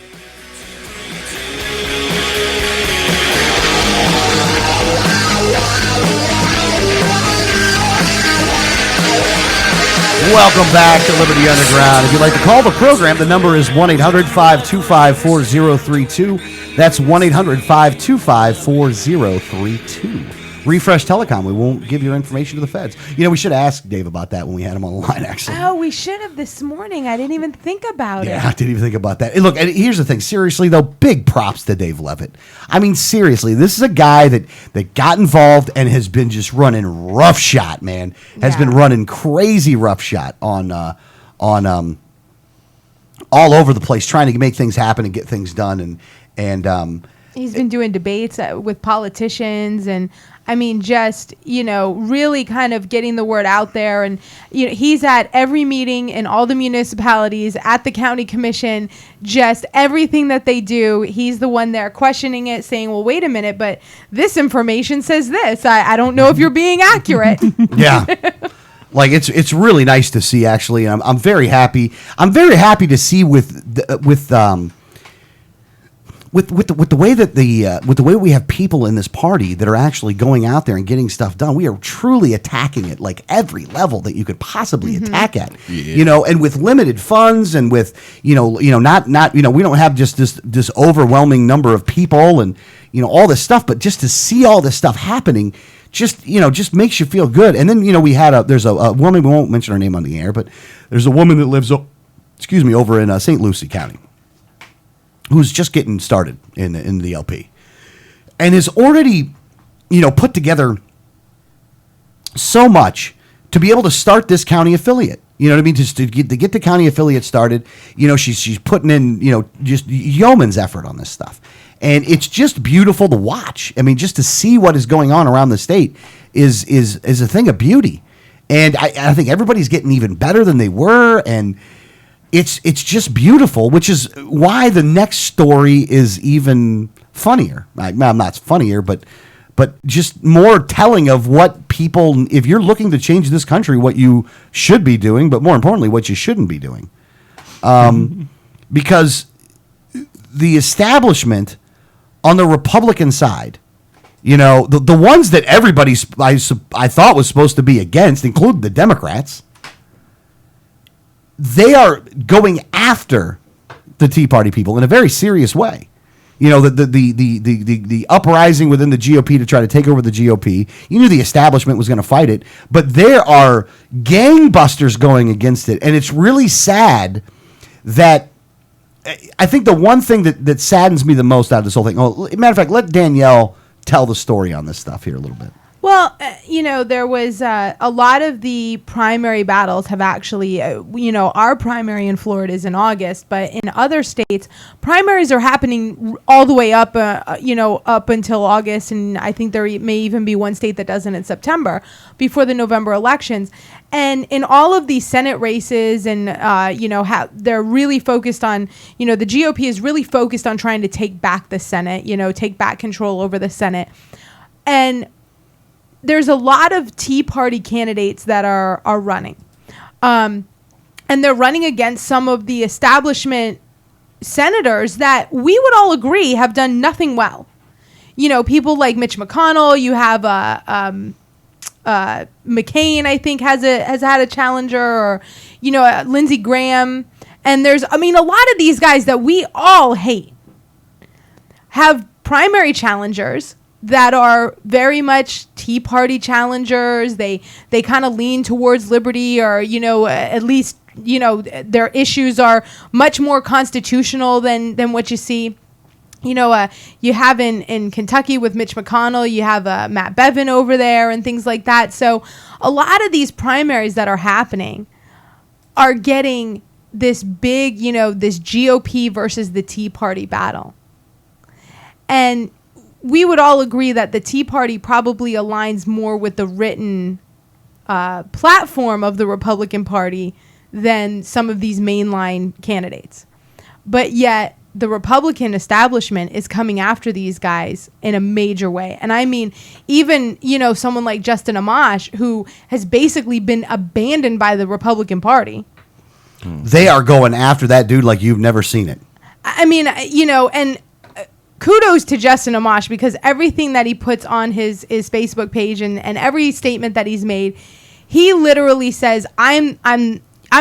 Welcome back to Liberty Underground. If you'd like to call the program, the number is 1-800-525-4032. That's 1-800-525-4032. Refresh Telecom. We won't give your information to the feds. You know, we should ask Dave about that when we had him on the line, actually. Oh, we should have this morning. I didn't even think about it. Yeah, I didn't even think about that. And look, and here's the thing. Seriously, though, big props to Dave Levitt. I mean, seriously, this is a guy that got involved and has been just running roughshod, man. Has been running crazy roughshod on all over the place, trying to make things happen and get things done. And he's been doing debates with politicians and, I mean, just, you know, really kind of getting the word out there. And, you know, he's at every meeting in all the municipalities, at the county commission, just everything that they do. He's the one there questioning it, saying, well, wait a minute, but this information says this. I don't know if you're being accurate. Yeah. Like it's really nice to see, actually. I'm very happy. I'm very happy to see with the way that with the way we have people in this party that are actually going out there and getting stuff done. We are truly attacking it like every level that you could possibly attack at. Yeah. You know, and with limited funds and with not we don't have just this overwhelming number of people and all this stuff, but just to see all this stuff happening, just makes you feel good. And then we had there's a woman, we won't mention her name on the air, but there's a woman that lives over in St. Lucie County, who's just getting started in the LP, and is already, put together so much to be able to start this county affiliate. You know what I mean? Just to get the county affiliate started. She's putting in, just yeoman's effort on this stuff. And it's just beautiful to watch. I mean, just to see what is going on around the state is a thing of beauty. And I think everybody's getting even better than they were. And it's just beautiful, which is why the next story is even funnier. Not funnier, but just more telling of what people, if you're looking to change this country, what you should be doing, but more importantly, what you shouldn't be doing. Because the establishment on the Republican side, the ones that everybody I thought was supposed to be against, including the Democrats, they are going after the Tea Party people in a very serious way. You know, the uprising within the GOP to try to take over the GOP. You knew the establishment was going to fight it, but there are gangbusters going against it, and it's really sad that. I think the one thing that saddens me the most out of this whole thing. Oh, matter of fact, let Danielle tell the story on this stuff here a little bit. Well, there was a lot of the primary battles have actually, our primary in Florida is in August, but in other states, primaries are happening all the way up, up until August, and I think there may even be one state that doesn't in September before the November elections. And in all of these Senate races, and they're really focused on, the GOP is really focused on trying to take back the Senate, take back control over the Senate, and there's a lot of Tea Party candidates that are running. And they're running against some of the establishment senators that we would all agree have done nothing well. People like Mitch McConnell, you have McCain, I think, has had a challenger, or, Lindsey Graham. And there's, a lot of these guys that we all hate have primary challengers that are very much Tea Party challengers. They kind of lean towards liberty, or, at least, their issues are much more constitutional than what you see. You have in Kentucky with Mitch McConnell, you have Matt Bevin over there and things like that. So a lot of these primaries that are happening are getting this big, this GOP versus the Tea Party battle. And we would all agree that the Tea Party probably aligns more with the written platform of the Republican Party than some of these mainline candidates. But yet, the Republican establishment is coming after these guys in a major way. And I mean, even, someone like Justin Amash, who has basically been abandoned by the Republican Party. They are going after that dude like you've never seen it. I mean, and kudos to Justin Amash, because everything that he puts on his Facebook page and every statement that he's made, he literally says, I'm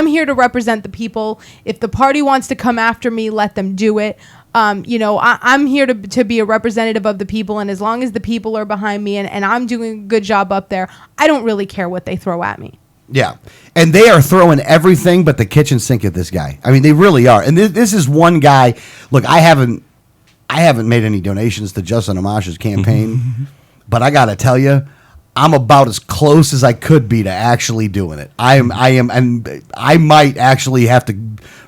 here to represent the people. If the party wants to come after me, let them do it. I'm here to be a representative of the people, and as long as the people are behind me and I'm doing a good job up there, I don't really care what they throw at me. Yeah, and they are throwing everything but the kitchen sink at this guy. I mean, they really are. And this is one guy. Look, I haven't made any donations to Justin Amash's campaign, but I got to tell you, I'm about as close as I could be to actually doing it. I am, and I might actually have to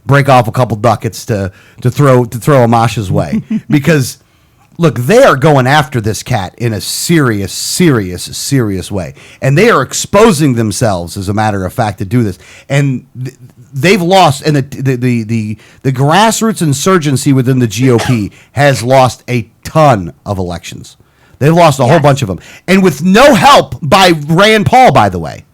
break off a couple ducats to throw Amash's way, because look, they are going after this cat in a serious way, and they are exposing themselves, as a matter of fact, to do this. And they've lost, and the grassroots insurgency within the GOP has lost a ton of elections. They've lost a whole bunch of them, and with no help by Rand Paul, by the way.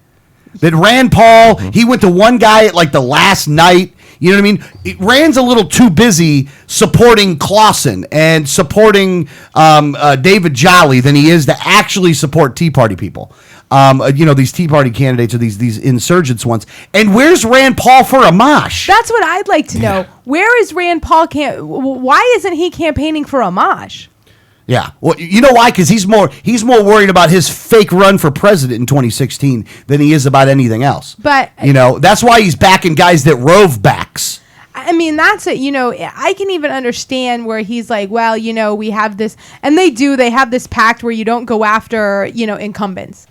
That Rand Paul, he went to one guy at like the last night. You know what I mean? Rand's a little too busy supporting Clausen and supporting David Jolly than he is to actually support Tea Party people. These Tea Party candidates, or these insurgents ones. And where's Rand Paul for Amash? That's what I'd like to know. Where is Rand Paul? Why isn't he campaigning for Amash? Yeah, well, you know why? Because he's more worried about his fake run for president in 2016 than he is about anything else. But that's why he's backing guys that rove backs. I mean, that's it. I can even understand where he's like, well, we have this, and they have this pact where you don't go after, incumbents,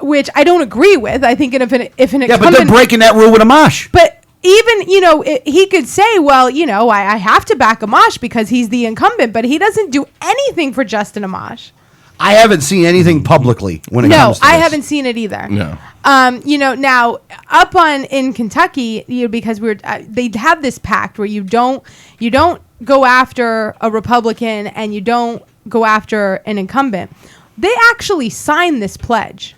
which I don't agree with. I think if an incumbent, but they're breaking that rule with Amash. But even, he could say, well, I have to back Amash because he's the incumbent, but he doesn't do anything for Justin Amash. I haven't seen anything publicly when it comes to this. No, I haven't seen it either. No. Now up in Kentucky, because they have this pact where you don't go after a Republican and you don't go after an incumbent. They actually signed this pledge.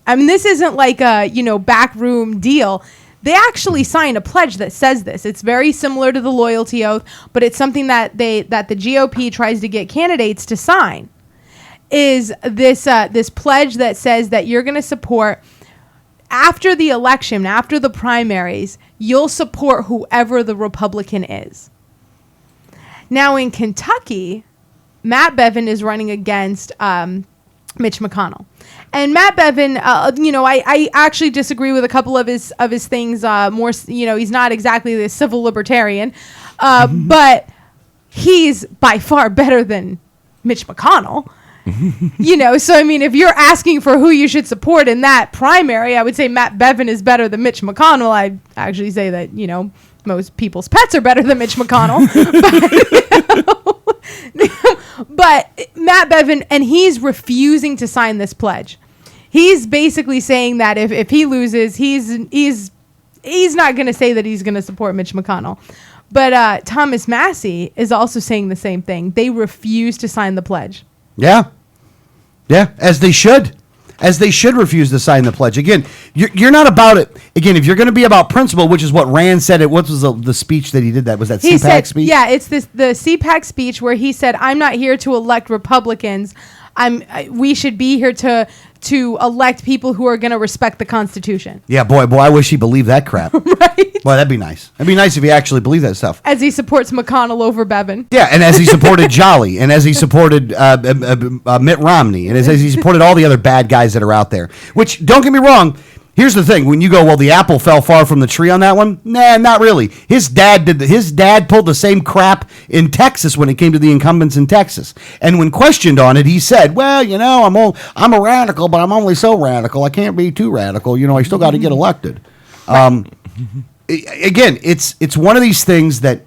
I mean, this isn't like a, backroom deal. They actually sign a pledge that says this. It's very similar to the loyalty oath, but it's something that the GOP tries to get candidates to sign. Is this pledge that says that you're going to support, after the election, after the primaries, you'll support whoever the Republican is. Now in Kentucky, Matt Bevin is running against Mitch McConnell. And Matt Bevin, I actually disagree with a couple of his things. More, he's not exactly the civil libertarian, but he's by far better than Mitch McConnell. So I mean, if you're asking for who you should support in that primary, I would say Matt Bevin is better than Mitch McConnell. I actually say that most people's pets are better than Mitch McConnell. But Matt Bevin, and he's refusing to sign this pledge. He's basically saying that if he loses, he's not going to say that he's going to support Mitch McConnell. But Thomas Massey is also saying the same thing. They refuse to sign the pledge. Yeah, as they should. As they should refuse to sign the pledge. Again, you're not about it. Again, if you're going to be about principle, which is what Rand said, what was the speech that he did? That was that CPAC speech? Yeah, it's the CPAC speech where he said, "I'm not here to elect Republicans. We should be here to elect people who are going to respect the Constitution." Yeah, boy, I wish he believed that crap. Right? Boy, that'd be nice. It'd be nice if he actually believed that stuff. As he supports McConnell over Bevin. Yeah, and as he supported Jolly, and as he supported Mitt Romney, and as he supported all the other bad guys that are out there. Which, don't get me wrong, here's the thing. When you go, well, the apple fell far from the tree on that one. Nah, not really. His dad pulled the same crap in Texas when it came to the incumbents in Texas. And when questioned on it, he said, well, I'm a radical, but I'm only so radical. I can't be too radical. I still got to get elected. Again, it's one of these things that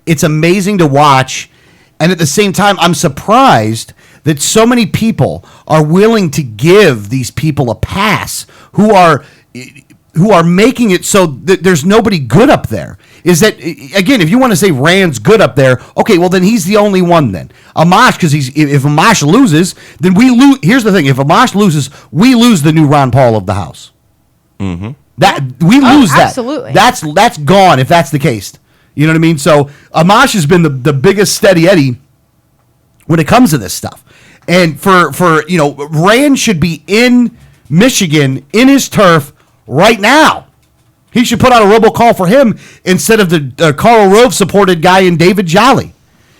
it's amazing to watch. And at the same time, I'm surprised that so many people are willing to give these people a pass who are making it so that there's nobody good up there. Is that, again, if you want to say Rand's good up there, okay, well, then he's the only one then. Amash, because if Amash loses, then we lose. Here's the thing. If Amash loses, we lose the new Ron Paul of the House. Mm-hmm. We lose that. Absolutely. That's gone if that's the case. You know what I mean? So Amash has been the biggest steady Eddie when it comes to this stuff. And for Rand should be in Michigan, in his turf right now. He should put out a robocall for him instead of the Karl Rove supported guy in David Jolly.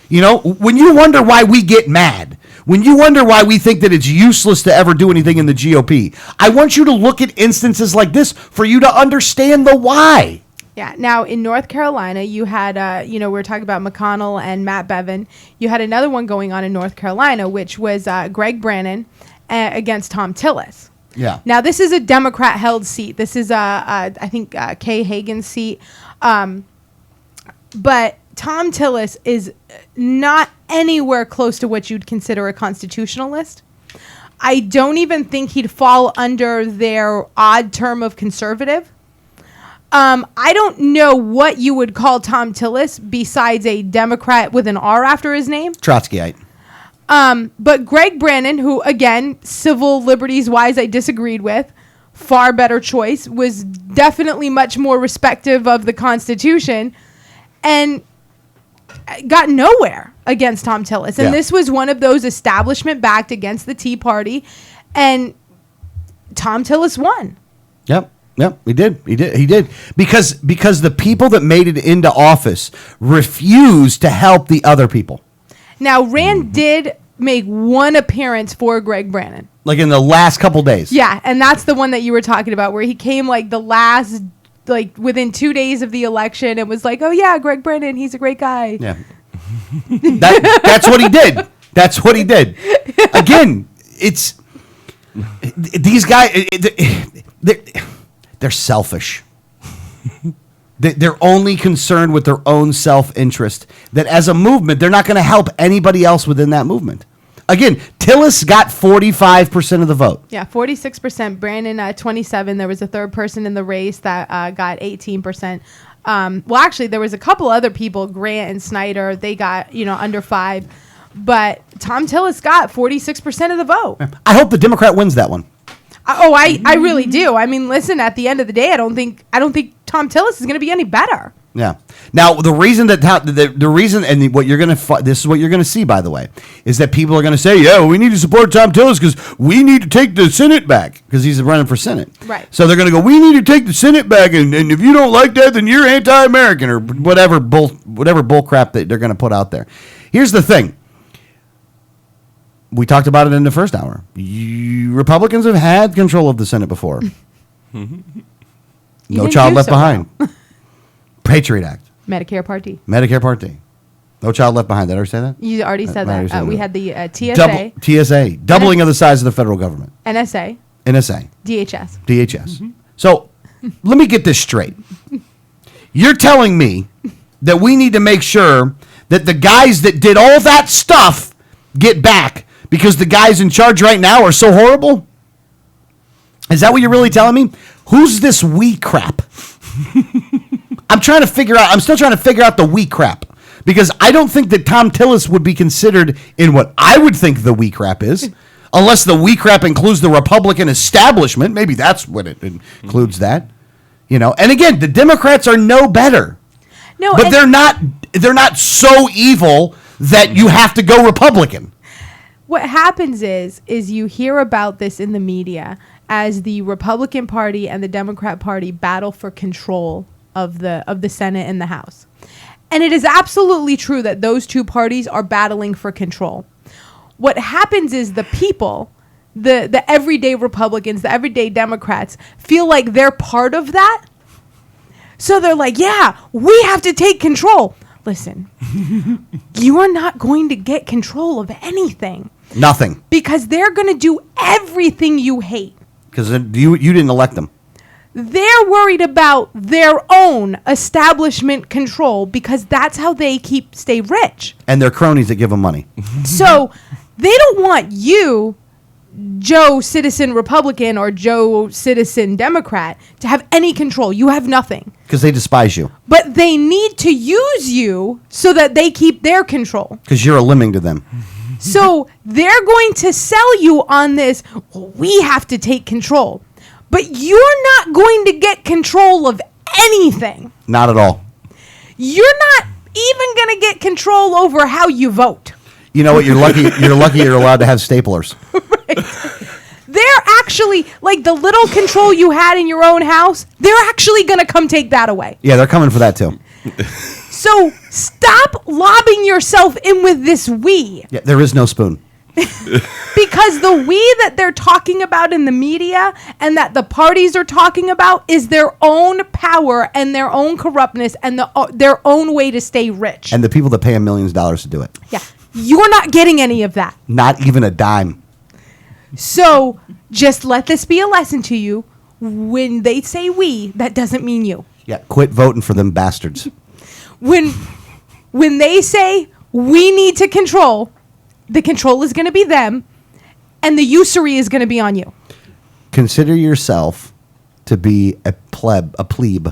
When you wonder why we get mad, when you wonder why we think that it's useless to ever do anything in the GOP, I want you to look at instances like this for you to understand the why. Yeah. Now, in North Carolina, you had, we were talking about McConnell and Matt Bevin. You had another one going on in North Carolina, which was Greg Brannon against Tom Tillis. Yeah. Now, this is a Democrat-held seat. This is, I think, Kay Hagan's seat. But Tom Tillis is not anywhere close to what you'd consider a constitutionalist. I don't even think he'd fall under their odd term of conservative. I don't know what you would call Tom Tillis besides a Democrat with an R after his name. Trotskyite. But Greg Brannon, who, again, civil liberties wise, I disagreed with, far better choice, was definitely much more respective of the Constitution and got nowhere against Tom Tillis. And this was one of those establishment backed against the Tea Party. And Tom Tillis won. Yep, he did. Because the people that made it into office refused to help the other people. Now, Rand did make one appearance for Greg Brannon. Like in the last couple days. Yeah, and that's the one that you were talking about where he came within 2 days of the election and was like, oh yeah, Greg Brannon, he's a great guy. Yeah. That's what he did. That's what he did. Again, it's these guys, they're selfish. They're only concerned with their own self-interest. That as a movement, they're not going to help anybody else within that movement. Again, Tillis got 45% of the vote. Yeah, 46%. Brandon, 27%. There was a third person in the race that got 18%. Well, actually, there was a couple other people, Grant and Snyder. They got, under 5%. But Tom Tillis got 46% of the vote. I hope the Democrat wins that one. I really do. I mean, listen, at the end of the day, I don't think Tom Tillis is going to be any better. Yeah. Now the reason that the reason and what you're gonna this is what you're gonna see, by the way, is that people are gonna say, yeah, we need to support Tom Tillis because we need to take the Senate back because he's running for Senate. Right. So they're gonna go, we need to take the Senate back, and if you don't like that, then you're anti-American or whatever bull crap that they're gonna put out there. Here's the thing. We talked about it in the first hour. Republicans have had control of the Senate before. No child left behind. Patriot Act. Medicare Part D. Medicare Part D. No child left behind. Did I already say that? You already said that. We had the TSA. TSA. Doubling of the size of the federal government. NSA. NSA. DHS. DHS. So let me get this straight. You're telling me that we need to make sure that the guys that did all that stuff get back because the guys in charge right now are so horrible? Is that what you're really telling me? Who's this we crap? I'm still trying to figure out the we crap because I don't think that Tom Tillis would be considered in what I would think the we crap is, unless the we crap includes the Republican establishment. Maybe that's what it includes that, And again, the Democrats are no better. No, but they're not so evil that you have to go Republican. What happens is you hear about this in the media as the Republican Party and the Democrat Party battle for control of the Senate and the House. And it is absolutely true that those two parties are battling for control. What happens is the people, the everyday Republicans, the everyday Democrats, feel like they're part of that. So they're like, yeah, we have to take control. Listen, you are not going to get control of anything. Nothing. Because they're going to do everything you hate. Because you didn't elect them. They're worried about their own establishment control because that's how they stay rich. And their cronies that give them money. So they don't want you, Joe Citizen Republican or Joe Citizen Democrat, to have any control. You have nothing. Because they despise you. But they need to use you so that they keep their control. Because you're a lemming to them. So they're going to sell you on this, we have to take control. But you're not going to get control of anything. Not at all. You're not even going to get control over how you vote. You know what? You're lucky you're allowed to have staplers. Right. They're actually, like the little control you had in your own house, they're actually going to come take that away. Yeah, they're coming for that too. So stop lobbing yourself in with this we. Yeah, there is no spoon. Because the we that they're talking about in the media and that the parties are talking about is their own power and their own corruptness and their own way to stay rich. And the people that pay $1 million to do it. Yeah. You're not getting any of that. Not even a dime. So just let this be a lesson to you. When they say we, that doesn't mean you. Yeah, quit voting for them bastards. When they say we need to control, the control is going to be them, and the usury is going to be on you. Consider yourself to be a plebe.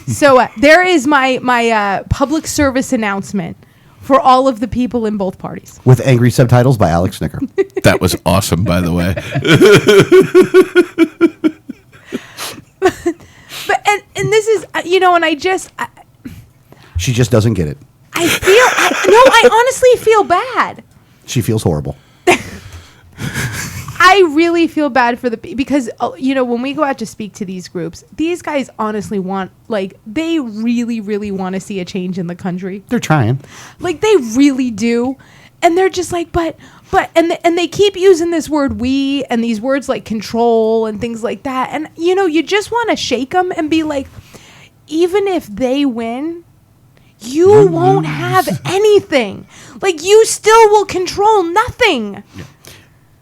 So there is my public service announcement for all of the people in both parties. With angry subtitles by Alex Snicker. That was awesome, by the way. But and this is and she just doesn't get it. I honestly feel bad. She feels horrible. I really feel bad for because when we go out to speak to these groups, these guys honestly they really, really want to see a change in the country. They're trying. Like they really do. And they're just like, but they keep using this word we and these words like control and things like that. And you just want to shake them and be like, even if they win, you won't have anything. Like you still will control nothing.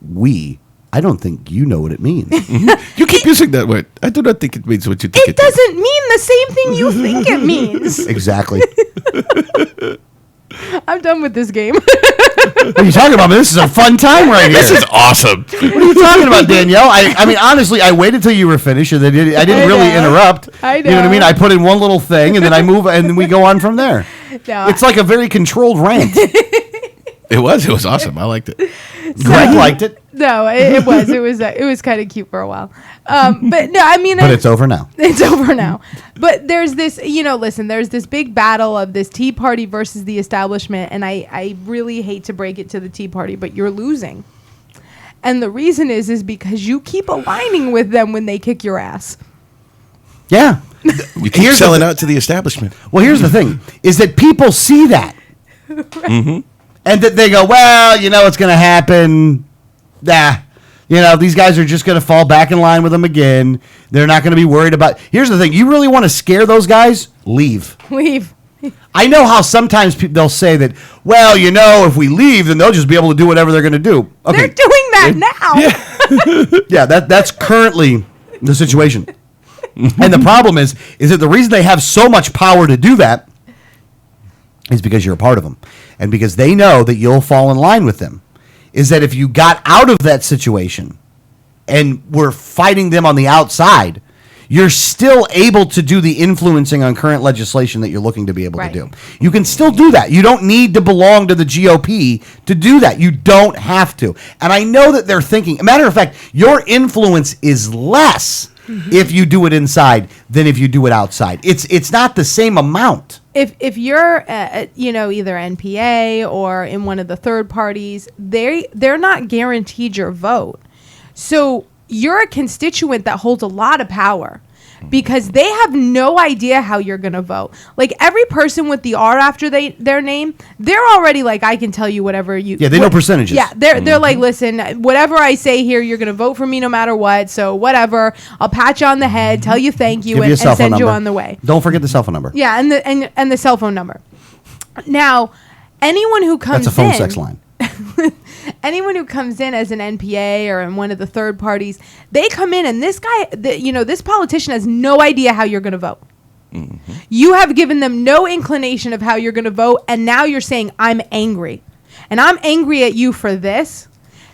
We. I don't think you know what it means. You keep using that word. I do not think it means what you think it doesn't mean the same thing you think it means. Exactly. I'm done with this game. What are you talking about? This is a fun time right here. This is awesome. What are you talking about, Danielle? I mean, honestly, I waited till you were finished, and I didn't really interrupt. I know. You know what I mean? I put in one little thing, and then I move, and then we go on from there. No, it's like a very controlled rant. It was awesome. I liked it. Greg liked it. No, it was kind of cute for a while. But no, I mean, But it's over now. It's over now. But there's this, listen, there's this big battle of this Tea Party versus the establishment, and I really hate to break it to the Tea Party, but you're losing. And the reason is because you keep aligning with them when they kick your ass. Yeah. You keep selling out to the establishment. Well, here's the thing, is that people see that. Mm-hmm. And that they go, well, it's going to happen. These guys are just going to fall back in line with them again. They're not going to be worried about. Here's the thing. You really want to scare those guys? Leave. I know how sometimes they'll say that, well, if we leave, then they'll just be able to do whatever they're going to do. Okay. They're doing that now. Yeah, that's currently the situation. And the problem is that the reason they have so much power to do that is because you're a part of them. And because they know that you'll fall in line with them. Is that if you got out of that situation and were fighting them on the outside, you're still able to do the influencing on current legislation that you're looking to be able to do. You can still do that. You don't need to belong to the GOP to do that. You don't have to. And I know that they're thinking, a matter of fact, your influence is less if you do it inside than if you do it outside. It's not the same amount. If you're either NPA or in one of the third parties, they're not guaranteed your vote. So you're a constituent that holds a lot of power because they have no idea how you're going to vote. Like every person with the R after their name, they're already like, I can tell you whatever you. Yeah, they know percentages. Yeah, they're like, listen, whatever I say here, you're going to vote for me no matter what. So whatever, I'll pat you on the head, tell you thank you, and send you on the way. Don't forget the cell phone number. Yeah, and the cell phone number. Now, anyone who comes in. That's a phone sex line. Anyone who comes in as an NPA or in one of the third parties, they come in and this guy, this politician has no idea how you're going to vote. Mm-hmm. You have given them no inclination of how you're going to vote, and now you're saying, I'm angry. And I'm angry at you for this.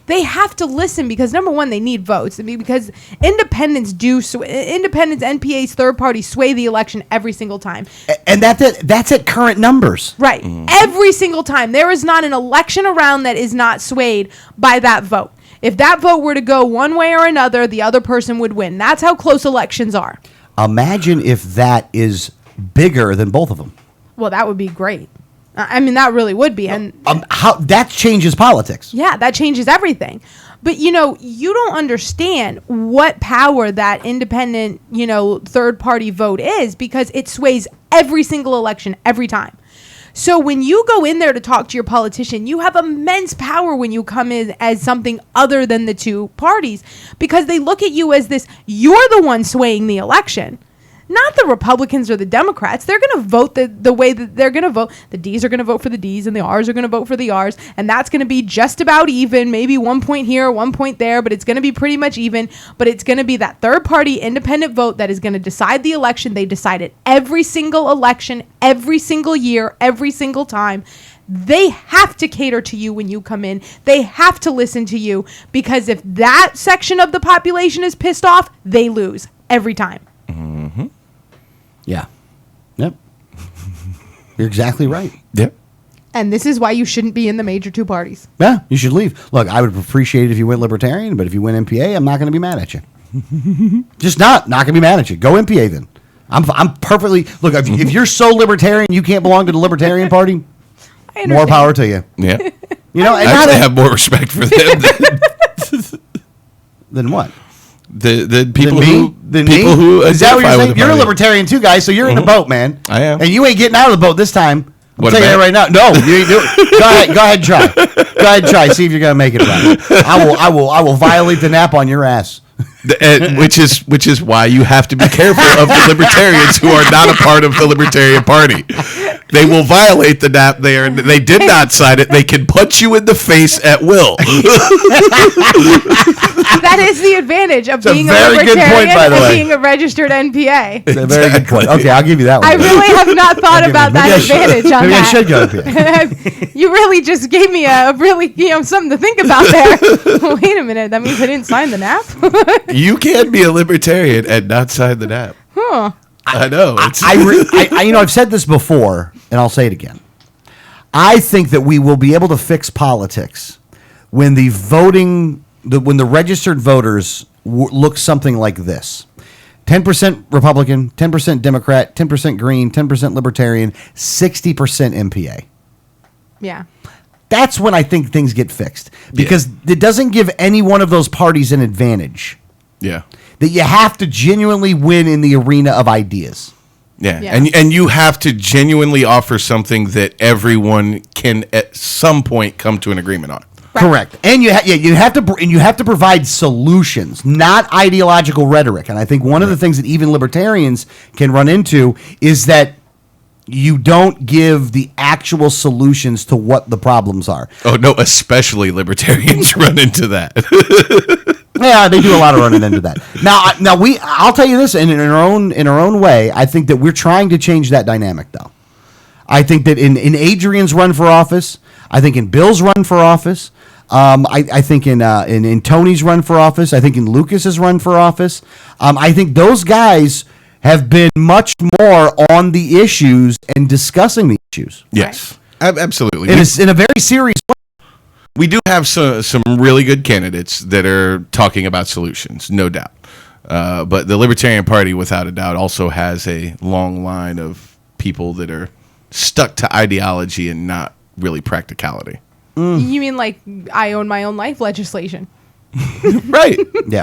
They have to listen because, number one, they need votes. I mean, because independents, NPAs, third parties sway the election every single time. And that's at current numbers. Right. Mm-hmm. Every single time. There is not an election around that is not swayed by that vote. If that vote were to go one way or another, the other person would win. That's how close elections are. Imagine if that is bigger than both of them. Well, that would be great. I mean, that really would be. And how that changes politics. Yeah, that changes everything. But, you don't understand what power that independent, third party vote is because it sways every single election every time. So when you go in there to talk to your politician, you have immense power when you come in as something other than the two parties because they look at you as this, you're the one swaying the election. Not the Republicans or the Democrats. They're going to vote the way that they're going to vote. The D's are going to vote for the D's and the R's are going to vote for the R's. And that's going to be just about even, maybe 1 point here, 1 point there, but it's going to be pretty much even. But it's going to be that third party independent vote that is going to decide the election. They decide it every single election, every single year, every single time. They have to cater to you when you come in. They have to listen to you because if that section of the population is pissed off, they lose every time. Mm-hmm. Yeah. Yep. You're exactly right. Yep. And this is why you shouldn't be in the major two parties. Yeah, you should leave. Look, I would appreciate it if you went Libertarian, but if you went MPA, I'm not going to be mad at you. Just not going to be mad at you. Go MPA then. I'm perfectly... Look, if you're so Libertarian you can't belong to the Libertarian Party, more power to you. Yeah. And I actually have more respect for them than what? The people people who is that what you're saying? You're a party. Libertarian too, guys. So you're in the boat, man. I am, and you ain't getting out of the boat this time. I'm What telling you that right now. No, you ain't doing it. Go ahead, and try. Go ahead, and try. See if you're gonna make it right. I will violate the nap on your ass. Which is why you have to be careful of the libertarians who are not a part of the Libertarian Party. They will violate the nap there. They did not sign it. They can punch you in the face at will. That is the advantage of being a libertarian and being a registered NPA. It's a very good point. Okay, I'll give you that one. I really have not thought about that advantage on maybe that. I should go NPA. You really just gave me a really something to think about there. Wait a minute, that means I didn't sign the nap? You can be a libertarian and not sign the nap. Huh. I know. I've said this before, and I'll say it again. I think that we will be able to fix politics when the registered voters look something like this. 10% Republican, 10% Democrat, 10% Green, 10% Libertarian, 60% MPA. Yeah. That's when I think things get fixed, because it doesn't give any one of those parties an advantage. Yeah. That you have to genuinely win in the arena of ideas. Yeah. And you have to genuinely offer something that everyone can at some point come to an agreement on. Right. Correct, and you have to provide solutions, not ideological rhetoric. And I think one of the things that even libertarians can run into is that you don't give the actual solutions to what the problems are. Oh no, especially libertarians run into that. Yeah, they do a lot of running into that. Now I'll tell you this in our own way. I think that we're trying to change that dynamic, though. I think that in Adrian's run for office, I think in Bill's run for office, I think in Tony's run for office, I think in Lucas's run for office, I think those guys have been much more on the issues and discussing the issues. Yes, absolutely. In a very serious way. We do have some really good candidates that are talking about solutions, no doubt. But the Libertarian Party, without a doubt, also has a long line of people that are stuck to ideology and not really practicality. You mean like I own my own life legislation? Right. Yeah.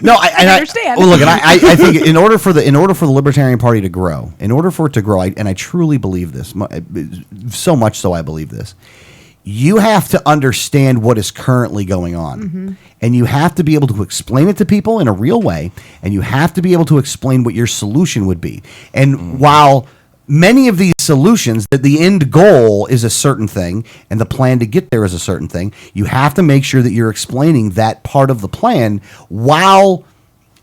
No, I understand. Well, look, and I think in order for the Libertarian Party to grow, and I truly believe this, so much so I believe this, you have to understand what is currently going on, and you have to be able to explain it to people in a real way, and you have to be able to explain what your solution would be. And while many of these solutions, that the end goal is a certain thing and the plan to get there is a certain thing, you have to make sure that you're explaining that part of the plan while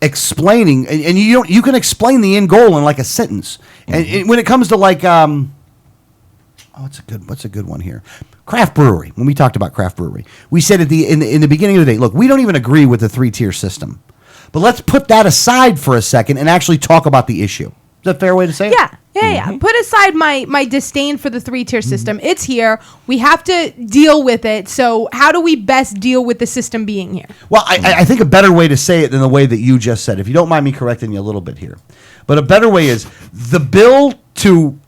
explaining, and you can explain the end goal in like a sentence. And when it comes to like what's a good one here? Craft brewery. When we talked about craft brewery, we said in the beginning of the day, look, we don't even agree with the 3-tier system, but let's put that aside for a second and actually talk about the issue. Is that a fair way to say it? Yeah. Put aside my disdain for the 3-tier system. It's here. We have to deal with it. So how do we best deal with the system being here? Well, I think a better way to say it than the way that you just said, if you don't mind me correcting you a little bit here, but a better way is the bill to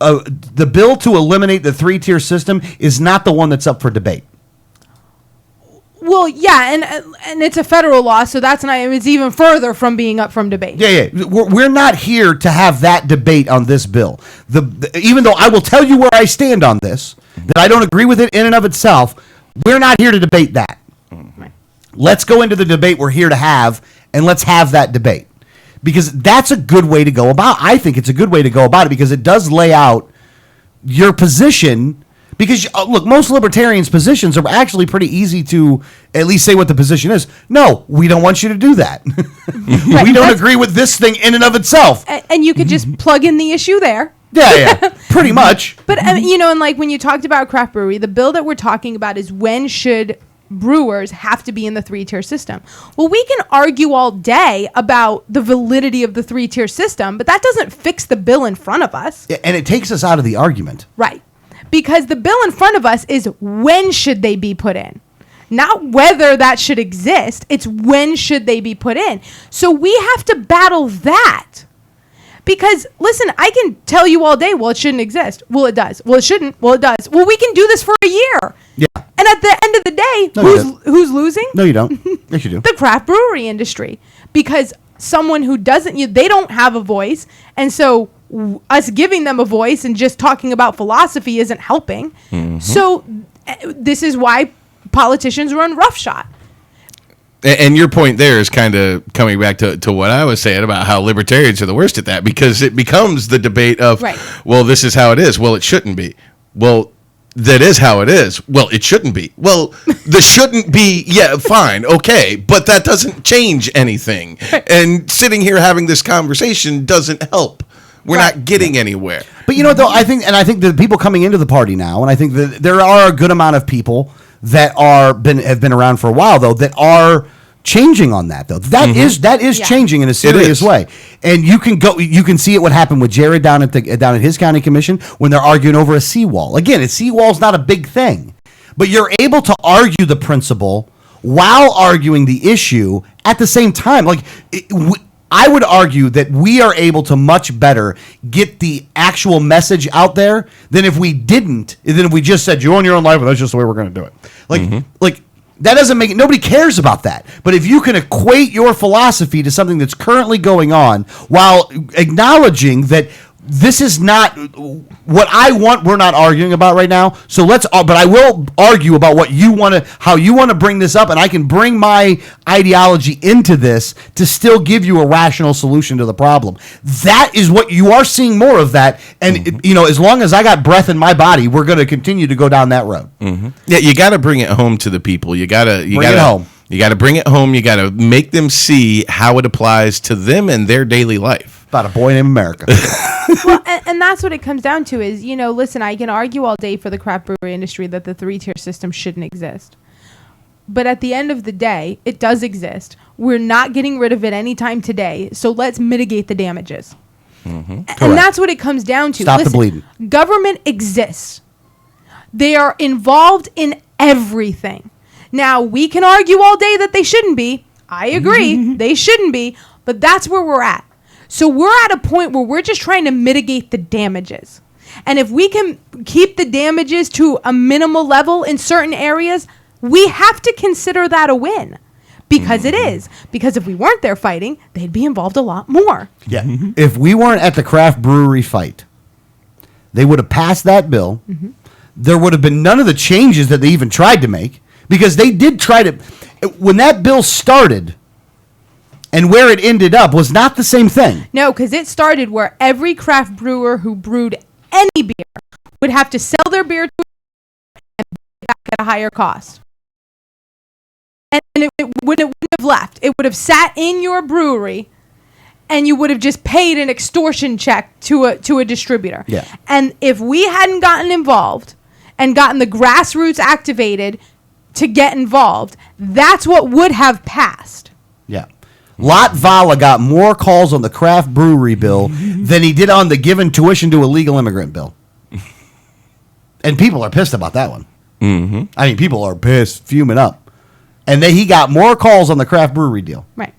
eliminate the 3-tier system is not the one that's up for debate. Well, yeah, and it's a federal law, so that's not. It's even further from being up from debate. Yeah. We're not here to have that debate on this bill. Even though I will tell you where I stand on this, that I don't agree with it in and of itself, we're not here to debate that. Let's go into the debate we're here to have, and let's have that debate. Because that's a good way to go about it. I think it's a good way to go about it because it does lay out your position. Because, look, most libertarians' positions are actually pretty easy to at least say what the position is. No, we don't want you to do that. Right, we don't agree with this thing in and of itself. And you could just plug in the issue there. Yeah, pretty much. But, and like when you talked about craft brewery, the bill that we're talking about is when should brewers have to be in the 3-tier system. Well, we can argue all day about the validity of the 3-tier system, but that doesn't fix the bill in front of us. Yeah, and it takes us out of the argument. Right. Because the bill in front of us is when should they be put in? Not whether that should exist. It's when should they be put in. So we have to battle that. Because, listen, I can tell you all day, well, it shouldn't exist. Well, it does. Well, it shouldn't. Well, it does. Well, we can do this for a year. Yeah. And at the end of the day, who's losing? No, you don't. Yes, you do. The craft brewery industry. Because someone who doesn't, they don't have a voice. And so us giving them a voice and just talking about philosophy isn't helping. So this is why politicians run roughshod. And your point there is kind of coming back to what I was saying about how libertarians are the worst at that, because it becomes the debate of, well, this is how it is. Well, it shouldn't be. Well, that is how it is. Well, it shouldn't be. Well, the shouldn't be, yeah, fine, okay, but that doesn't change anything. And sitting here having this conversation does't help. We're not getting anywhere. But you know what, though, I think the people coming into the party now, and I think that there are a good amount of people that have been around for a while, though, that are changing on that though. That is changing in a serious way. And you can see it what happened with Jared down at his county commission when they're arguing over a seawall. Again, a seawall's not a big thing, but you're able to argue the principle while arguing the issue at the same time. I would argue that we are able to much better get the actual message out there than if we didn't. Than if we just said, you own your own life, and that's just the way we're going to do it. That doesn't make it. Nobody cares about that. But if you can equate your philosophy to something that's currently going on while acknowledging that this is not what I want, we're not arguing about right now. So but I will argue about how you want to bring this up, and I can bring my ideology into this to still give you a rational solution to the problem. That is what you are seeing more of that. And, as long as I got breath in my body, we're going to continue to go down that road. Mm-hmm. Yeah, you got to bring it home to the people. You got to bring it home. You got to bring it home. You got to make them see how it applies to them and their daily life. About a boy named America. Well, and that's what it comes down to is, listen, I can argue all day for the craft brewery industry that the 3-tier system shouldn't exist. But at the end of the day, it does exist. We're not getting rid of it anytime today. So let's mitigate the damages. Mm-hmm. And that's what it comes down to. Stop the bleeding. Government exists. They are involved in everything. Now, we can argue all day that they shouldn't be. I agree. They shouldn't be. But that's where we're at. So we're at a point where we're just trying to mitigate the damages. And if we can keep the damages to a minimal level in certain areas, we have to consider that a win. Because it is. Because if we weren't there fighting, they'd be involved a lot more. Yeah. If we weren't at the craft brewery fight, they would have passed that bill. Mm-hmm. There would have been none of the changes that they even tried to make. Because they did try to... When that bill started... And where it ended up was not the same thing. No, because it started where every craft brewer who brewed any beer would have to sell their beer to and back at a higher cost. And it wouldn't have left. It would have sat in your brewery, and you would have just paid an extortion check to a distributor. Yeah. And if we hadn't gotten involved and gotten the grassroots activated to get involved, that's what would have passed. Yeah. Latvala got more calls on the craft brewery bill than he did on the giving tuition to illegal immigrant bill. And people are pissed about that one. Mm-hmm. I mean, people are pissed, fuming up. And he got more calls on the craft brewery deal. Right.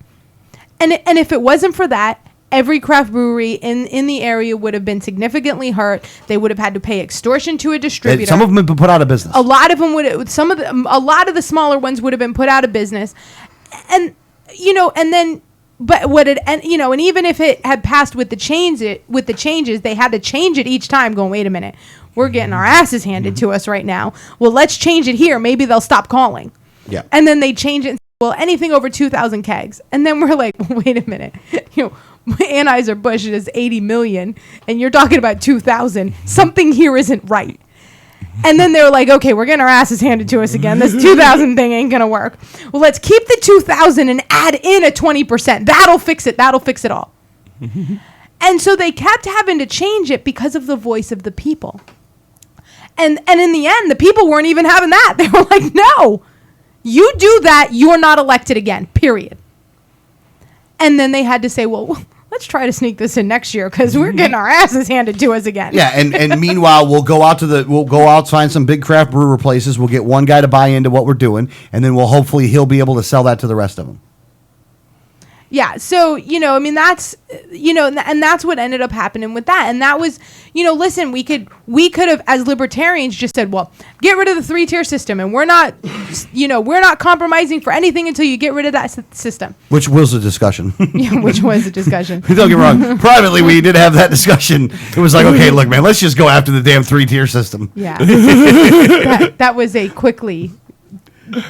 And if it wasn't for that, every craft brewery in the area would have been significantly hurt. They would have had to pay extortion to a distributor. Some of them have been put out of business. A lot of them a lot of the smaller ones would have been put out of business. And and even if it had passed with the changes, they had to change it each time going, wait a minute, we're getting our asses handed to us right now. Well, let's change it here. Maybe they'll stop calling. Yeah. And then they change it. And say, well, anything over 2,000 kegs. And then we're like, wait a minute, Anheuser-Busch is 80 million and you're talking about 2,000. Something here isn't right. And then they were like, okay, we're getting our asses handed to us again. This 2,000 thing ain't going to work. Well, let's keep the 2,000 and add in a 20%. That'll fix it. That'll fix it all. And so they kept having to change it because of the voice of the people. And in the end, the people weren't even having that. They were like, no, you do that, you're not elected again, period. And then they had to say, well, let's try to sneak this in next year because we're getting our asses handed to us again. Yeah, and meanwhile, we'll go out, find some big craft brewer places. We'll get one guy to buy into what we're doing, and then hopefully he'll be able to sell that to the rest of them. Yeah, so, that's, and that's what ended up happening with that. And that was, listen, we could have, as libertarians, just said, well, get rid of the 3-tier system. And we're not compromising for anything until you get rid of that system. Which was a discussion. Yeah, which was a discussion. Don't get me wrong. Privately, we did have that discussion. It was like, okay, look, man, let's just go after the damn 3-tier system. Yeah. that was a quickly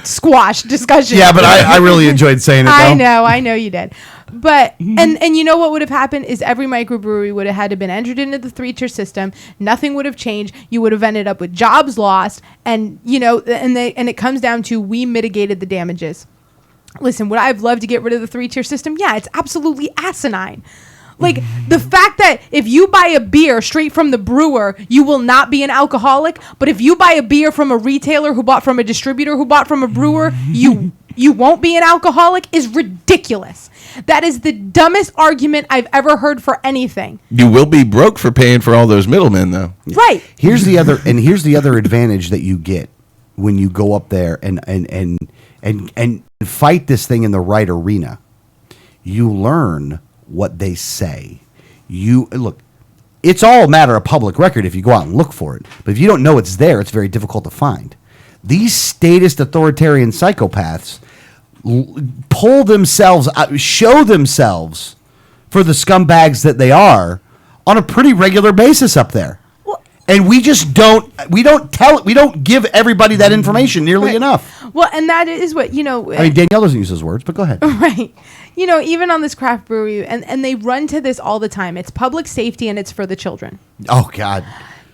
squash discussion. Yeah, but I really enjoyed saying it, though. I know you did. But and you know what would have happened is every microbrewery would have had to been entered into the 3-tier system. Nothing would have changed. You would have ended up with jobs lost, and and it comes down to we mitigated the damages. Listen, would I have loved to get rid of the 3-tier system? Yeah, it's absolutely asinine. Like, the fact that if you buy a beer straight from the brewer, you will not be an alcoholic. But if you buy a beer from a retailer who bought from a distributor who bought from a brewer, you you won't be an alcoholic is ridiculous. That is the dumbest argument I've ever heard for anything. You will be broke for paying for all those middlemen, though. Right. Here's the other advantage that you get when you go up there and fight this thing in the right arena. You learn what they say. You look. It's all a matter of public record if you go out and look for it. But if you don't know it's there, it's very difficult to find. These statist authoritarian psychopaths pull themselves out, show themselves for the scumbags that they are on a pretty regular basis up there. And we just don't give everybody that information nearly enough. Well, and that is what, I mean, Danielle doesn't use those words, but go ahead. Right. Even on this craft brewery, and they run to this all the time. It's public safety and it's for the children. Oh, God.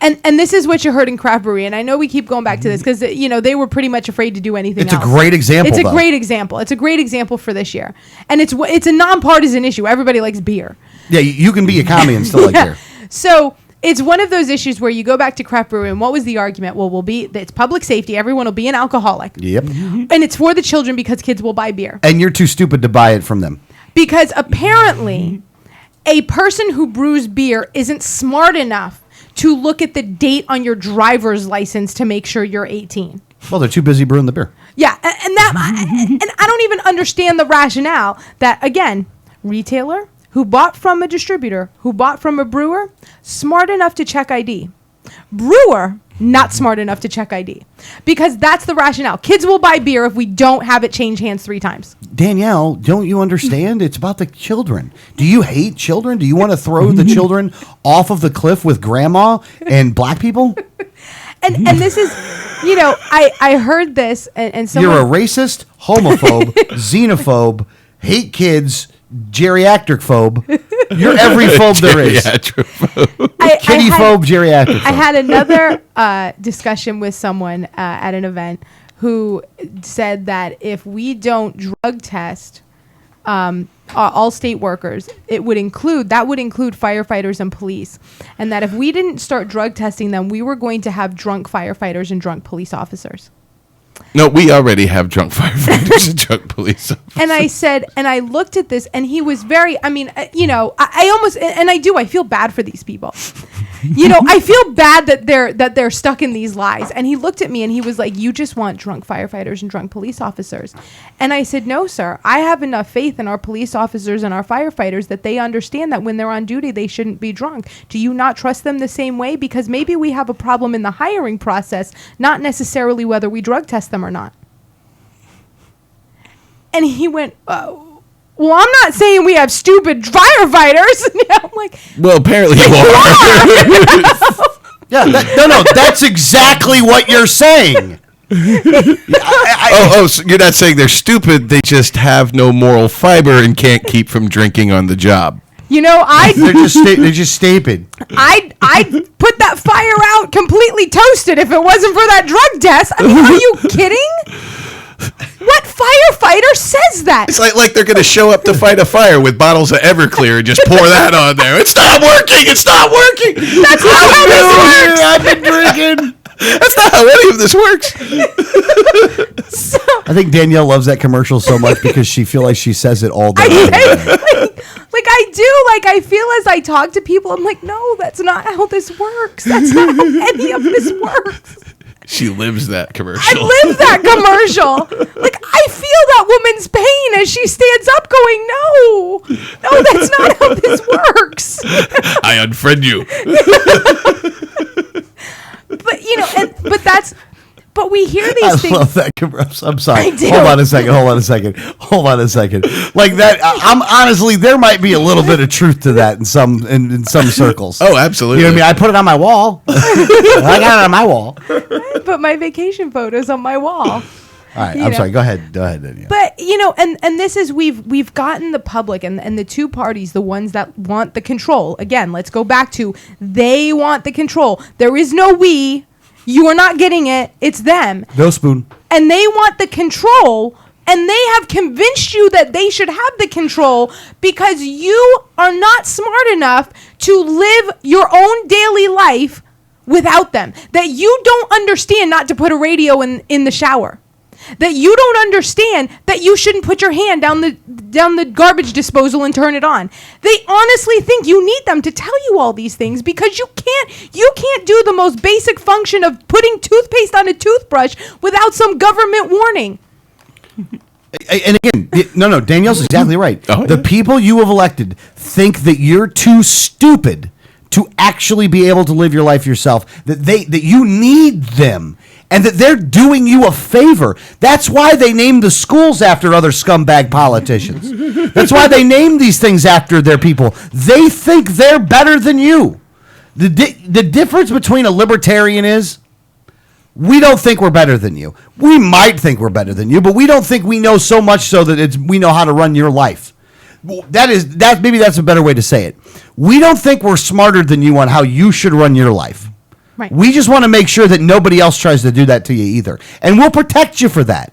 And this is what you heard in craft brewery. And I know we keep going back to this because, they were pretty much afraid to do anything else. It's a great example, It's a great example. It's a great example for this year. And it's a nonpartisan issue. Everybody likes beer. Yeah, you can be a commie and still like beer. So it's one of those issues where you go back to craft brewery, and what was the argument? Well, it's public safety. Everyone will be an alcoholic. Yep. And it's for the children because kids will buy beer. And you're too stupid to buy it from them. Because apparently, a person who brews beer isn't smart enough to look at the date on your driver's license to make sure you're 18. Well, they're too busy brewing the beer. Yeah, and I don't even understand the rationale that, again, retailer who bought from a distributor, who bought from a brewer, smart enough to check ID. Brewer, not smart enough to check ID. Because that's the rationale. Kids will buy beer if we don't have it change hands 3 times. Danielle, don't you understand? It's about the children. Do you hate children? Do you want to throw the children off of the cliff with grandma and black people? And this is, I heard this and someone... You're a racist, homophobe, xenophobe, hate kids, geriatric phobe. You're every phobe there is. Kitty phobe, geriatric phobe. I had another discussion with someone at an event who said that if we don't drug test all state workers, that would include firefighters and police, and that if we didn't start drug testing them, we were going to have drunk firefighters and drunk police officers. No, we already have drunk firefighters and drunk police officers. And I said, and I looked at this, and he was very, I feel bad for these people. I feel bad that they're stuck in these lies. And he looked at me and he was like, you just want drunk firefighters and drunk police officers. And I said, no, sir, I have enough faith in our police officers and our firefighters that they understand that when they're on duty, they shouldn't be drunk. Do you not trust them the same way? Because maybe we have a problem in the hiring process, not necessarily whether we drug test them or not. And he went, well, I'm not saying we have stupid firefighters. I'm like, well, apparently you are. Yeah, that's exactly what you're saying. So you're not saying they're stupid. They just have no moral fiber and can't keep from drinking on the job. They're just stupid. I'd put that fire out completely toasted if it wasn't for that drug test. I mean, are you kidding? What firefighter says that? It's like they're going to show up to fight a fire with bottles of Everclear and just pour that on there. It's not working. It's not working. That's not how this works. I've been drinking. That's not how any of this works. I think Danielle loves that commercial so much because she feels like she says it all day. I feel as I talk to people, I'm like, no, that's not how this works. That's not how any of this works. She lives that commercial. I live that commercial. I feel that woman's pain as she stands up going, no, that's not how this works. I unfriend you. But we hear these things. I love that commercial. I'm sorry. I do. Hold on a second. Like that. I'm honestly, there might be a little bit of truth to that in some circles. Oh, absolutely. You know what I mean? I put it on my wall. I got it on my wall. I put my vacation photos on my wall. All right. I'm sorry. Go ahead. Danielle. But and this is we've gotten the public and the two parties, the ones that want the control. Again, let's go back to they want the control. There is no we. You are not getting it. It's them. No spoon. And they want the control, and they have convinced you that they should have the control because you are not smart enough to live your own daily life without them. That you don't understand not to put a radio in the shower. That you don't understand that you shouldn't put your hand down the garbage disposal and turn it on. They honestly think you need them to tell you all these things because you can't do the most basic function of putting toothpaste on a toothbrush without some government warning. And again, no, Danielle's exactly right. Oh, yeah. The people you have elected think that you're too stupid to actually be able to live your life yourself, that you need them, and that they're doing you a favor. That's why they named the schools after other scumbag politicians. That's why they named these things after their people. They think they're better than you. The difference between a libertarian is we don't think we're better than you. We might think we're better than you, but we don't think we know so much so that we know how to run your life. Maybe that's a better way to say it. We don't think we're smarter than you on how you should run your life. Right. We just want to make sure that nobody else tries to do that to you either. And we'll protect you for that.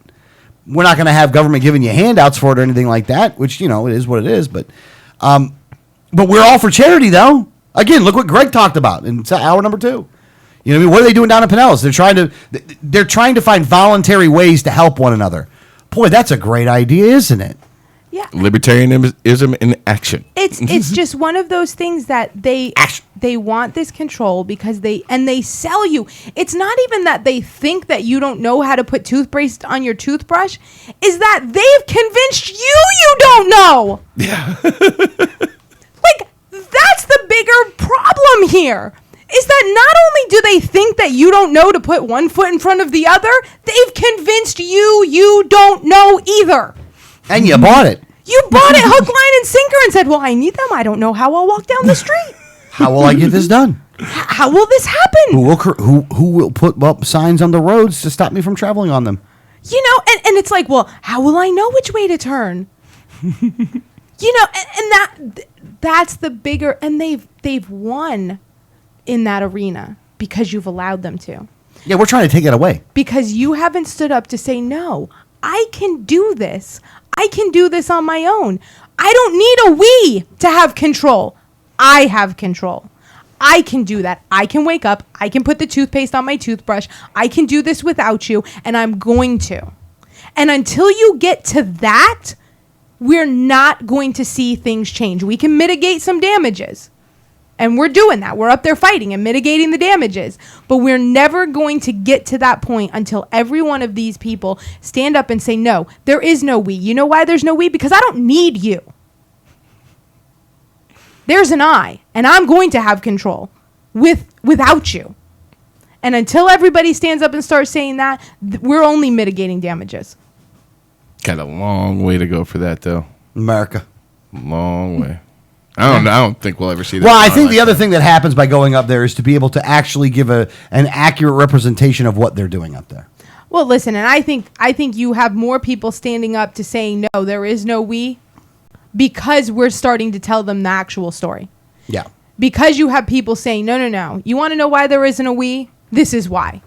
We're not going to have government giving you handouts for it or anything like that, which, it is what it is. But we're all for charity, though. Again, look what Greg talked about in hour number 2. You know what I mean? What are they doing down in Pinellas? They're trying to find voluntary ways to help one another. Boy, that's a great idea, isn't it? Yeah. Libertarianism in action. It's just one of those things that they want this control because they sell you. It's not even that they think that you don't know how to put toothpaste on your toothbrush, is that they've convinced you don't know. Yeah. Like, that's the bigger problem here. Is that not only do they think that you don't know to put one foot in front of the other, they've convinced you don't know either. And you bought it. You bought it hook, line, and sinker and said, well, I need them. I don't know how I'll walk down the street. How will I get this done? How will this happen? Who will put up signs on the roads to stop me from traveling on them? And it's like, well, how will I know which way to turn? That's the bigger, and they've won in that arena because you've allowed them to. Yeah, we're trying to take it away. Because you haven't stood up to say, no, I can do this. I can do this on my own. I don't need a we to have control. I have control. I can do that. I can wake up. I can put the toothpaste on my toothbrush. I can do this without you, and I'm going to. And until you get to that, we're not going to see things change. We can mitigate some damages. And we're doing that. We're up there fighting and mitigating the damages. But we're never going to get to that point until every one of these people stand up and say, no, there is no we. You know why there's no we? Because I don't need you. There's an I, and I'm going to have control without you. And until everybody stands up and starts saying that, we're only mitigating damages. Got a long way to go for that, though. America. Long way. I don't think we'll ever see that. Well, I think the other thing that happens by going up there is to be able to actually give an accurate representation of what they're doing up there. Well, listen, and I think you have more people standing up to saying, no, there is no we, because we're starting to tell them the actual story. Yeah. Because you have people saying, no. You want to know why there isn't a we? This is why.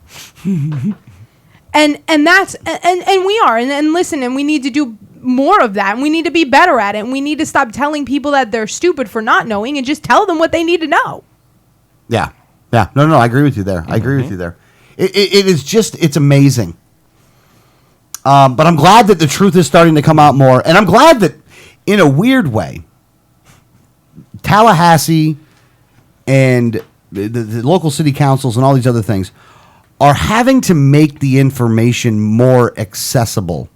and that's and we are. And listen, and we need to do more of that, and we need to be better at it, and we need to stop telling people that they're stupid for not knowing and just tell them what they need to know. Yeah. No, I agree with you there. I agree with you there. It is just, it's amazing. But I'm glad that the truth is starting to come out more, and I'm glad that, in a weird way, Tallahassee and the local city councils and all these other things are having to make the information more accessible.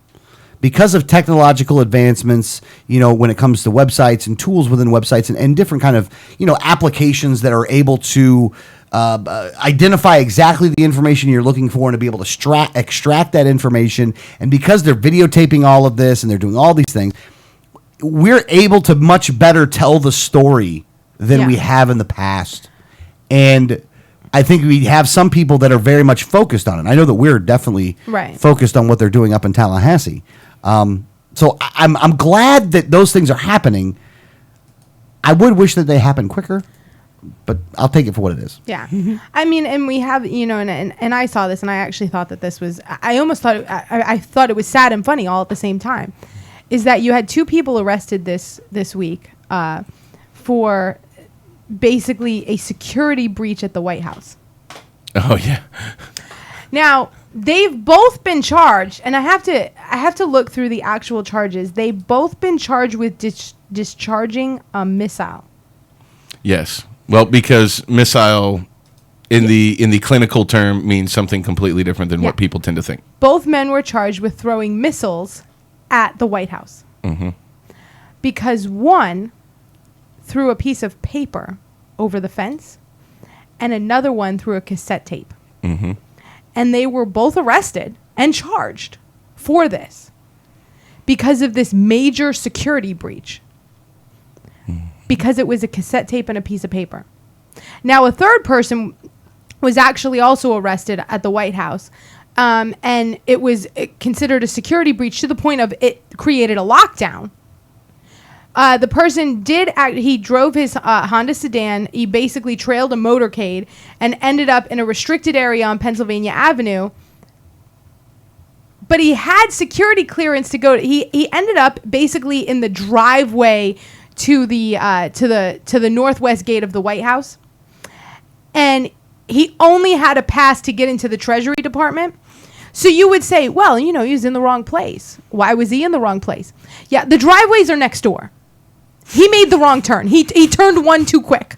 Because of technological advancements, when it comes to websites and tools within websites and different kind of, applications that are able to identify exactly the information you're looking for and to be able to extract that information. And because they're videotaping all of this and they're doing all these things, we're able to much better tell the story than we have in the past. And I think we have some people that are very much focused on it. I know that we're definitely focused on what they're doing up in Tallahassee. So I'm glad that those things are happening. I would wish that they happen quicker, but I'll take it for what it is. Yeah. I mean, and we have, and I saw this, and I actually thought that this was, I almost thought, I thought it was sad and funny all at the same time, is that you had 2 people arrested this week for basically a security breach at the White House. Oh, yeah. Now, they've both been charged, and I have to look through the actual charges. They've both been charged with discharging a missile. Yes. Well, because missile in the clinical term means something completely different than what people tend to think. Both men were charged with throwing missiles at the White House. Mm-hmm. Because one threw a piece of paper over the fence, and another one threw a cassette tape. Mm-hmm. And they were both arrested and charged for this because of this major security breach. Because it was a cassette tape and a piece of paper. Now, a third person was actually also arrested at the White House. And it was considered a security breach to the point of it created a lockdown. The person he drove his Honda sedan. He basically trailed a motorcade and ended up in a restricted area on Pennsylvania Avenue. But he had security clearance to go. He ended up basically in the driveway to the northwest gate of the White House. And he only had a pass to get into the Treasury Department. So you would say, well, he was in the wrong place. Why was he in the wrong place? Yeah, the driveways are next door. He made the wrong turn. He turned one too quick.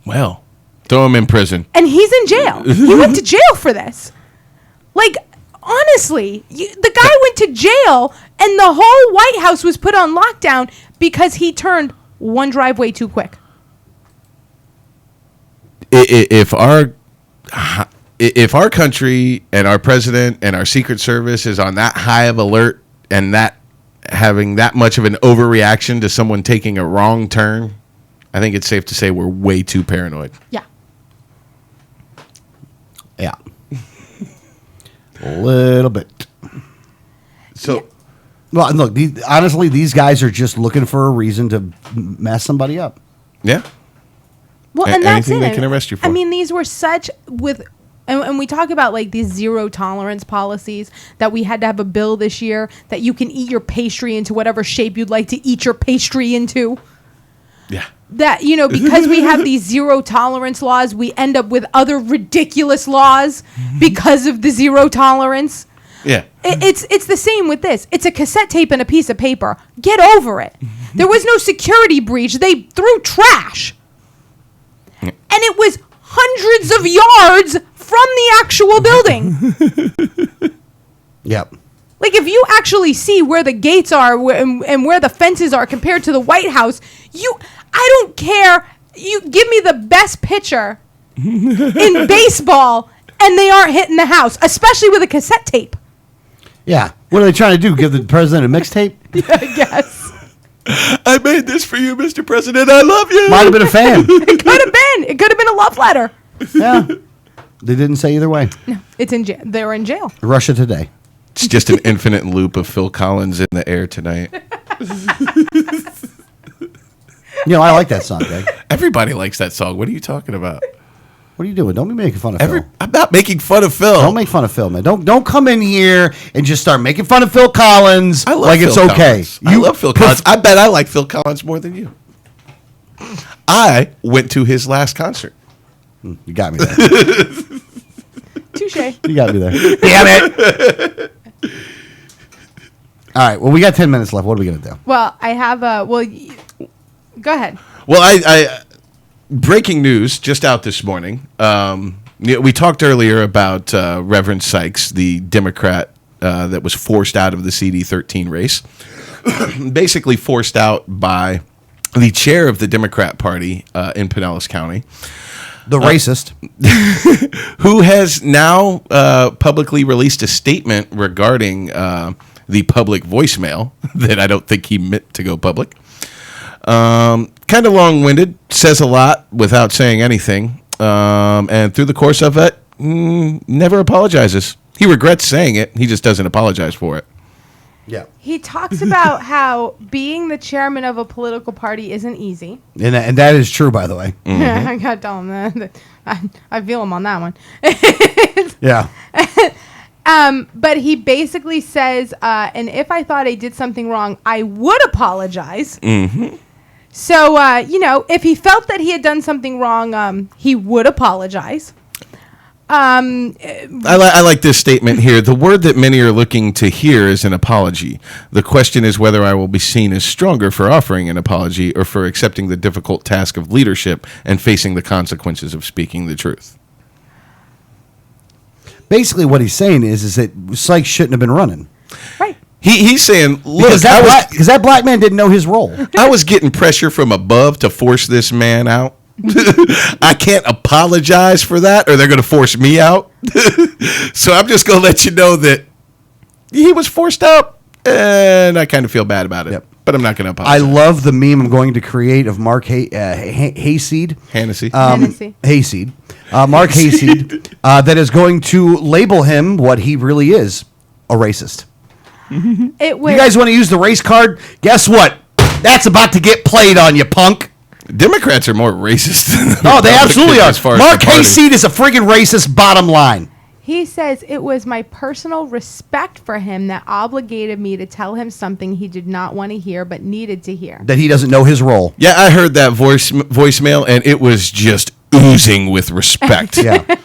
Well, throw him in prison. And he's in jail. He went to jail for this. Like, honestly, the guy went to jail and the whole White House was put on lockdown because he turned one driveway too quick. If our country and our president and our Secret Service is on that high of alert and that having that much of an overreaction to someone taking a wrong turn, I think it's safe to say we're way too paranoid. Yeah. Yeah. A little bit. So, well, look, honestly, these guys are just looking for a reason to mess somebody up. Yeah. Well, and that's anything it. they can arrest you for. I mean, these were and we talk about like these zero tolerance policies that we had to have a bill this year that you can eat your pastry into whatever shape you'd like to eat your pastry into. Yeah. That, because we have these zero tolerance laws, we end up with other ridiculous laws because of the zero tolerance. Yeah. It's the same with this. It's a cassette tape and a piece of paper. Get over it. There was no security breach. They threw trash. And it was hundreds of yards from the actual building. Yep. Like, if you actually see where the gates are and where the fences are compared to the White House, I don't care. You give me the best pitcher in baseball, and they aren't hitting the house, especially with a cassette tape. Yeah. What are they trying to do? Give the president a mixtape? Yeah, I guess. I made this for you, Mr. President. I love you. Might have been a fan. It could have been. It could have been a love letter. Yeah. They didn't say either way. No, it's in jail. They were in jail. Russia Today. It's just an infinite loop of Phil Collins in the air tonight. I like that song, Greg. Everybody likes that song. What are you talking about? What are you doing? Don't be making fun of Phil. I'm not making fun of Phil. Don't make fun of Phil, man. Don't come in here and just start making fun of Phil Collins like Phil it's okay. Collins. I love Phil Collins. I bet I like Phil Collins more than you. I went to his last concert. You got me there. Touche. You got me there. Damn it. All right. Well, we got 10 minutes left. What are we going to do? Well, I have go ahead. Well, I breaking news just out this morning. We talked earlier about Reverend Sykes, the Democrat that was forced out of the CD13 race. Basically forced out by the chair of the Democrat Party in Pinellas County. The racist. Who has now publicly released a statement regarding the public voicemail that I don't think he meant to go public. Kind of long-winded, says a lot without saying anything, and through the course of it, never apologizes. He regrets saying it. He just doesn't apologize for it. Yeah. He talks about how being the chairman of a political party isn't easy. And that is true, by the way. Mm-hmm. I got to tell him that. I feel him on that one. Yeah. But he basically says, and if I thought I did something wrong, I would apologize. Mm-hmm. So, if he felt that he had done something wrong, he would apologize. I like this statement here. The word that many are looking to hear is an apology. The question is whether I will be seen as stronger for offering an apology or for accepting the difficult task of leadership and facing the consequences of speaking the truth. Basically, what he's saying is that Sykes shouldn't have been running. Right. He's saying, look, because that black man didn't know his role. I was getting pressure from above to force this man out. I can't apologize for that, or they're going to force me out. So I'm just going to let you know that he was forced out, and I kind of feel bad about it. Yep. But I'm not going to apologize. I love the meme I'm going to create of Mark Hayseed. Hennessy. Hayseed. Mark Hayseed, that is going to label him what he really is, a racist. It was, you guys want to use the race card? Guess what? That's about to get played on you, punk. Democrats are more racist than the Oh, they absolutely are. as far as Mark the party. Hayseed is a friggin' racist, bottom line. He says, it was my personal respect for him that obligated me to tell him something he did not want to hear but needed to hear. That he doesn't know his role. Yeah, I heard that voicemail, and it was just oozing with respect. Yeah.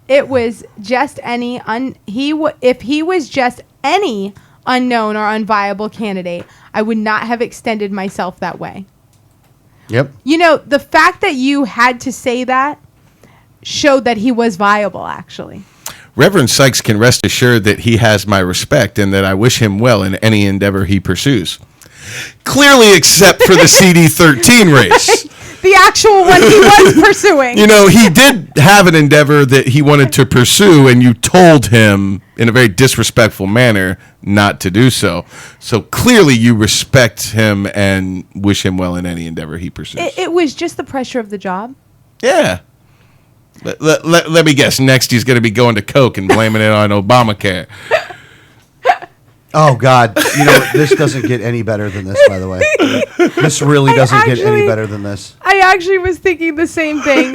It was just any if he was just any unknown or unviable candidate, I would not have extended myself that way. Yep. You know, the fact that you had to say that showed that he was viable, actually. Reverend Sykes can rest assured that he has my respect and that I wish him well in any endeavor he pursues. Clearly, except for the CD13 race. The actual one he was pursuing. You know, he did have an endeavor that he wanted to pursue, and you told him in a very disrespectful manner not to do so. So clearly you respect him and wish him well in any endeavor he pursues. It was just the pressure of the job. Yeah. Let me guess. Next, he's going to be going to Coke and blaming it on Obamacare. Oh, God. You know, this doesn't get any better than this, by the way. This really doesn't get any better than this. I actually was thinking the same thing.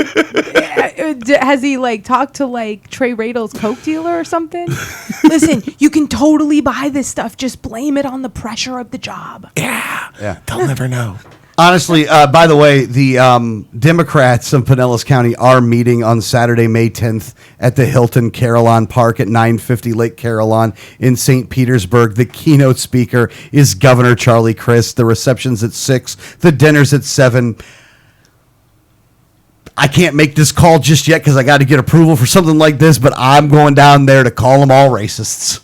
Has he, talked to, Trey Radle's Coke dealer or something? Listen, you can totally buy this stuff. Just blame it on the pressure of the job. Yeah. They'll never know. Honestly, by the way, the Democrats of Pinellas County are meeting on Saturday, May 10th at the Hilton Carillon Park at 950 Lake Carillon in St. Petersburg. The keynote speaker is Governor Charlie Crist. The reception's at 6. The dinner's at 7. I can't make this call just yet because I got to get approval for something like this, but I'm going down there to call them all racists.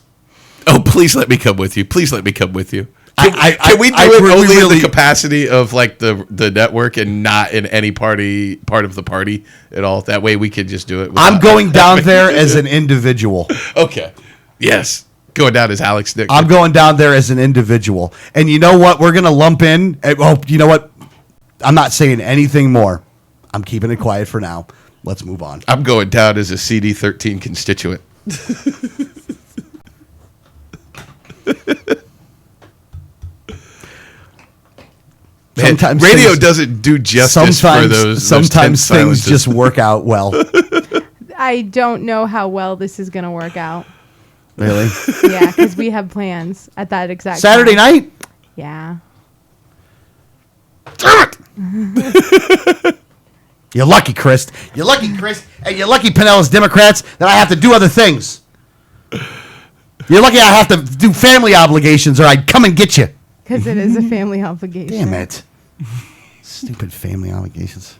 Oh, please let me come with you. Please let me come with you. Can we do it only in the capacity of the network and not in any part of the party at all? That way we could just do it. I'm going down there as an individual. Okay. Yes. Going down as Alex Nick. I'm going down there as an individual. And you know what? We're going to lump in. You know what? I'm not saying anything more. I'm keeping it quiet for now. Let's move on. I'm going down as a CD13 constituent. Sometimes radio doesn't do justice for those. Sometimes things just work out well. I don't know how well this is going to work out. Really? Yeah, because we have plans at that exact Saturday time. night? Yeah. You're lucky, Chris. You're lucky, Chris. And you're lucky, Pinellas Democrats, that I have to do other things. You're lucky I have to do family obligations or I'd come and get you. Because it is a family obligation. Damn it. Stupid family obligations.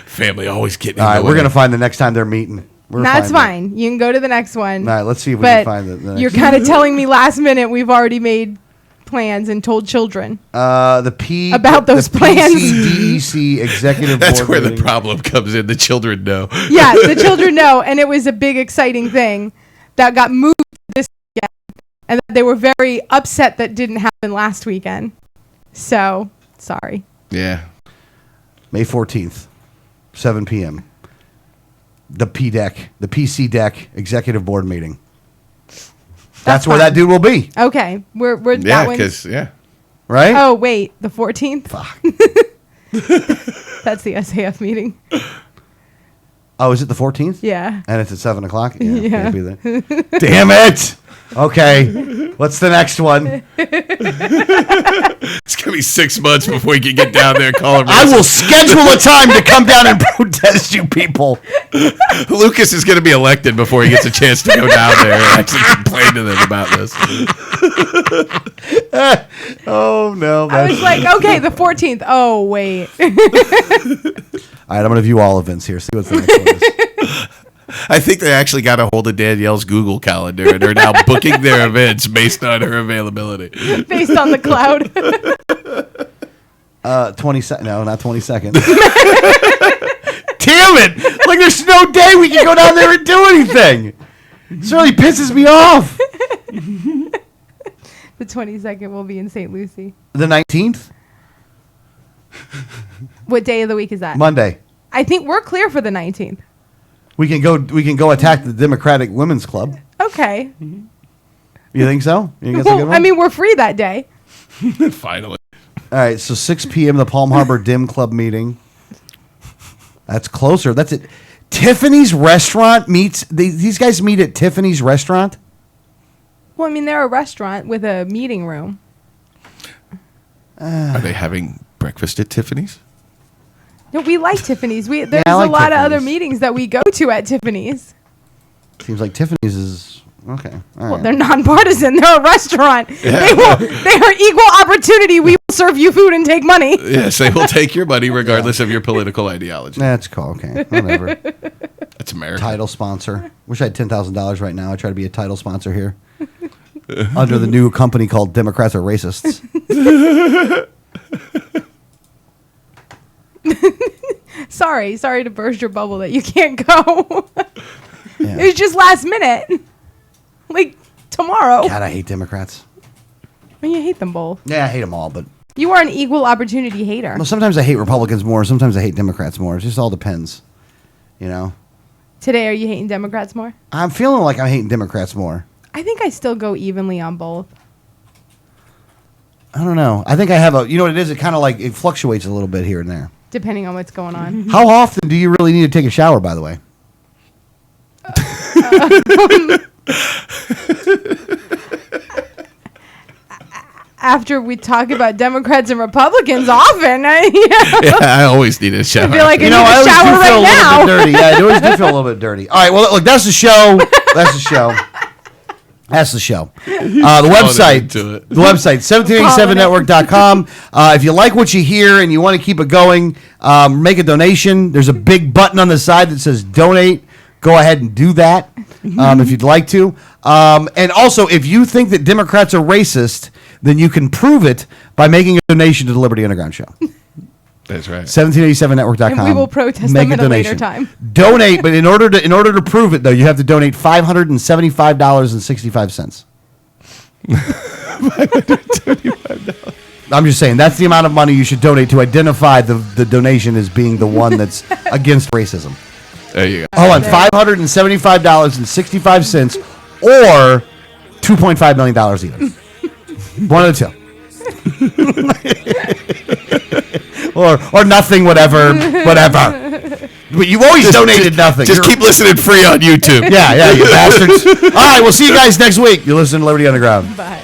Family always getting. All right, we're going to find the next time they're meeting. That's fine. You can go to the next one. All right, let's see if we can find the next You're kind of telling me last minute we've already made plans and told children about those plans. PCDEC executive That's board where meeting. the problem comes in. The children know. Yeah, the children know, and it was a big, exciting thing that got moved this weekend, and they were very upset that didn't happen last weekend. So, sorry. Yeah. May 14th, 7 p.m. The PC deck executive board meeting. That's where that dude will be. Okay, we're Yeah, that one. because Right? Oh wait, the 14th. Fuck. That's the SAF meeting. Oh, is it the 14th? Yeah. And it's at 7 o'clock? Yeah. Can't be there. Damn it! Okay. What's the next one? It's gonna be 6 months before you can get down there and call him. I will schedule a time to come down and protest you people. Lucas is gonna be elected before he gets a chance to go down there and actually complain to them about this. Oh no! I was like, okay, the 14th. Oh wait. All right, I'm gonna view all events here. See what's the next one is. I think they actually got a hold of Danielle's Google Calendar and are now booking their events based on her availability. Based on the cloud. 22nd. No, not 22nd. Damn it! Like there's no day we can go down there and do anything. This really pisses me off. The 22nd will be in St. Lucie. The 19th? What day of the week is that? Monday. I think we're clear for the 19th. We can go attack the Democratic Women's Club. Okay. You think so? You think that's a good Well, one? I mean, we're free that day. Finally. All right, so 6 p.m. the Palm Harbor Dim Club meeting. That's closer. That's it. Tiffany's Restaurant meets. These guys meet at Tiffany's Restaurant. Well, I mean, they're a restaurant with a meeting room. Are they having breakfast at Tiffany's? No, we like Tiffany's. There's I like a lot of other Tiffany's. meetings that we go to at Tiffany's. Seems like Tiffany's is okay. All Well, right. they're nonpartisan. They're a restaurant. Yeah. They are equal opportunity. We will serve you food and take money. Yes, they will take your money regardless of your political ideology. That's cool. Okay, whatever. That's America. Title sponsor. Wish I had $10,000 right now. I try to be a title sponsor here. Under the new company called Democrats Are Racists. Sorry to burst your bubble that you can't go. Yeah. It was just last minute. Like tomorrow. God, I hate Democrats. And you hate them both. Yeah, I hate them all, but You are an equal opportunity hater. well, sometimes I hate Republicans more. Sometimes I hate Democrats more. It just all depends. You know, Today, are you hating Democrats more? I'm feeling like I'm hating Democrats more. I think I still go evenly on both. I don't know. I think I have a. You know what it is? It kind of like it fluctuates a little bit here and there. Depending on what's going on. How often do you really need to take a shower? By the way. After we talk about Democrats and Republicans often, Yeah, I always need a shower. I feel like I need I a always shower do feel right a now. little bit dirty. Yeah, I always do feel a little bit dirty. All right, well, look, that's the show. That's the show. That's the show. The website, into it. the website, 1787network.com. If you like what you hear and you want to keep it going, make a donation. There's a big button on the side that says donate. Go ahead and do that if you'd like to. And also, if you think that Democrats are racist, then you can prove it by making a donation to the Liberty Underground Show. That's right. 1787network.com. And we will protest them at a later time. Donate, but in order to prove it, though, you have to donate $575.65. I'm just saying that's the amount of money you should donate to identify the donation as being the one that's against racism. There you go. Hold on, $575.65 or $2.5 million even. One of the two. or nothing, whatever. But you've always donated nothing. Just keep listening free on YouTube. Yeah, you bastards. All right, we'll see you guys next week. You listen to Liberty Underground. Bye.